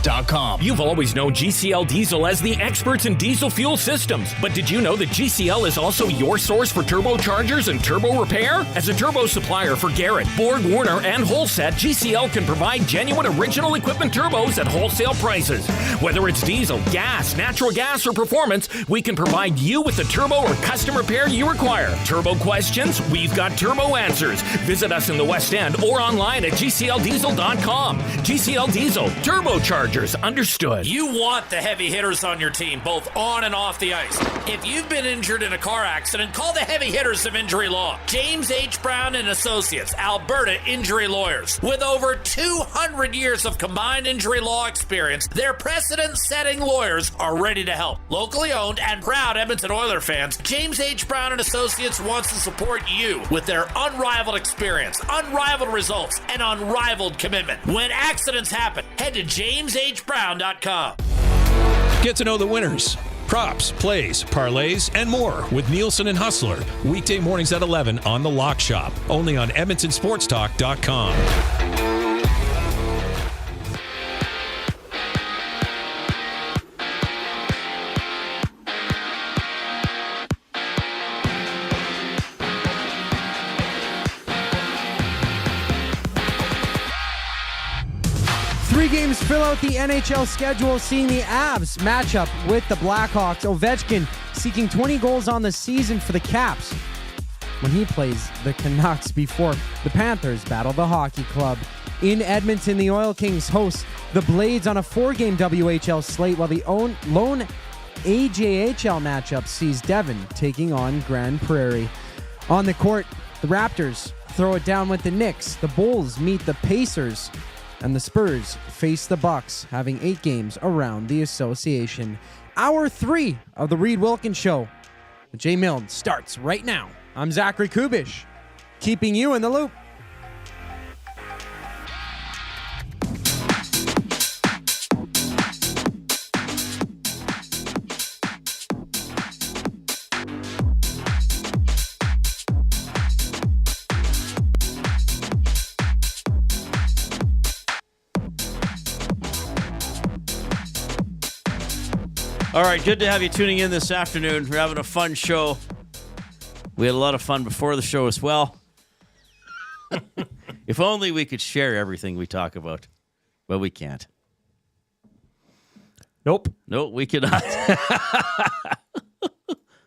You've always known GCL Diesel as the experts in diesel fuel systems, but did you know that GCL is also your source for turbochargers and turbo repair? As a turbo supplier for Garrett, Borg Warner, and Holset, GCL can provide genuine original equipment turbos at wholesale prices. Whether it's diesel, gas, natural gas, or performance, we can provide you with the turbo or custom repair you require. Turbo questions? We've got turbo answers. Visit us in the West End or online at GCLDiesel.com. GCL Diesel, turbochargers understood. You want the heavy hitters on your team, both on and off the ice. If you've been injured in a car accident, call the heavy hitters of injury law. James H. Brown and Associates, Alberta Injury Lawyers. With over 200 years of combined injury law experience, their precedent-setting lawyers are ready to help. Locally owned and proud Edmonton Oilers fans, James H. Brown and Associates wants to support you with their unrivaled experience, unrivaled results, and unrivaled commitment. When accidents happen, head to JamesHBrown.com. Get to know the winners, props, plays, parlays, and more with Nielsen and Hustler. Weekday mornings at 11 on The Lock Shop. Only on EdmontonSportsTalk.com. Three games fill out the NHL schedule, seeing the Avs match up with the Blackhawks. Ovechkin seeking 20 goals on the season for the Caps when he plays the Canucks before the Panthers battle the Hockey Club. In Edmonton, the Oil Kings host the Blades on a 4-game WHL slate, while the lone AJHL matchup sees Devon taking on Grand Prairie. On the court, the Raptors throw it down with the Knicks. The Bulls meet the Pacers. And the Spurs face the Bucks, having 8 games around the association. Hour 3 of the Reid Wilkins Show with Jay Milne starts right now. I'm Zachary Kubish, keeping you in the loop. All right, good to have you tuning in this afternoon. We're having a fun show. We had a lot of fun before the show as well. If only we could share everything we talk about, but we can't. Nope, we cannot.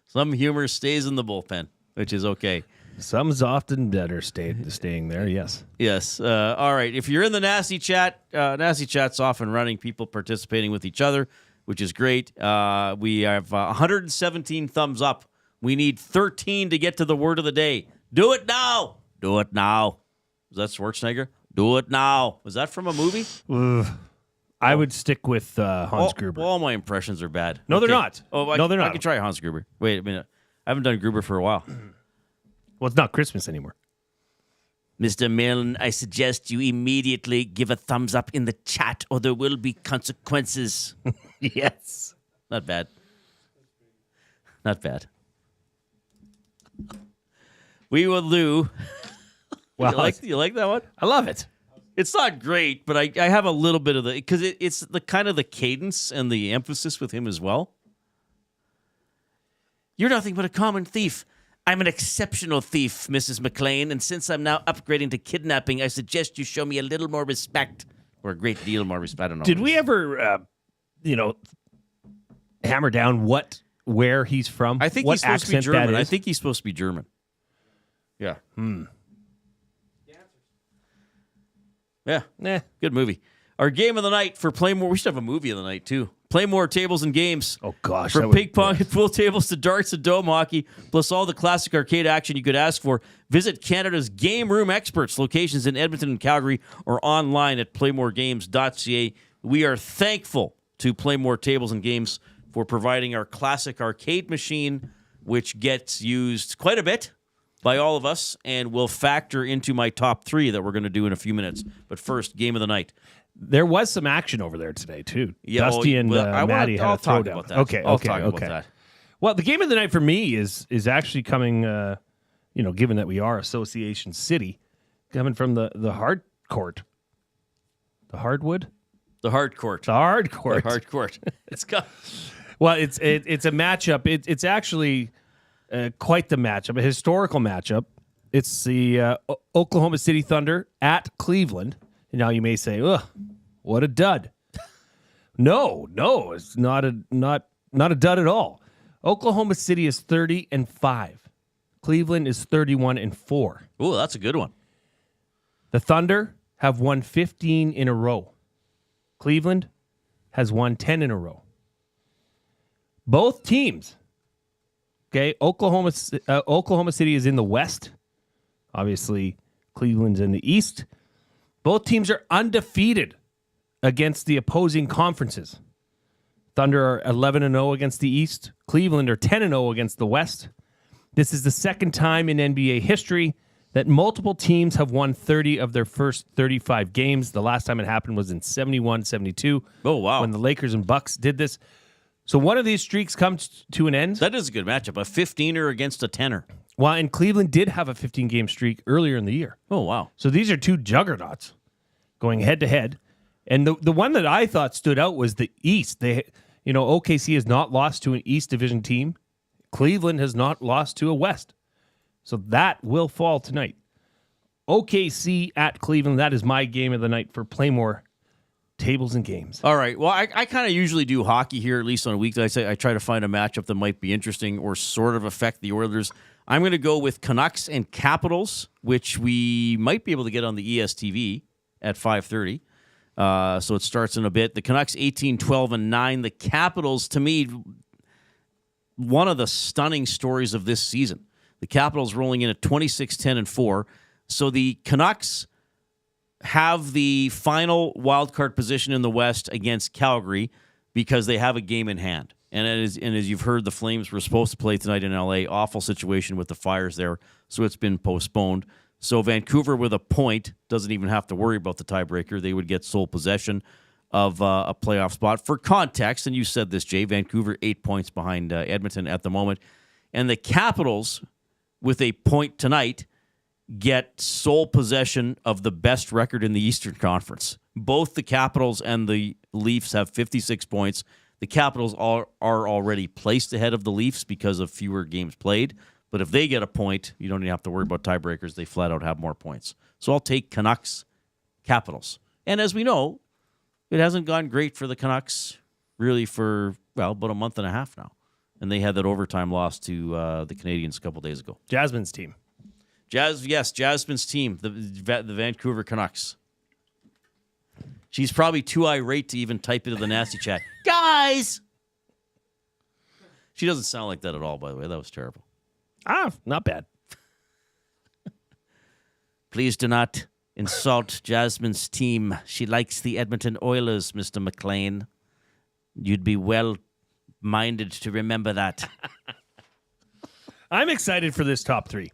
Some humor stays in the bullpen, which is okay. Some's often better staying there, yes. Yes. All right, if you're in the Nasty Chat, Nasty Chat's off and running, people participating with each other, which is great. We have 117 thumbs up. We need 13 to get to the word of the day. Do it now. Do it now. Is that Schwarzenegger? Do it now. Was that from a movie? I would stick with Hans Gruber. All my impressions are bad. No, they're not. No, they're not. I can try Hans Gruber. Wait a minute. I haven't done Gruber for a while. Well, it's not Christmas anymore. Mr. Milne, I suggest you immediately give a thumbs up in the chat or there will be consequences. Yes. Not bad. Not bad. We will do. Well, you like that one? I love it. It's not great, but I have a little bit of the, because it's the kind of the cadence and the emphasis with him as well. You're nothing but a common thief. I'm an exceptional thief, Mrs. McLean, and since I'm now upgrading to kidnapping, I suggest you show me a little more respect, or a great deal more respect. I don't know. Did we ever, hammer down where he's from? I think what he's supposed to be accent that German. is? I think he's supposed to be German. Yeah. Yeah. Good movie. Our game of the night for Play More. We should have a movie of the night, too. Play more tables and games. Oh, gosh. From ping pong and pool tables to darts and dome hockey, plus all the classic arcade action you could ask for, visit Canada's Game Room Experts, locations in Edmonton and Calgary, or online at playmoregames.ca. We are thankful to Play More Tables and Games for providing our classic arcade machine, which gets used quite a bit by all of us and will factor into my top 3 that we're going to do in a few minutes. But first, game of the night. There was some action over there today, too. Yeah, Dusty and Maddie had a throwdown. About that. Okay. I'll talk about that. Well, the game of the night for me is actually coming, given that we are Association City, coming from the hard court. The hardwood? The hard court. The hard court. The hard court. Well, it's a matchup. It's actually quite the matchup, a historical matchup. It's the Oklahoma City Thunder at Cleveland. And now you may say, "Ugh, what a dud!" No, it's not a dud at all. Oklahoma City is 30-5. Cleveland is 31-4. Ooh, that's a good one. The Thunder have won 15 in a row. Cleveland has won 10 in a row. Both teams. Okay, Oklahoma City is in the West. Obviously, Cleveland's in the East. Both teams are undefeated against the opposing conferences. Thunder are 11-0 against the East. Cleveland are 10-0 against the West. This is the second time in NBA history that multiple teams have won 30 of their first 35 games. The last time it happened was in 71-72. Oh, wow. When the Lakers and Bucks did this. So one of these streaks comes to an end. That is a good matchup. A 15er against a 10er. Well, and Cleveland did have a 15-game streak earlier in the year. Oh, wow. So these are two juggernauts going head-to-head. And the one that I thought stood out was the East. OKC has not lost to an East Division team. Cleveland has not lost to a West. So that will fall tonight. OKC at Cleveland. That is my game of the night for Playmore Tables and Games. All right. Well, I kind of usually do hockey here, at least on a weekday. I try to find a matchup that might be interesting or sort of affect the Oilers. I'm going to go with Canucks and Capitals, which we might be able to get on the ESTV at 5:30. So it starts in a bit. The Canucks 18-12-9. The Capitals, to me, one of the stunning stories of this season. The Capitals rolling in at 26-10-4. So the Canucks have the final wildcard position in the West against Calgary because they have a game in hand. And as you've heard, the Flames were supposed to play tonight in L.A. Awful situation with the Fires there, so it's been postponed. So Vancouver with a point doesn't even have to worry about the tiebreaker. They would get sole possession of a playoff spot. For context, and you said this, Jay, Vancouver 8 points behind Edmonton at the moment. And the Capitals, with a point tonight, get sole possession of the best record in the Eastern Conference. Both the Capitals and the Leafs have 56 points. The Capitals are already placed ahead of the Leafs because of fewer games played. But if they get a point, you don't even have to worry about tiebreakers. They flat out have more points. So I'll take Canucks, Capitals. And as we know, it hasn't gone great for the Canucks really for, about a month and a half now. And they had that overtime loss to the Canadiens a couple days ago. Jasmine's team. Jasmine's team, the Vancouver Canucks. She's probably too irate to even type into the nasty chat. Guys! She doesn't sound like that at all, by the way. That was terrible. Not bad. Please do not insult Jasmine's team. She likes the Edmonton Oilers, Mr. McLean. You'd be well-minded to remember that. I'm excited for this top three.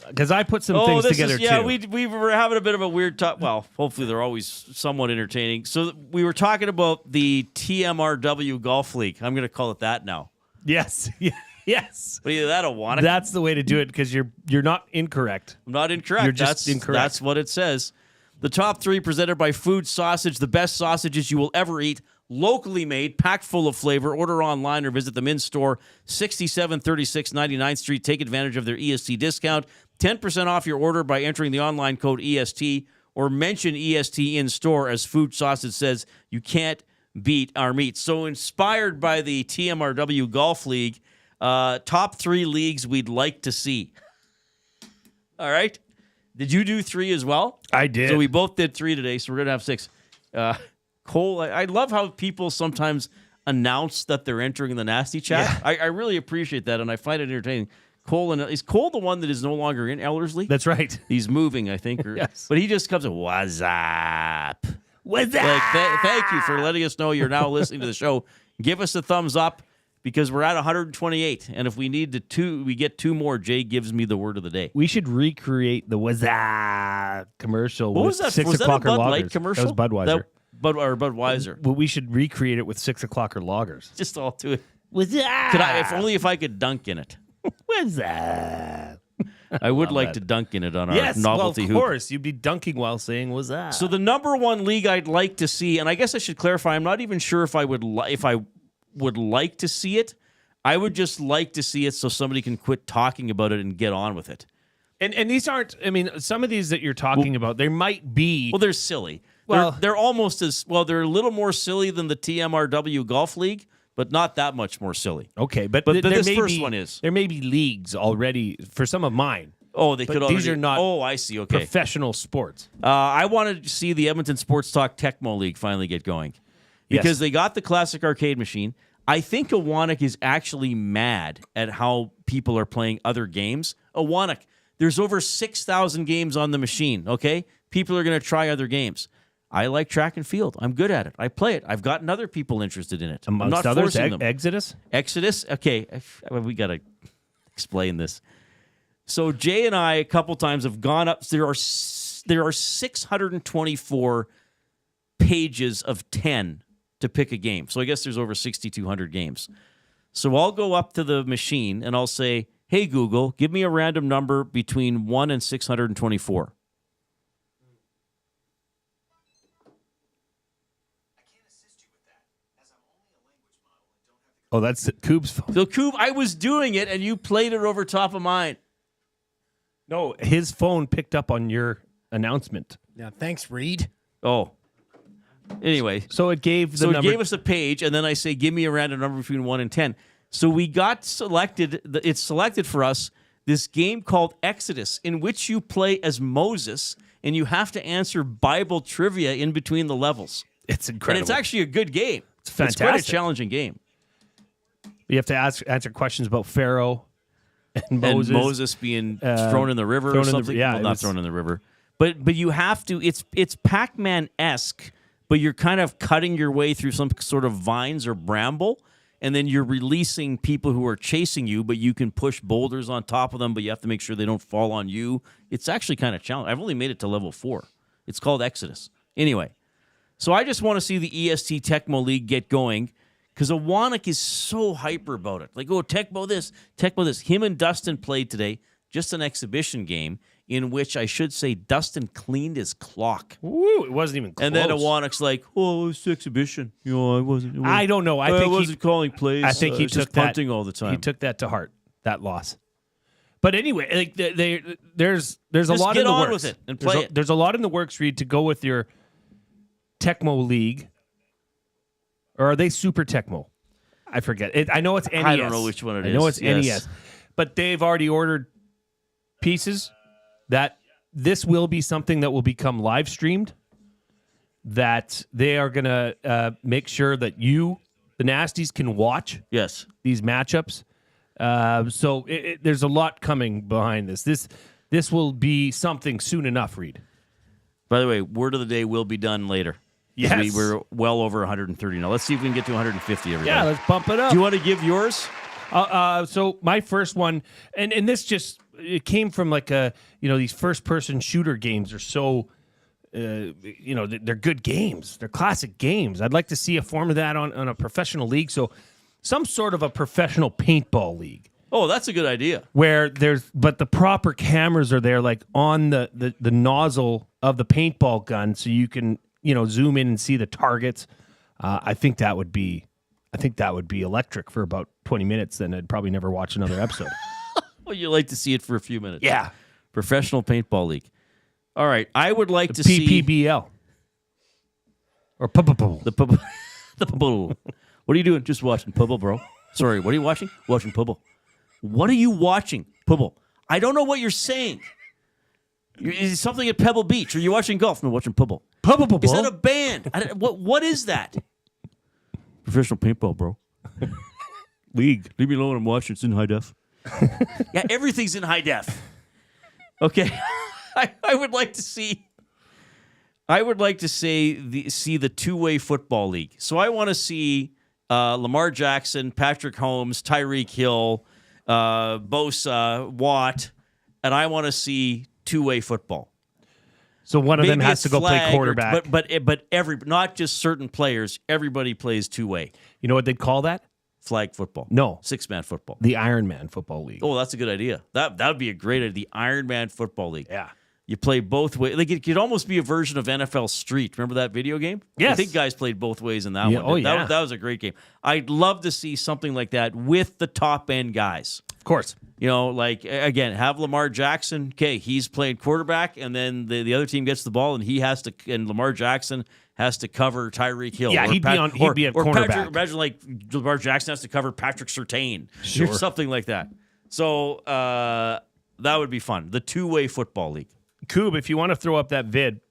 Because I put some things together, too. We were having a bit of a weird talk. Well, hopefully they're always somewhat entertaining. So we were talking about the TMRW Golf League. I'm going to call it that now. Yes. Yes. But either that or Wanaka. That's the way to do it because you're not incorrect. I'm not incorrect. You're just incorrect. That's what it says. The top three presented by Fuge Sausage, the best sausages you will ever eat. Locally made, packed full of flavor. Order online or visit them in store. 6736 99th Street. Take advantage of their EST discount. 10% off your order by entering the online code EST or mention EST in store. As Fuge Sausage says, you can't beat our meat. So inspired by the TMRW Golf League, top three leagues we'd like to see. All right. Did you do three as well? I did. So we both did three today, so we're going to have six. Cole, I love how people sometimes announce that they're entering the nasty chat. I really appreciate that, and I find it entertaining. Is Cole the one that is no longer in Ellerslie? That's right. He's moving, I think. Yes. But he just comes and, what's up? What's up? Like, thank you for letting us know you're now listening to the show. Give us a thumbs up because we're at 128. And if we need we get 2 more, Jay gives me the word of the day. We should recreate the what's up commercial What with was that? 6 Was that a o'clock or Bud loggers. Light commercial? That was Budweiser. Budweiser. Well, we should recreate it with 6 o'clock or loggers. Just all to it. What's up? Could I, if I could dunk in it. What's up? I would like to dunk in it on our Yes, novelty of hoop. course. You'd be dunking while saying what's up. So the number one league I'd like to see, and I guess I should clarify, I'm not even sure if I would like to see it. I would just like to see it so somebody can quit talking about it and get on with it. And these aren't, I mean, some of these that you're talking about, they might be. Well, they're silly. Well, they're almost as, well, they're a little more silly than the TMRW Golf League, but not that much more silly. Okay, but this may first be, one is. There may be leagues already for some of mine. Oh, they but could already. These are not. Oh, I see. Okay. Professional sports. I wanted to see the Edmonton Sports Talk Tecmo League finally get going because they got the classic arcade machine. I think Awanak is actually mad at how people are playing other games. Awanak, there's over 6,000 games on the machine. Okay, people are going to try other games. I like track and field. I'm good at it. I play it. I've gotten other people interested in it. Amongst I'm not others, forcing them. Exodus? Exodus? Okay, we got to explain this. So Jay and I a couple times have gone up. There are 624 pages of 10 to pick a game. So I guess there's over 6,200 games. So I'll go up to the machine and I'll say, hey, Google, give me a random number between 1 and 624. Oh, that's Coob's phone. So, Coob, I was doing it, and you played it over top of mine. No, his phone picked up on your announcement. Yeah, thanks, Reid. Oh. Anyway. So it gave the it number. gave us a page, and then I say, give me a random number between 1 and 10. So we got selected, it's selected for us, this game called Exodus, in which you play as Moses, and you have to answer Bible trivia in between the levels. It's incredible. And it's actually a good game. It's fantastic. It's quite a challenging game. You have to answer questions about Pharaoh and Moses. And Moses being thrown in the river or something. Not thrown in the river. But you have to, it's Pac-Man-esque, but you're kind of cutting your way through some sort of vines or bramble, and then you're releasing people who are chasing you, but you can push boulders on top of them, but you have to make sure they don't fall on you. It's actually kind of challenging. I've only made it to level 4. It's called Exodus. Anyway, so I just want to see the EST Tecmo League get going, because Awanak is so hyper about it. Like, oh, Tecmo this, Tecmo this. Him and Dustin played today, just an exhibition game, in which I should say Dustin cleaned his clock. Ooh, it wasn't even close. And then Awanak's like, oh, it's exhibition. You know, I wasn't. I don't know. I wasn't calling plays. I think he just took that punting all the time. He took that to heart, that loss. But anyway, like there's a lot in the works. Get on with it and play it. There's a lot in the works, Reid, to go with your Tecmo League. Or are they Super Tecmo? I forget. I know it's NES. I don't know which one it is. I know it's Yes. NES. But they've already ordered pieces that this will be something that will become live streamed, that they are going to make sure that you, the Nasties, can watch these matchups. So there's a lot coming behind this. This will be something soon enough, Reid. By the way, word of the day will be done later. Yes. We're well over 130 now. Let's see if we can get to 150, everybody. Yeah, let's bump it up. Do you want to give yours? So my first one, and this just, it came from like these first-person shooter games are so, they're good games. They're classic games. I'd like to see a form of that on a professional league. So some sort of a professional paintball league. Oh, that's a good idea. Where but the proper cameras are there, like on the nozzle of the paintball gun, so you can, zoom in and see the targets. I think that would be electric for about 20 minutes. Then I'd probably never watch another episode. Well, you like to see it for a few minutes. Yeah. Professional paintball league. All right. I would like to PPBL. Or PPBL. The PPBL. What are you doing? Just watching PPBL, bro. Sorry, what are you watching? Watching PPBL. What are you watching? PPBL. I don't know what you're saying. Is it something at Pebble Beach? Are you watching golf? No, watching PPBL. PPBL. Is that a band? What is that? Professional paintball, bro. League. Leave me alone. I'm watching. It's in high def. Yeah, everything's in high def. Okay. I would like to see. I would like to see the two-way football league. So I want to see Lamar Jackson, Patrick Holmes, Tyreek Hill, Bosa, Watt, and I want to see two-way football. So one of them Maybe has it's to go play flag quarterback. but not just certain players. Everybody plays two-way. You know what they'd call that? Flag football. No. Six-man football. The Iron Man Football League. Oh, that's a good idea. That would be a great idea. The Iron Man Football League. Yeah. You play both ways. Like it could almost be a version of NFL Street. Remember that video game? Yes. I think guys played both ways in that Yeah. one. Oh, yeah. That was a great game. I'd love to see something like that with the top end guys. Of course. You know, like, again, have Lamar Jackson. Okay, he's playing quarterback, and then the other team gets the ball, and Lamar Jackson has to cover Tyreek Hill. Yeah, he'd be at cornerback. Imagine like Lamar Jackson has to cover Patrick Surtain. Sure. Or something like that. So that would be fun. The two-way football league. Coob, if you want to throw up that vid.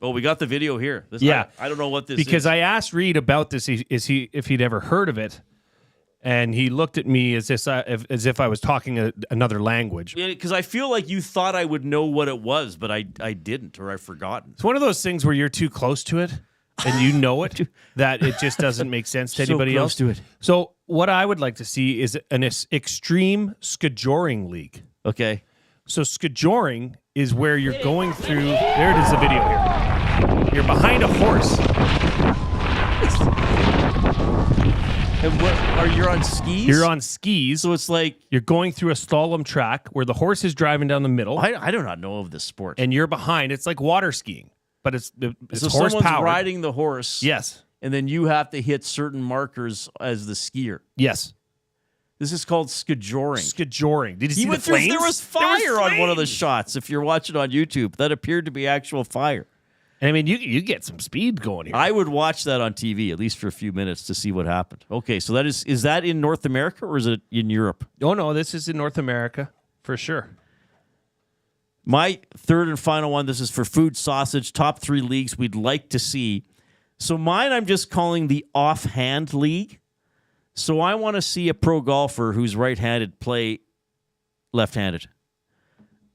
Oh, we got the video here. Yeah. I don't know what this because is. I asked Reid about this, if he'd ever heard of it, and he looked at me as if I was talking another language. Because I feel like you thought I would know what it was, but I didn't, or I've forgotten. It's one of those things where you're too close to it, and you know it, that it just doesn't make sense to So anybody close else. to it. So what I would like to see is an extreme skijoring league. Okay. So skijoring is where you're going through. There it is, the video here. You're behind a horse. And you're on skis? You're on skis. So it's like you're going through a slalom track where the horse is driving down the middle. I do not know of this sport. And you're behind. It's like water skiing, but it's so horse someone's powered. riding the horse. Yes. And then you have to hit certain markers as the skier. Yes. This is called skijoring. Skijoring. Did you see the went flames? There was fire on one of the shots. If you're watching on YouTube, that appeared to be actual fire. And I mean, you get some speed going here. I would watch that on TV at least for a few minutes to see what happened. Okay, so is that in North America or is it in Europe? Oh no, this is in North America for sure. My third and final one. This is for food sausage. Top 3 leagues we'd like to see. So mine, I'm just calling the offhand league. So I want to see a pro golfer who's right-handed play left-handed.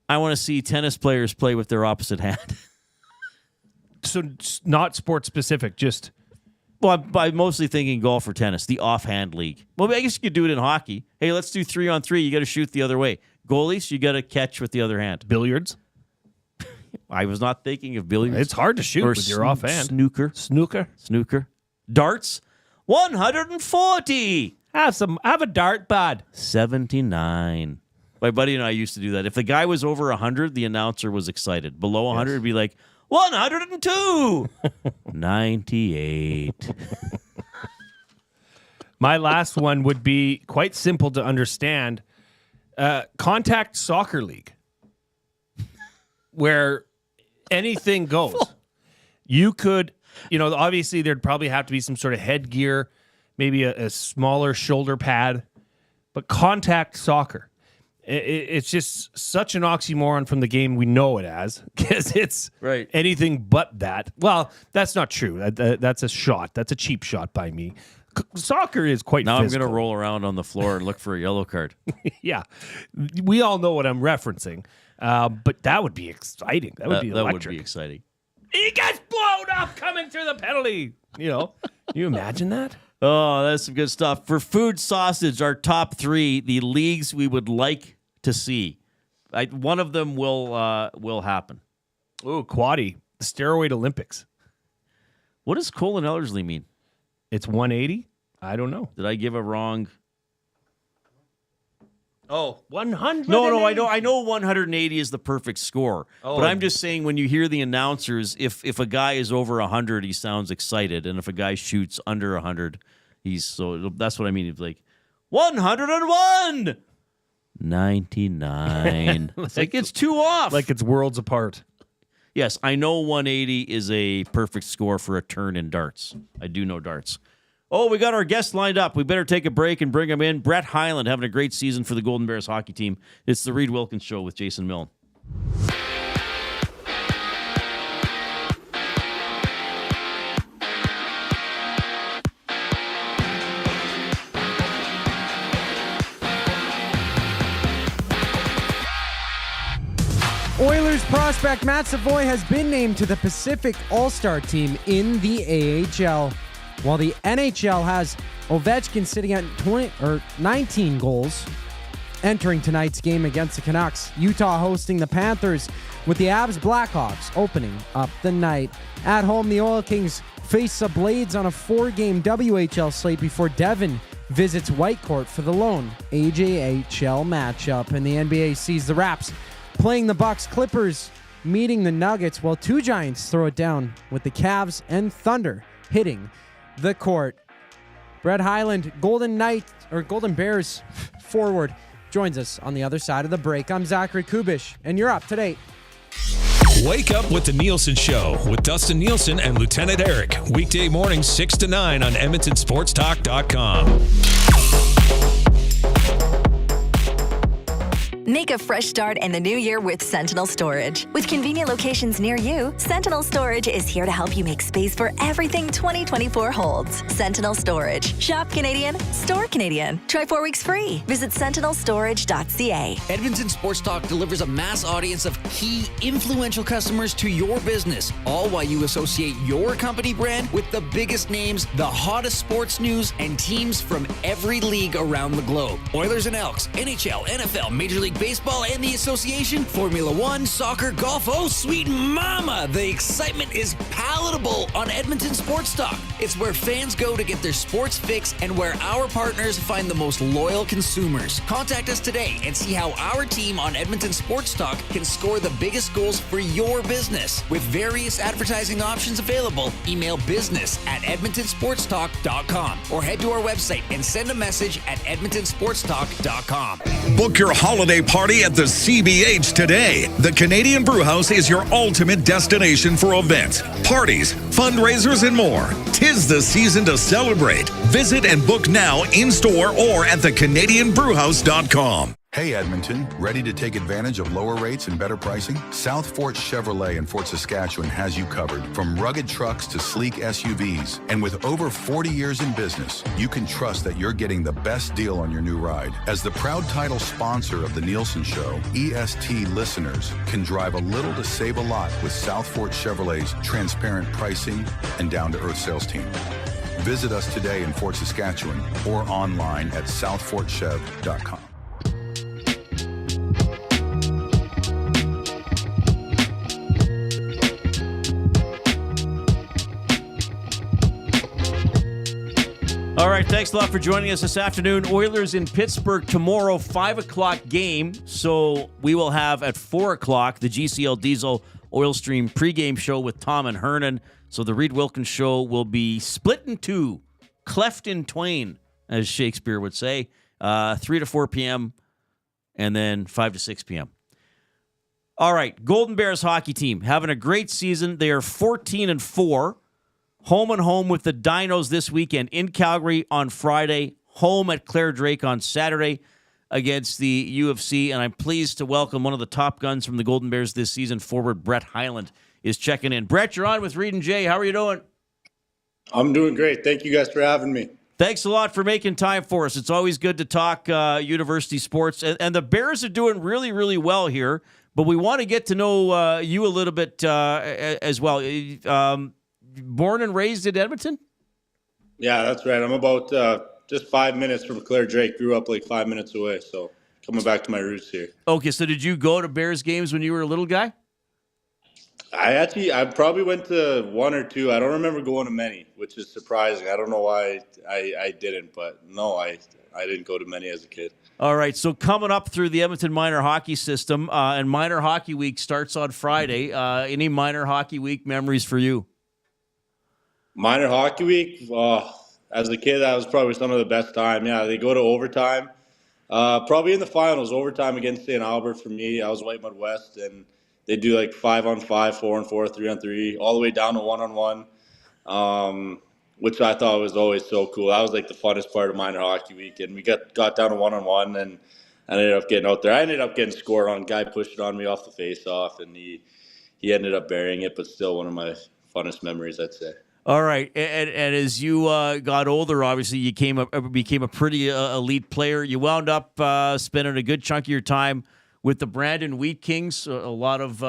I want to see tennis players play with their opposite hand. So not sports specific, just... Well, I'm mostly thinking golf or tennis, the offhand league. Well, I guess you could do it in hockey. Hey, let's do 3-on-3. You got to shoot the other way. Goalies, you got to catch with the other hand. Billiards? I was not thinking of billiards. It's hard to shoot or with your offhand. Snooker. Darts, 140. Have a dart, bud. 79. My buddy and I used to do that. If the guy was over 100, the announcer was excited. Below 100, it'd be like, 102. 98. My last one would be quite simple to understand. Contact soccer league. Where anything goes. You could, obviously there'd probably have to be some sort of headgear, maybe a smaller shoulder pad, but contact soccer. It's just such an oxymoron from the game we know it as, because it's right. Anything but that. Well, that's not true. That's a shot. That's a cheap shot by me. Soccer is quite Now physical. I'm going to roll around on the floor and look for a yellow card. Yeah. We all know what I'm referencing. But that would be exciting. That would be electric. That would be exciting. He gets blown up coming through the penalty. Can you imagine that? Oh, that's some good stuff. For food sausage, our top 3, the leagues we would like to see. One of them will happen. Oh, Quaddy, the Steroid Olympics. What does Colin Ellerslie mean? It's 180? I don't know. Did I give a wrong? Oh, 100. No, I know 180 is the perfect score. Oh. But I'm just saying when you hear the announcers, if a guy is over 100, he sounds excited, and if a guy shoots under 100, that's what I mean. It's like 101, 99. It's like it's too off. Like it's worlds apart. Yes, I know 180 is a perfect score for a turn in darts. I do know darts. Oh, we got our guests lined up. We better take a break and bring them in. Brett Hyland having a great season for the Golden Bears hockey team. It's the Reid Wilkins Show with Jason Milne. Oilers prospect Matt Savoy has been named to the Pacific All-Star team in the AHL, while the NHL has Ovechkin sitting at 19 goals. Entering tonight's game against the Canucks, Utah hosting the Panthers with the Avs Blackhawks opening up the night. At home, the Oil Kings face the Blades on a 4-game WHL slate before Devon visits Whitecourt for the lone AJHL matchup. And the NBA sees the Raps playing the Bucks. Clippers meeting the Nuggets, while two Giants throw it down with the Cavs and Thunder hitting the court. Brett Hyland, Golden Bears forward, joins us on the other side of the break. I'm Zachary Kubish, and you're up to date. Wake up with the Nielsen Show with Dustin Nielsen and Lieutenant Eric. Weekday mornings 6 to 9 on EdmontonSportsTalk.com. Make a fresh start in the new year with Sentinel Storage. With convenient locations near you, Sentinel Storage is here to help you make space for everything 2024 holds. Sentinel Storage. Shop Canadian, store Canadian. Try 4 weeks free. Visit sentinelstorage.ca. Edmonton Sports Talk delivers a mass audience of key, influential customers to your business, all while you associate your company brand with the biggest names, the hottest sports news, and teams from every league around the globe. Oilers and Elks, NHL, NFL, Major League Baseball, and the association, Formula One, soccer, golf. Oh, sweet mama! The excitement is palatable on Edmonton Sports Talk. It's where fans go to get their sports fix and where our partners find the most loyal consumers. Contact us today and see how our team on Edmonton Sports Talk can score the biggest goals for your business. With various advertising options available, email business@edmontonsportstalk.com or head to our website and send a message at edmontonsportstalk.com. Book your holiday party at the CBH today. The Canadian Brewhouse is your ultimate destination for events, parties, fundraisers, and more. 'Tis the season to celebrate. Visit and book now in-store or at thecanadianbrewhouse.com. Hey Edmonton, ready to take advantage of lower rates and better pricing? South Fort Chevrolet in Fort Saskatchewan has you covered. From rugged trucks to sleek SUVs. And with over 40 years in business, you can trust that you're getting the best deal on your new ride. As the proud title sponsor of the Nielsen Show, EST listeners can drive a little to save a lot with South Fort Chevrolet's transparent pricing and down-to-earth sales team. Visit us today in Fort Saskatchewan or online at southfortchev.com. All right, thanks a lot for joining us this afternoon. Oilers in Pittsburgh tomorrow, 5 o'clock game. So we will have at 4 o'clock the GCL Diesel Oil Stream pregame show with Tom and Hernan. So the Reid Wilkins Show will be split in two, cleft in twain, as Shakespeare would say, 3 to 4 p.m. and then 5 to 6 p.m. All right, Golden Bears hockey team having a great season. They are 14-4. Home and home with the Dinos this weekend in Calgary on Friday. Home at Claire Drake on Saturday against the UFC. And I'm pleased to welcome one of the top guns from the Golden Bears this season. Forward Brett Hyland is checking in. Brett, you're on with Reid and Jay. How are you doing? I'm doing great. Thank you guys for having me. Thanks a lot for making time for us. It's always good to talk university sports. And the Bears are doing really, really well here. But we want to get to know you a little bit as well. Born and raised in Edmonton? Yeah, that's right. I'm about just 5 minutes from Claire Drake. Grew up like 5 minutes away, so coming back to my roots here. Okay, so did you go to Bears games when you were a little guy? I probably went to one or two. I don't remember going to many, which is surprising. I don't know why I didn't, but no, I didn't go to many as a kid. All right, so coming up through the Edmonton minor hockey system, and minor hockey week starts on Friday. Any minor hockey week memories for you? Minor hockey week, as a kid, that was probably some of the best time. Yeah, they go to overtime. Probably in the finals, overtime against St. Albert for me. I was White Mud West, and they do like 5-on-5, 4-on-4, 3-on-3, all the way down to 1-on-1, which I thought was always so cool. That was like the funnest part of minor hockey week, and we got down to 1-on-1, and I ended up getting out there. I ended up getting scored on. Guy pushed it on me off the face-off, and he ended up burying it, but still one of my funnest memories, I'd say. All right, and as you got older, obviously you became a pretty elite player. You wound up spending a good chunk of your time with the Brandon Wheat Kings. A lot of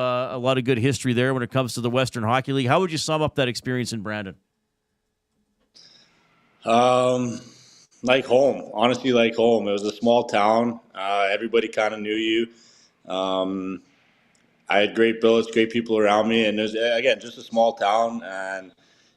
good history there when it comes to the Western Hockey League. How would you sum up that experience in Brandon? Like home, honestly, like home. It was a small town. Everybody kind of knew you. I had great billets, great people around me, and it was, again, just a small town and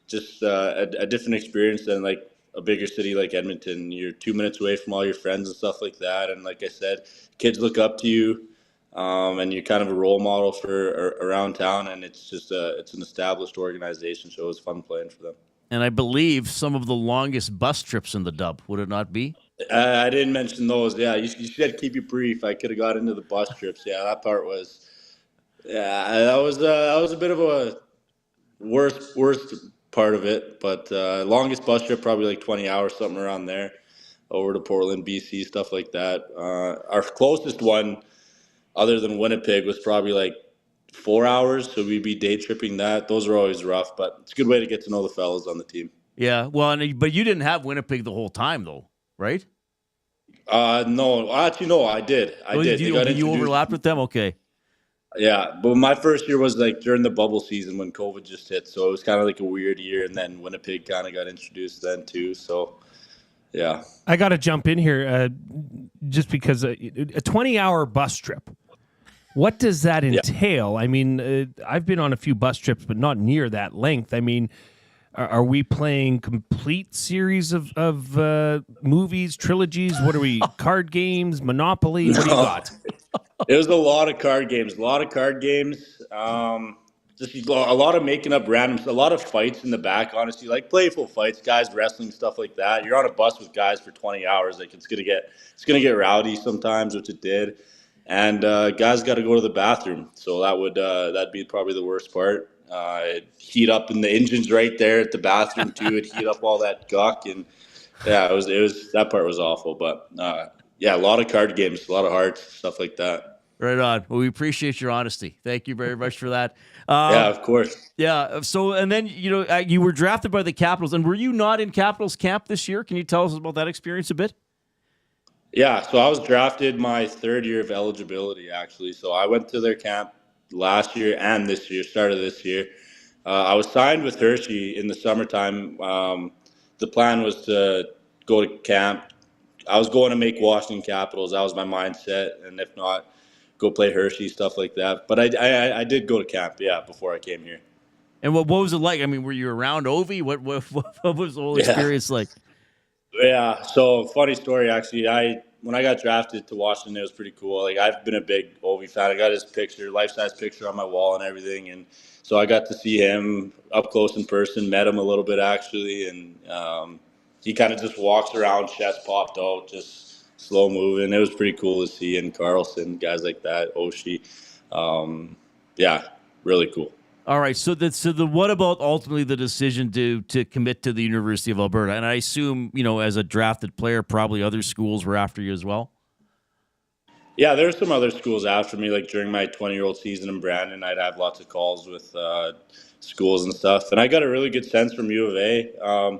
just a different experience than like a bigger city like Edmonton. You're 2 minutes away from all your friends and stuff like that. And like I said, kids look up to you, and you're kind of a role model for around town. And it's just it's an established organization, so it was fun playing for them. And I believe some of the longest bus trips in the Dub, would it not be? I didn't mention those. Yeah, you said keep it brief. I could have got into the bus trips. Yeah, that part was. Yeah, that was a bit of a worst part of it. But longest bus trip probably like 20 hours, something around there, over to Portland, BC, stuff like that. Our closest one, other than Winnipeg, was probably like 4 hours. So we'd be day tripping that. Those are always rough, but it's a good way to get to know the fellas on the team. Yeah, well, but you didn't have Winnipeg the whole time, though, right? No, actually, no, I did. I did. You overlapped with them? Okay. Yeah, but my first year was like during the bubble season when COVID just hit, so it was kind of like a weird year, and then Winnipeg kind of got introduced then too. So, yeah. I got to jump in here just because a 20-hour bus trip. What does that entail? I mean, I've been on a few bus trips, but not near that length. I mean, are we playing complete series of movies, trilogies? What are we? Card games, Monopoly? What do you got? It was a lot of card games. Just a lot of making up randoms. A lot of fights in the back, honestly, like playful fights, guys wrestling, stuff like that. You're on a bus with guys for 20 hours. Like it's gonna get rowdy sometimes, which it did. And guys got to go to the bathroom, so that'd be probably the worst part. It'd heat up, and the engine's right there at the bathroom too. It'd heat up all that guck, and yeah, it was that part was awful. But yeah, a lot of card games, a lot of hearts, stuff like that. Right on. Well, we appreciate your honesty. Thank you very much for that. Yeah, of course. Yeah. So, and then you were drafted by the Capitals, and were you not in Capitals camp this year? Can you tell us about that experience a bit? Yeah, so I was drafted my third year of eligibility, actually. So I went to their camp last year and this year, started this year. I was signed with Hershey in the summertime. The plan was to go to camp. I was going to make Washington Capitals. That was my mindset. And if not, go play Hershey, stuff like that. But I did go to camp, yeah, before I came here. And what was it like? I mean, were you around Ovi? What was the whole experience like? Yeah, so funny story, actually. When I got drafted to Washington, it was pretty cool. Like, I've been a big Ovi fan. I got his picture, life-size picture on my wall and everything. And so I got to see him up close in person, met him a little bit, actually. And he kind of just walks around, chest popped out, just slow moving. It was pretty cool to see. And Carlson, guys like that, Oshie. Yeah, really cool. All right, so what about ultimately the decision to commit to the University of Alberta? And I assume, as a drafted player, probably other schools were after you as well? Yeah, there were some other schools after me. Like during my 20-year-old season in Brandon, I'd have lots of calls with schools and stuff. And I got a really good sense from U of A.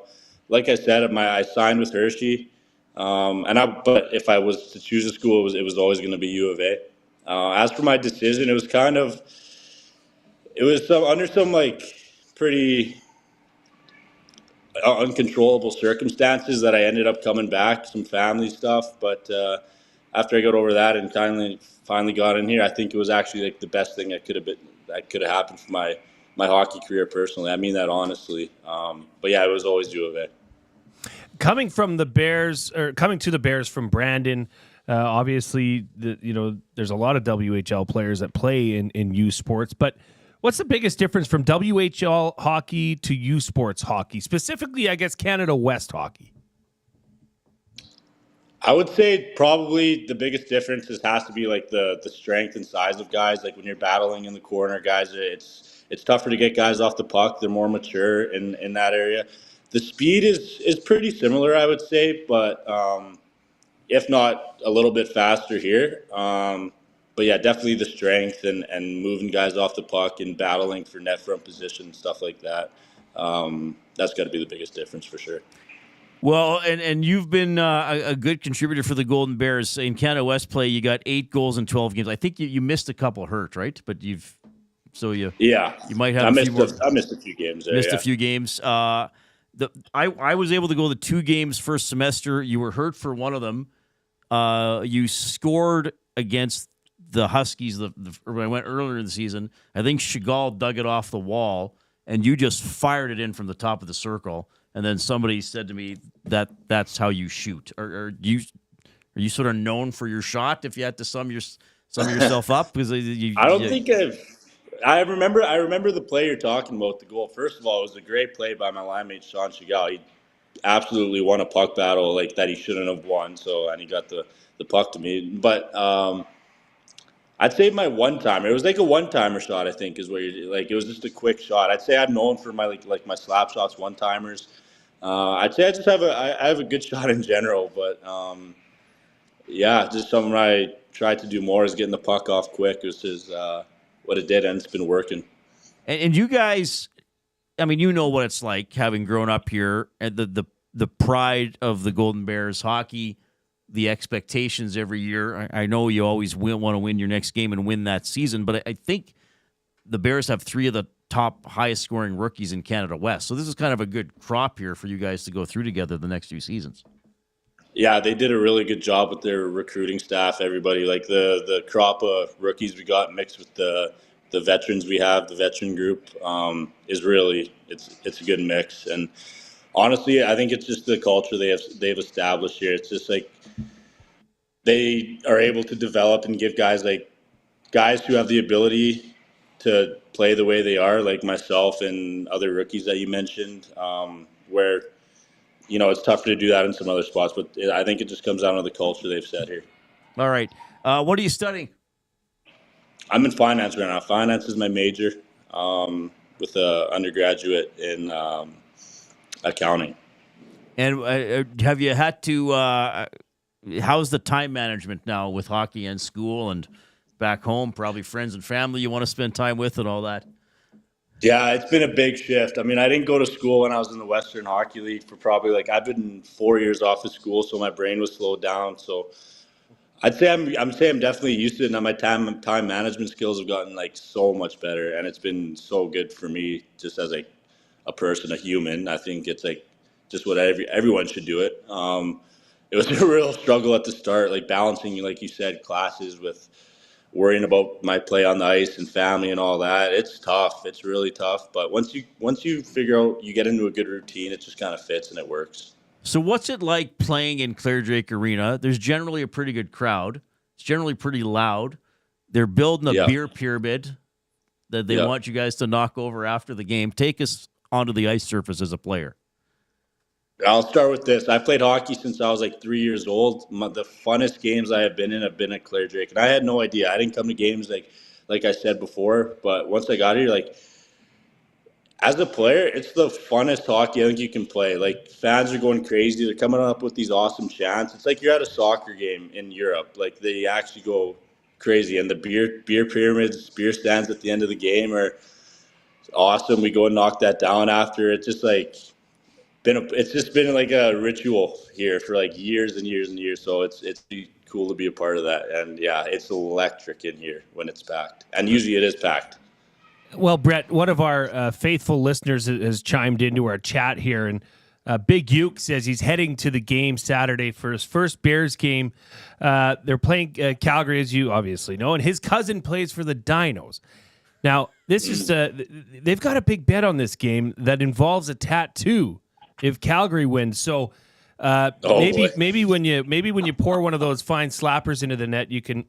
Like I said, I signed with Hershey. But if I was to choose a school, it was always going to be U of A. As for my decision, it was under some like pretty uncontrollable circumstances that I ended up coming back, some family stuff. But after I got over that and finally got in here, I think it was actually like the best thing that could have happened for my hockey career personally. I mean that honestly. But yeah, it was always U of A. Coming to the Bears from Brandon, obviously there's a lot of WHL players that play in U Sports, but what's the biggest difference from WHL hockey to U Sports hockey, specifically, I guess, Canada West hockey? I would say probably the biggest difference has to be like the strength and size of guys. Like when you're battling in the corner, guys, it's tougher to get guys off the puck. They're more mature in that area. The speed is pretty similar, I would say, but if not a little bit faster here. But yeah, definitely the strength and moving guys off the puck and battling for net front position, stuff like that. That's got to be the biggest difference for sure. Well, and you've been a good contributor for the Golden Bears. In Canada West play, you got 8 goals in 12 games. I think you missed a couple hurt, right? But you might have I missed a few games there. Missed a few games. I was able to go the 2 games first semester. You were hurt for one of them. You scored against the Huskies. When I went earlier in the season, I think Chagall dug it off the wall, and you just fired it in from the top of the circle. And then somebody said to me that's how you shoot. Are you sort of known for your shot? If you had to sum yourself up, because I remember the play you're talking about, the goal. First of all, it was a great play by my line mate Sean Chagall. He absolutely won a puck battle like that he shouldn't have won. And he got the puck to me. But I'd say my one-timer. It was like a one-timer shot, I think, is where it was just a quick shot. I'd say I'm known for my like my slap shots, one-timers. I'd say I just have a good shot in general, but just something I tried to do more is getting the puck off quick. This is what it did, and it's been working. And you guys, I mean, you know what it's like having grown up here, and the pride of the Golden Bears hockey, the expectations every year. I know you always want to win your next game and win that season, but I think the Bears have 3 of the top highest scoring rookies in Canada West. So this is kind of a good crop here for you guys to go through together the next few seasons. Yeah, they did a really good job with their recruiting staff. Everybody, like the crop of rookies we got mixed with the veterans we have, the veteran group, is really it's a good mix. And honestly, I think it's just the culture they've established here. It's just like they are able to develop and give guys who have the ability to play the way they are, like myself and other rookies that you mentioned, where it's tougher to do that in some other spots, but I think it just comes down to the culture they've set here. All right. What are you studying? I'm in finance right now. Finance is my major, with an undergraduate in accounting. And have you had to how's the time management now with hockey and school and back home, probably friends and family you want to spend time with and all that? Yeah, it's been a big shift. I mean, I didn't go to school when I was in the Western Hockey League for probably I've been 4 years off of school, so my brain was slowed down. So I'd say I'm definitely used to it. Now my time management skills have gotten so much better, and it's been so good for me just as a person, a human. I think it's just what everyone should do it. It was a real struggle at the start, balancing, like you said, classes with worrying about my play on the ice and family and all that. It's tough. It's really tough. But once you figure out, you get into a good routine, it just kind of fits and it works. So what's it like playing in Clare Drake Arena? There's generally a pretty good crowd. It's generally pretty loud. They're building a beer pyramid that they want you guys to knock over after the game. Take us onto the ice surface as a player. I'll start with this. I played hockey since I was 3 years old. The funnest games I have been in have been at Clare Drake. And I had no idea. I didn't come to games like I said before. But once I got here, as a player, it's the funnest hockey I think you can play. Fans are going crazy. They're coming up with these awesome chants. It's like you're at a soccer game in Europe. They actually go crazy. And the beer pyramids, beer stands at the end of the game are awesome. We go and knock that down after. It's just it's just been a ritual here for years and years and years. So it's cool to be a part of that. And yeah, it's electric in here when it's packed. And usually it is packed. Well, Brett, one of our faithful listeners has chimed into our chat here, and Big Uke says he's heading to the game Saturday for his first Bears game. They're playing Calgary, as you obviously know, and his cousin plays for the Dinos. Now, this is they've got a big bet on this game that involves a tattoo if Calgary wins. So maybe when you pour one of those fine slappers into the net, you can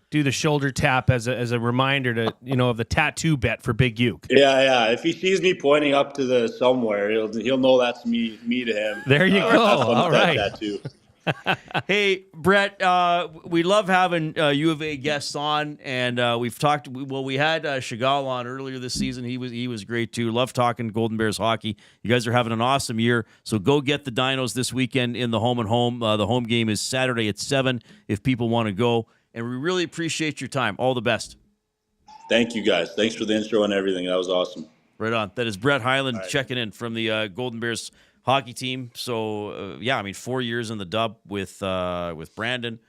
do the shoulder tap as a reminder to of the tattoo bet for Big Uke. Yeah. If he sees me pointing up to the somewhere, he'll know that's me to him. There you go. All right. Tattoo. Hey, Brett, we love having U of A guests on, and we've talked. We had Chagall on earlier this season. He was great too. Love talking Golden Bears hockey. You guys are having an awesome year. So go get the Dinos this weekend in the home and home. The home game is Saturday at 7 if people want to go. And we really appreciate your time. All the best. Thank you, guys. Thanks for the intro and everything. That was awesome. Right on. That is Brett Hyland checking in from the Golden Bears hockey team. So, 4 years in the Dub with Brandon.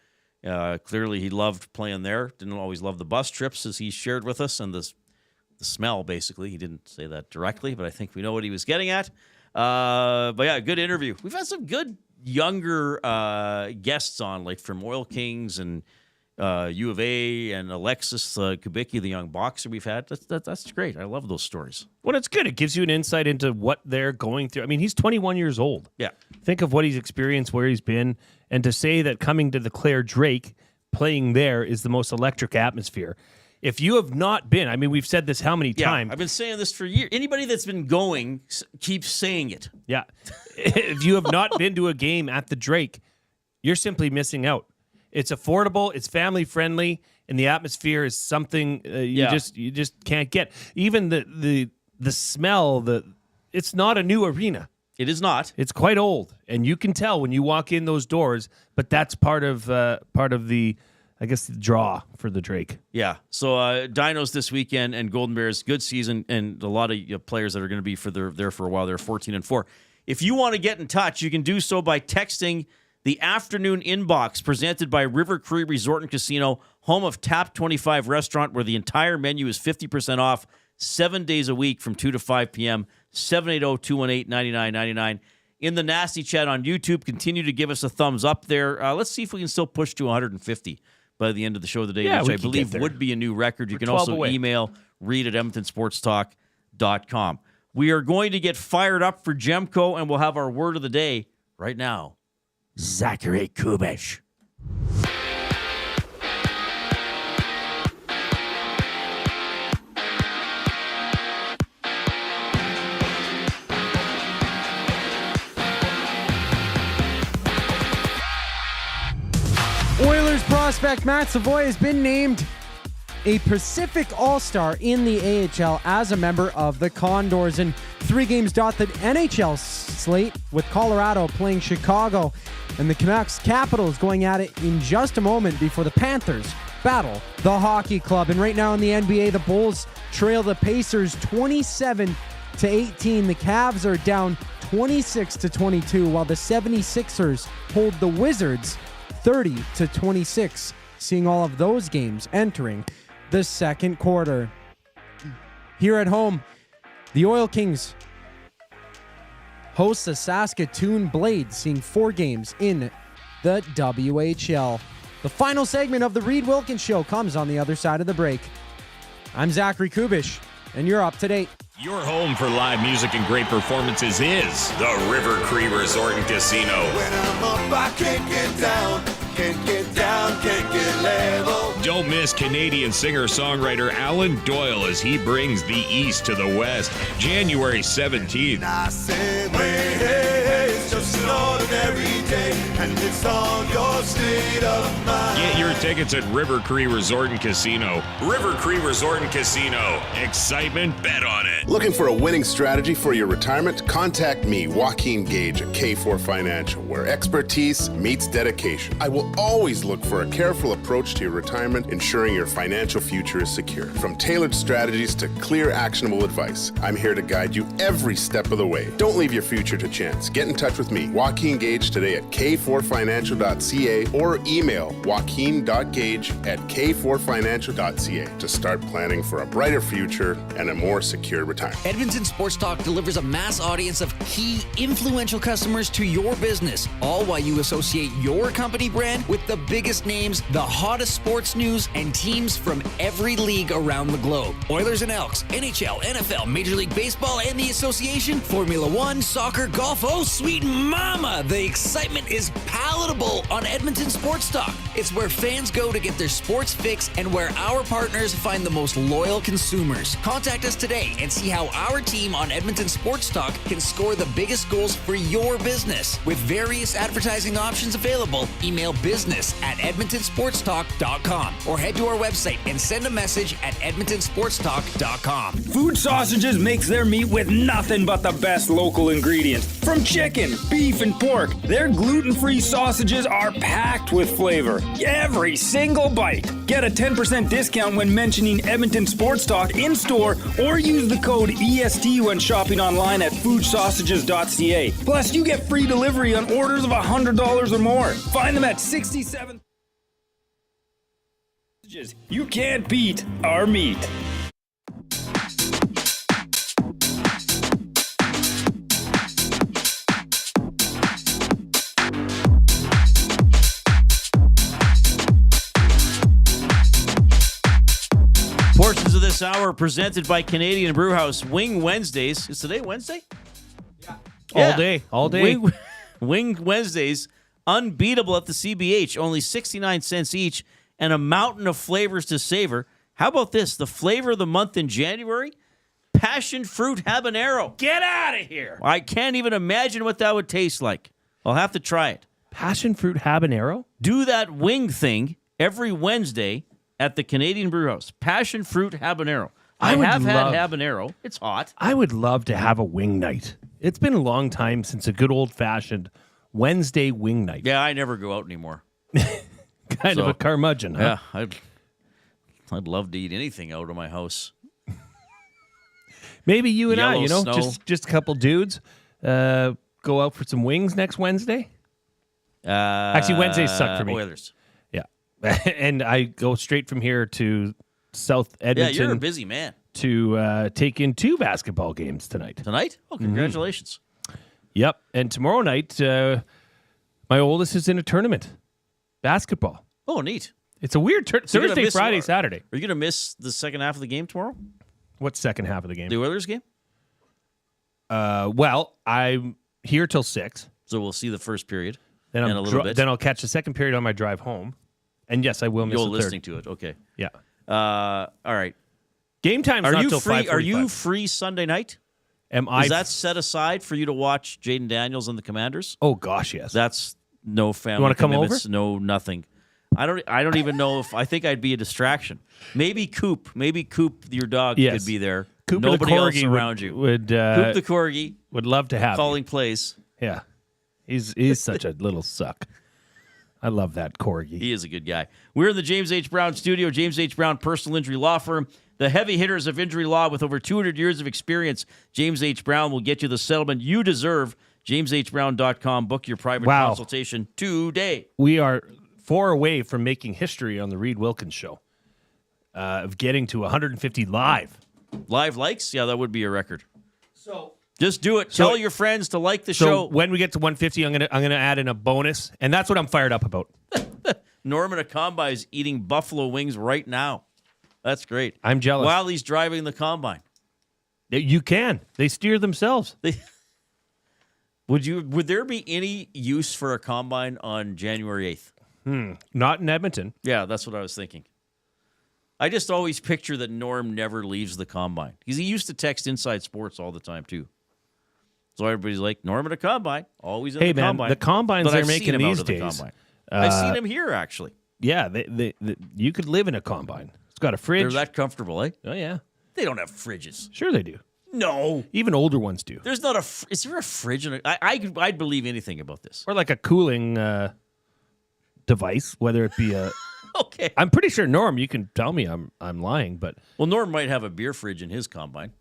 Clearly, he loved playing there. Didn't always love the bus trips, as he shared with us, and the smell, basically. He didn't say that directly, but I think we know what he was getting at. Good interview. We've had some good younger guests on, like from Oil Kings and U of A, and Alexis Kubicki, the young boxer we've had. That's great. I love those stories. Well, it's good. It gives you an insight into what they're going through. I mean, he's 21 years old. Yeah. Think of what he's experienced, where he's been, and to say that coming to the Claire Drake, playing there is the most electric atmosphere. If you have not been, I mean, we've said this how many times? I've been saying this for years. Anybody that's been going keeps saying it. Yeah. If you have not been to a game at the Drake, you're simply missing out. It's affordable, it's family friendly, and the atmosphere is something you just can't get. Even the smell, it's not a new arena. It is not. It's quite old, and you can tell when you walk in those doors. But that's part of the, I guess, the draw for the Drake. Yeah. So Dinos this weekend and Golden Bears, good season, and a lot of players that are going to be there for a while. They're 14-4. If you want to get in touch, you can do so by texting the afternoon inbox presented by River Cree Resort and Casino, home of Tap 25 Restaurant, where the entire menu is 50% off 7 days a week from 2 to 5 p.m. 780-218-9999. In the Nasty Chat on YouTube, continue to give us a thumbs up there. Let's see if we can still push to 150 by the end of the show today, which I believe would be a new record. You can also email Reid at EdmontonSportsTalk.com. We are going to get fired up for Gemco, and we'll have our word of the day right now. Zachary Kubish. Oilers prospect Matt Savoy has been named a Pacific All-Star in the AHL as a member of the Condors. And 3 games dot the NHL slate, with Colorado playing Chicago and the Canucks Capitals going at it in just a moment before the Panthers battle the Hockey Club. And right now in the NBA, the Bulls trail the Pacers 27-18. The Cavs are down 26-22, while the 76ers hold the Wizards 30-26. Seeing all of those games entering the second quarter. Here at home, the Oil Kings host the Saskatoon Blades, seeing 4 games in the WHL. The final segment of the Reid Wilkins Show comes on the other side of the break. I'm Zachary Kubish, and you're up to date. Your home for live music and great performances is the River Cree Resort and Casino. When I'm up, I can't get down, can't get down, can't get level. Don't miss Canadian singer-songwriter Alan Doyle as he brings the East to the West, January 17th. I said, hey, it's just an ordinary day, and it's on your state of mind. Get your tickets at River Cree Resort and Casino. River Cree Resort and Casino. Excitement, bet on it. Looking for a winning strategy for your retirement? Contact me, Joaquin Gage at K4 Financial, where expertise meets dedication. I will always look for a careful approach to your retirement, ensuring your financial future is secure. From tailored strategies to clear, actionable advice, I'm here to guide you every step of the way. Don't leave your future to chance. Get in touch with me, Joaquin Gage, today at k4financial.ca or email joaquin.gage@k4financial.ca to start planning for a brighter future and a more secure retirement. Edmonton Sports Talk delivers a mass audience of key, influential customers to your business, all while you associate your company brand with the biggest names, the hottest sports news, and teams from every league around the globe. Oilers and Elks, NHL, NFL, Major League Baseball, and the association, Formula One, soccer, golf, oh sweet mama! The excitement is palatable on Edmonton Sports Talk. It's where fans go to get their sports fix and where our partners find the most loyal consumers. Contact us today and see how our team on Edmonton Sports Talk can score the biggest goals for your business. With various advertising options available, email business@edmontonsportstalk.com or head to our website and send a message at edmontonsportstalk.com. Food Sausages makes their meat with nothing but the best local ingredients. From chicken, beef, and pork, their gluten-free gluten-free sausages are packed with flavor. Every single bite. Get a 10% discount when mentioning Edmonton Sports Talk in-store or use the code EST when shopping online at fugesausages.ca. Plus, you get free delivery on orders of $100 or more. Find them at 67. You can't beat our meat. Portions of this hour presented by Canadian Brewhouse. Wing Wednesdays. Is today Wednesday? Yeah. All day. Wing Wednesdays, unbeatable at the CBH. Only 69 cents each and a mountain of flavors to savor. How about this? The flavor of the month in January? Passion fruit habanero. Get out of here. I can't even imagine what that would taste like. I'll have to try it. Passion fruit habanero? Do that wing thing every Wednesday at the Canadian Brewhouse. Passion fruit habanero. I have had habanero. It's hot. I would love to have a wing night. It's been a long time since a good old-fashioned Wednesday wing night. Yeah, I never go out anymore. Kind of a curmudgeon, huh? Yeah, I'd love to eat anything out of my house. Maybe you and Yellow I, snow. just a couple dudes, go out for some wings next Wednesday. Actually, Wednesdays suck for me. Oilers. Yeah, and I go straight from here to South Edmonton. Yeah, you're a busy man. To take in 2 basketball games tonight. Tonight? Oh, congratulations. Yep, and tomorrow night, my oldest is in a tournament. Basketball. Oh, neat. It's a weird Thursday, Friday, Saturday. Are you going to miss the second half of the game tomorrow? What second half of the game? The Oilers game? Well, I'm here till 6. So we'll see the first period Then in a little bit. Then I'll catch the second period on my drive home. And yes, I will miss the third. listening to it. Okay. Yeah. All right. Game time's not till 5:45. Are you free Sunday night? Is that set aside for you to watch Jaden Daniels and the Commanders? Oh gosh, yes. That's no family. You want to come over? commitments, no nothing. I don't even know if I think I'd be a distraction. Maybe Coop, your dog, Yes. could be there. Coop Nobody the else corgi around you. Would Coop the corgi would love to have calling plays. Yeah, he's such a little suck. I love that corgi. He is a good guy. We're in the James H. Brown studio. James H. Brown Personal Injury Law Firm. The heavy hitters of injury law with over 200 years of experience. James H. Brown will get you the settlement you deserve. JamesHBrown.com. Book your private consultation today. We are 4 away from making history on the Reid Wilkins Show. Of getting to 150 live. Live likes? Yeah, that would be a record. So just do it. Tell your friends to like the show. When we get to 150, I'm gonna add in a bonus, and that's what I'm fired up about. Norman Akambi is eating buffalo wings right now. That's great. I'm jealous. While he's driving the combine. You can. They steer themselves. Would there be any use for a combine on January 8th? Not in Edmonton. Yeah, that's what I was thinking. I just always picture that Norm never leaves the combine. Because he used to text Inside Sports all the time, too. So everybody's like, Norm at a combine, always in the combine. The combines But they're I've seen making him out these of the days. combine. I've seen him here, actually. Yeah, you could live in a combine. It's got a fridge. They're that comfortable, eh? Oh, yeah. They don't have fridges. Sure they do. No. Even older ones do. There's not is there a fridge in a... I'd believe anything about this. Or like a cooling device, whether it be a... Okay. I'm pretty sure, Norm, you can tell me I'm lying, but... Well, Norm might have a beer fridge in his combine.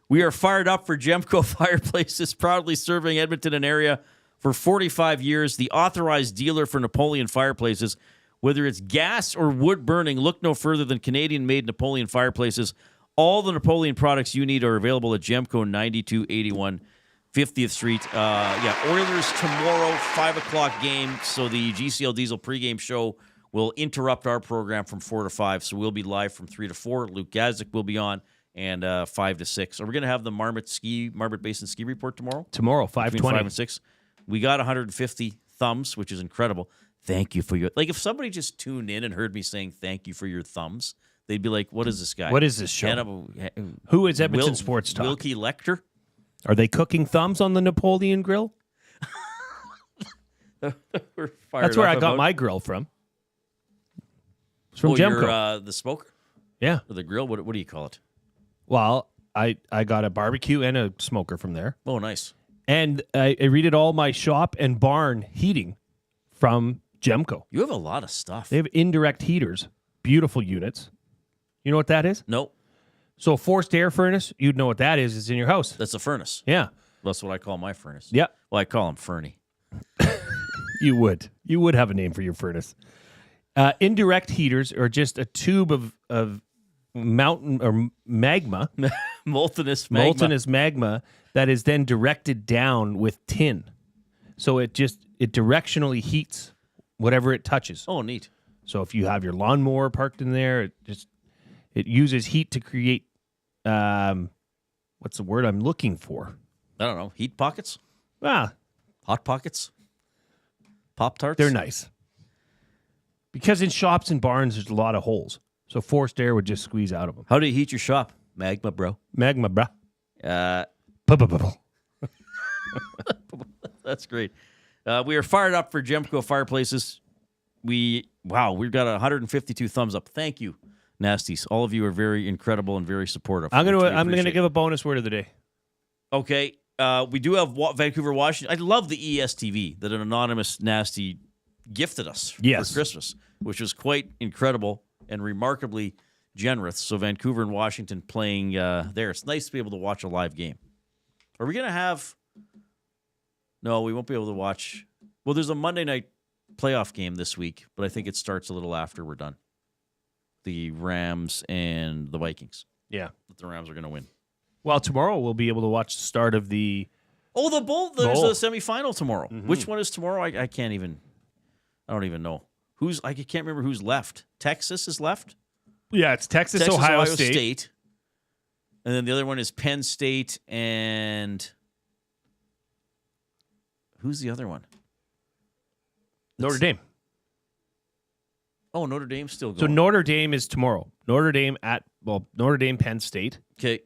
We are fired up for Gemco Fireplaces, proudly serving Edmonton and area for 45 years. The authorized dealer for Napoleon Fireplaces. Whether it's gas or wood burning, look no further than Canadian-made Napoleon Fireplaces. All the Napoleon products you need are available at Gemco 9281 50th Street. Oilers tomorrow, 5 o'clock game. So the GCL Diesel pregame show will interrupt our program from 4 to 5. So we'll be live from 3 to 4. Luke Gazdick will be on, and 5 to 6. Are we going to have the Marmot Basin Ski Report tomorrow? Tomorrow, 5:20. Between 5 and 6. We got 150 thumbs, which is incredible. Thank you for your... Like, if somebody just tuned in and heard me saying thank you for your thumbs, they'd be like, what is this guy? What is this show? Who is Edmonton Sports Talk? Wilkie Lecter? Are they cooking thumbs on the Napoleon grill? That's where I got my grill from. It's from Gemco. The smoker? Yeah. Or the grill? What do you call it? Well, I got a barbecue and a smoker from there. Oh, nice. And I redid all my shop and barn heating from Gemco. You have a lot of stuff. They have indirect heaters, beautiful units. You know what that is? Nope. So a forced air furnace, you'd know what that is. It's in your house. That's a furnace. Yeah. That's what I call my furnace. Yeah. Well, I call him Fernie. You would. You would have a name for your furnace. Indirect heaters are just a tube of mountain or magma. Moltenous magma. Moltenous magma that is then directed down with tin. So it directionally heats whatever it touches. Oh, neat. So if you have your lawnmower parked in there, it uses heat to create what's the word I'm looking for? I don't know. Heat pockets? Ah. Hot pockets? Pop-Tarts? They're nice. Because in shops and barns, there's a lot of holes. So forced air would just squeeze out of them. How do you heat your shop? Magma, bro. Magma, bro. That's great. We are fired up for Gemco Fireplaces. We've got 152 thumbs up. Thank you, Nasties. All of you are very incredible and very supportive. I'm gonna give a bonus word of the day. Okay. We do have Vancouver, Washington. I love the ESTV that an anonymous nasty gifted us for Christmas, which was quite incredible and remarkably generous. So Vancouver and Washington playing there. It's nice to be able to watch a live game. Are we going to have... No, we won't be able to watch... Well, there's a Monday night playoff game this week, but I think it starts a little after we're done. The Rams and the Vikings. Yeah. But the Rams are going to win. Well, tomorrow we'll be able to watch the start of the... Oh, the bowl. There's bowl. a semifinal tomorrow. Mm-hmm. Which one is tomorrow? I can't even... I don't even know. I can't remember who's left. Texas is left? Yeah, it's Texas, Ohio State. And then the other one is Penn State and... Who's the other one? Notre Dame. Oh, Notre Dame's still going. So Notre Dame is tomorrow. Notre Dame, Penn State. Okay.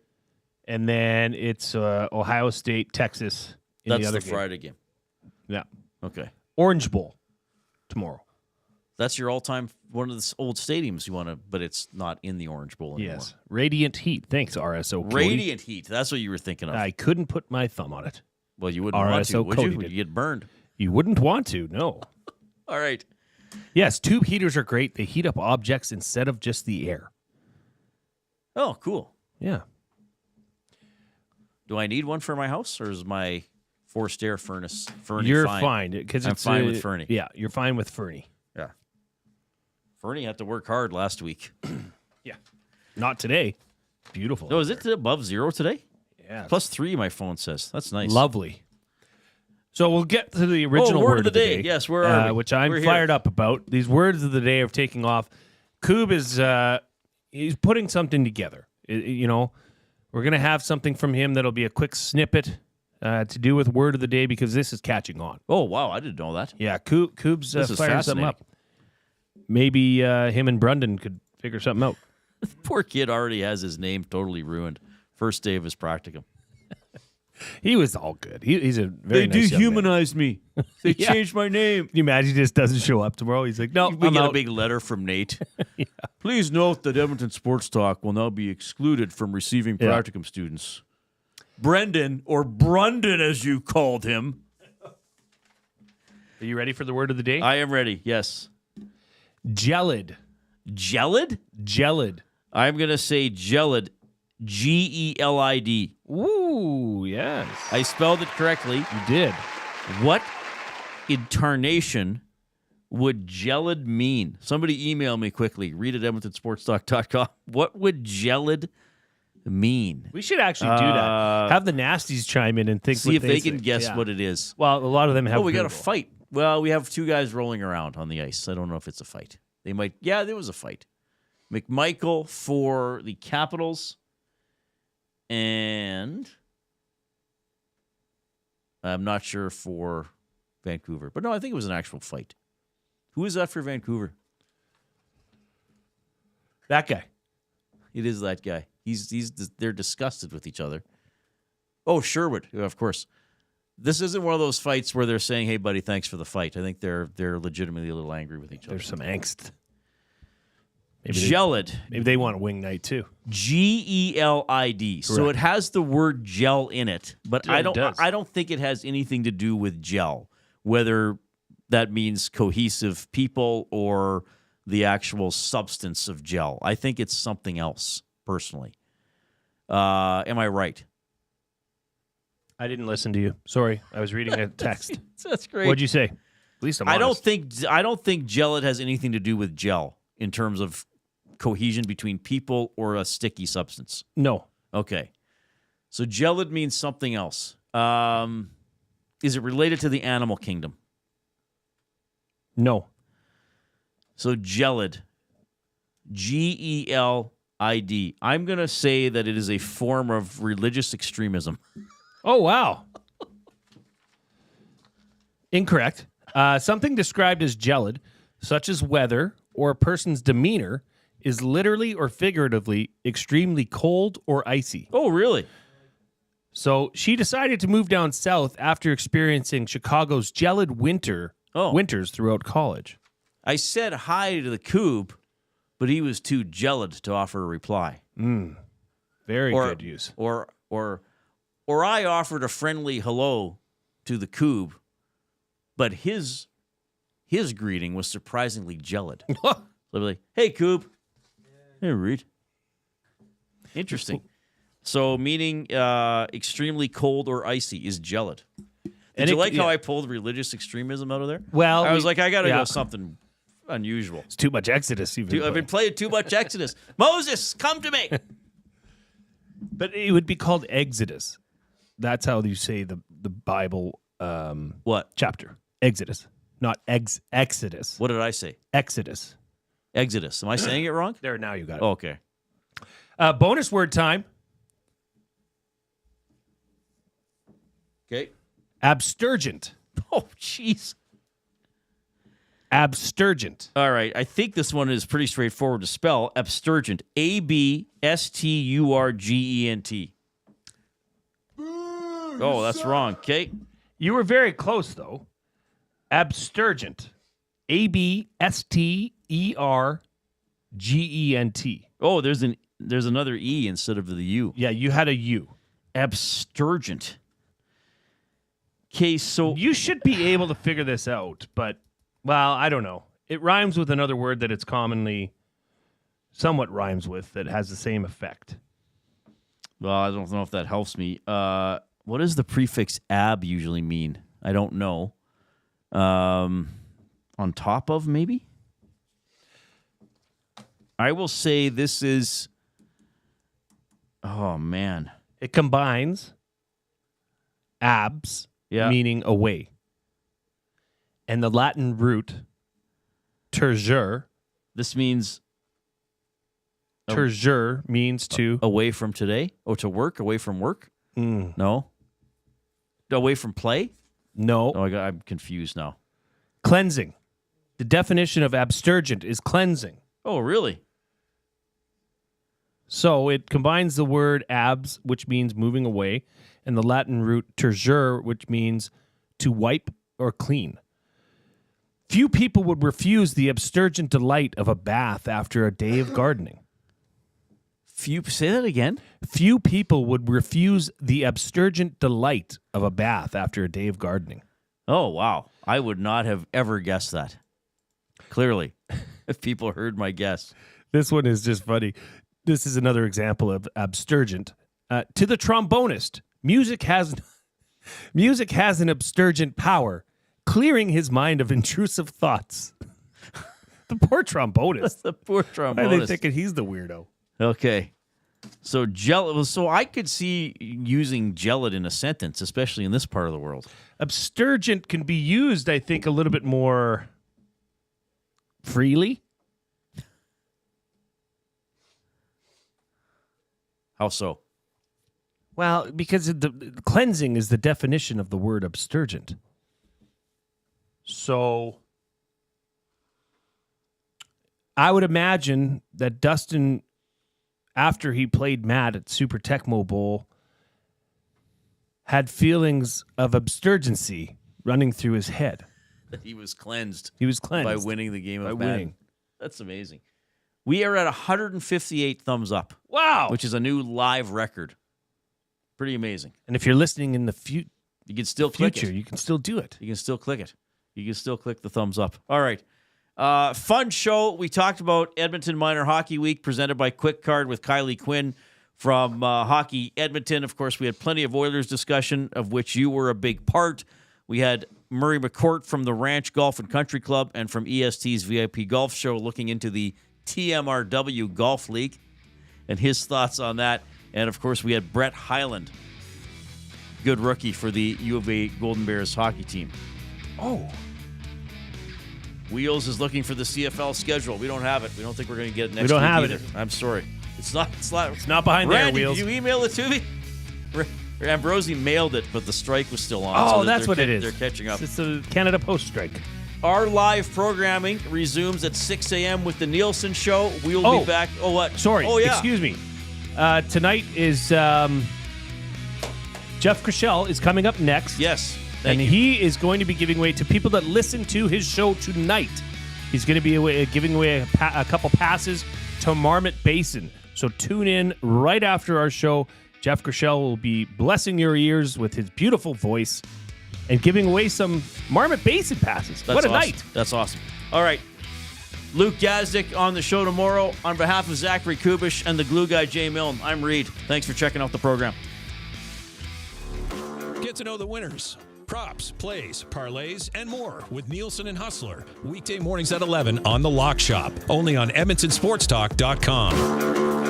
And then it's Ohio State, Texas. That's the other Friday game. Yeah. Okay. Orange Bowl tomorrow. That's your all-time, one of the old stadiums you want to, but it's not in the Orange Bowl anymore. Yes. Radiant Heat. Thanks, RSO Cody. Radiant Heat. That's what you were thinking of. I couldn't put my thumb on it. Well, you wouldn't want to, would Cody you? did. You get burned. You wouldn't want to, no. All right. Yes, tube heaters are great. They heat up objects instead of just the air. Oh, cool. Yeah. Do I need one for my house, or is my forced air furnace Fernie You're fine? fine. Because I'm fine with Fernie. Yeah, you're fine with Fernie. Yeah. Fernie had to work hard last week. Yeah. Not today. Beautiful. No, is it above zero today? Yeah. +3, my phone says. That's nice. Lovely. So we'll get to the original word of the day. Yes, where are we? Which I'm We're fired here. up about. These words of the day are taking off. Koob is he's putting something together. We're going to have something from him that'll be a quick snippet to do with word of the day because this is catching on. Oh, wow. I didn't know that. Yeah, Koob's This is firing something fascinating. up. Maybe him and Brundon could figure something out. Poor kid already has his name totally ruined. First day of his practicum. He was all good. He's a very nice young man. dehumanized me. They Yeah. changed my name. Can you imagine he just doesn't show up tomorrow? He's like, no, We I'm get out. a big letter from Nate. Yeah. Please note that Edmonton Sports Talk will now be excluded from receiving Yeah. practicum students. Brendan, or Brundon as you called him. Are you ready for the word of the day? I am ready, yes. Gelid. Gelid? Gelid. I'm going to say gelid. Gelid. Ooh, yes. I spelled it correctly. You did. What incarnation would gelid mean? Somebody email me quickly. Read at EdmontonSportsTalk.com. What would gelid mean? We should actually do that. Have the nasties chime in and think. See what if they can think. guess Yeah. what it is. Well, a lot of them have. Oh, we got a Google. fight. Well, we have two guys rolling around on the ice. I don't know if it's a fight. They might. Yeah, there was a fight. McMichael for the Capitals. And I'm not sure for Vancouver. But no, I think it was an actual fight. Who is that for Vancouver? That guy. It is that guy. They're disgusted with each other. Oh, Sherwood, of course. This isn't one of those fights where they're saying, "Hey, buddy, thanks for the fight." I think they're legitimately a little angry with each other. There's some angst. Gelid. Maybe they want a wing night too. Gelid. So it has the word gel in it, but Yeah, it does. I don't think it has anything to do with gel, whether that means cohesive people or the actual substance of gel. I think it's something else, personally. Am I right? I didn't listen to you. Sorry, I was reading a text. That's great. What'd you say? At least I'm I honest. don't think gelid has anything to do with gel in terms of cohesion between people or a sticky substance. No. Okay. So gelid means something else. Is it related to the animal kingdom? No. So gelid. Gelid. I'm going to say that it is a form of religious extremism. Oh, wow. Incorrect. Something described as gelid, such as weather or a person's demeanor, is literally or figuratively extremely cold or icy. Oh, really? So she decided to move down south after experiencing Chicago's gelid winters throughout college. I said hi to the Coob, but he was too gelid to offer a reply. Very good use. Or I offered a friendly hello to the Coob, but his greeting was surprisingly gelid. Literally, hey Coob. Hey Reid. Interesting. So meaning extremely cold or icy is gelid. Did you like how I pulled religious extremism out of there? Well, I was like, I got to go something unusual. It's too much Exodus. I've been playing too much Exodus. Moses, come to me. But it would be called Exodus. That's how you say the Bible what chapter? Exodus, not Exodus. What did I say? Exodus. Exodus. Am I saying it wrong? There, now you got it. Oh, okay. Bonus word time. Okay. Abstergent. Oh, jeez. Abstergent. All right. I think this one is pretty straightforward to spell. Abstergent. Absturgent. Oh, that's wrong. Okay. You were very close, though. Abstergent. Abstergent. Oh, there's another E instead of the U. Yeah, you had a U. Abstergent. Okay, so you should be able to figure this out, but, well, I don't know. It rhymes with another word that it's commonly somewhat rhymes with that has the same effect. Well, I don't know if that helps me. What does the prefix ab usually mean? I don't know. On top of, maybe? I will say this is... Oh, man. It combines abs, meaning away, and the Latin root tergere. This means... Tergere means to... Away from today? Oh, to work? Away from work? No? Away from play? No. Oh, I'm confused now. Cleansing. The definition of abstergent is cleansing. Oh, really? So it combines the word abs, which means moving away, and the Latin root tergere, which means to wipe or clean. Few people would refuse the abstergent delight of a bath after a day of gardening. Say that again? Few people would refuse the abstergent delight of a bath after a day of gardening. Oh, wow. I would not have ever guessed that. Clearly, if people heard my guess. This one is just funny. This is another example of abstergent. To the trombonist, music has an abstergent power, clearing his mind of intrusive thoughts. The poor trombonist. The poor trombonist. Why are they thinking he's the weirdo? Okay. So so I could see using gelid in a sentence, especially in this part of the world. Abstergent can be used, I think, a little bit more freely. How so? Well, because the cleansing is the definition of the word abstergent. So I would imagine that Dustin, after he played Matt at Super Tecmo Bowl, had feelings of abstergency running through his head. He was cleansed. He was cleansed. By winning the game of Madden. That's amazing. We are at 158 thumbs up. Wow. Which is a new live record. Pretty amazing. And if you're listening in the future, you can still click it. You can still do it. You can still click it. You can still click the thumbs up. All right. Fun show. We talked about Edmonton Minor Hockey Week presented by Quick Card with Kylee Quinn from Hockey Edmonton. Of course, we had plenty of Oilers discussion, of which you were a big part. We had Murray McCourt from the Ranch Golf and Country Club and from EST's VIP Golf Show looking into the TMRW Golf League and his thoughts on that. And, of course, we had Brett Hyland, good rookie for the U of A Golden Bears hockey team. Oh. Wheels is looking for the CFL schedule. We don't have it. We don't think we're going to get it next week. We don't have either. it. I'm sorry. It's not behind Randy, there, Wheels. Did you email it to me? Ambrosi mailed it, but the strike was still on. Oh, so that's what it is. They're catching up. It's the Canada Post strike. Our live programming resumes at 6 a.m. with the Nielsen Show. We will be back. Oh, what? Sorry. Oh, yeah. Excuse me. Tonight is Jeff Chrishell is coming up next. Yes. And he is going to be giving away to people that listen to his show tonight. He's going to be giving away a couple passes to Marmot Basin. So tune in right after our show. Jeff Chrishell will be blessing your ears with his beautiful voice and giving away some Marmot Basin passes. What a night. That's awesome. All right. Luke Gazdick on the show tomorrow. On behalf of Zachary Kubish and the glue guy, Jay Milne, I'm Reid. Thanks for checking out the program. Get to know the winners, props, plays, parlays, and more with Nielsen and Hustler. Weekday mornings at 11 on The Lock Shop. Only on EdmontonSportsTalk.com.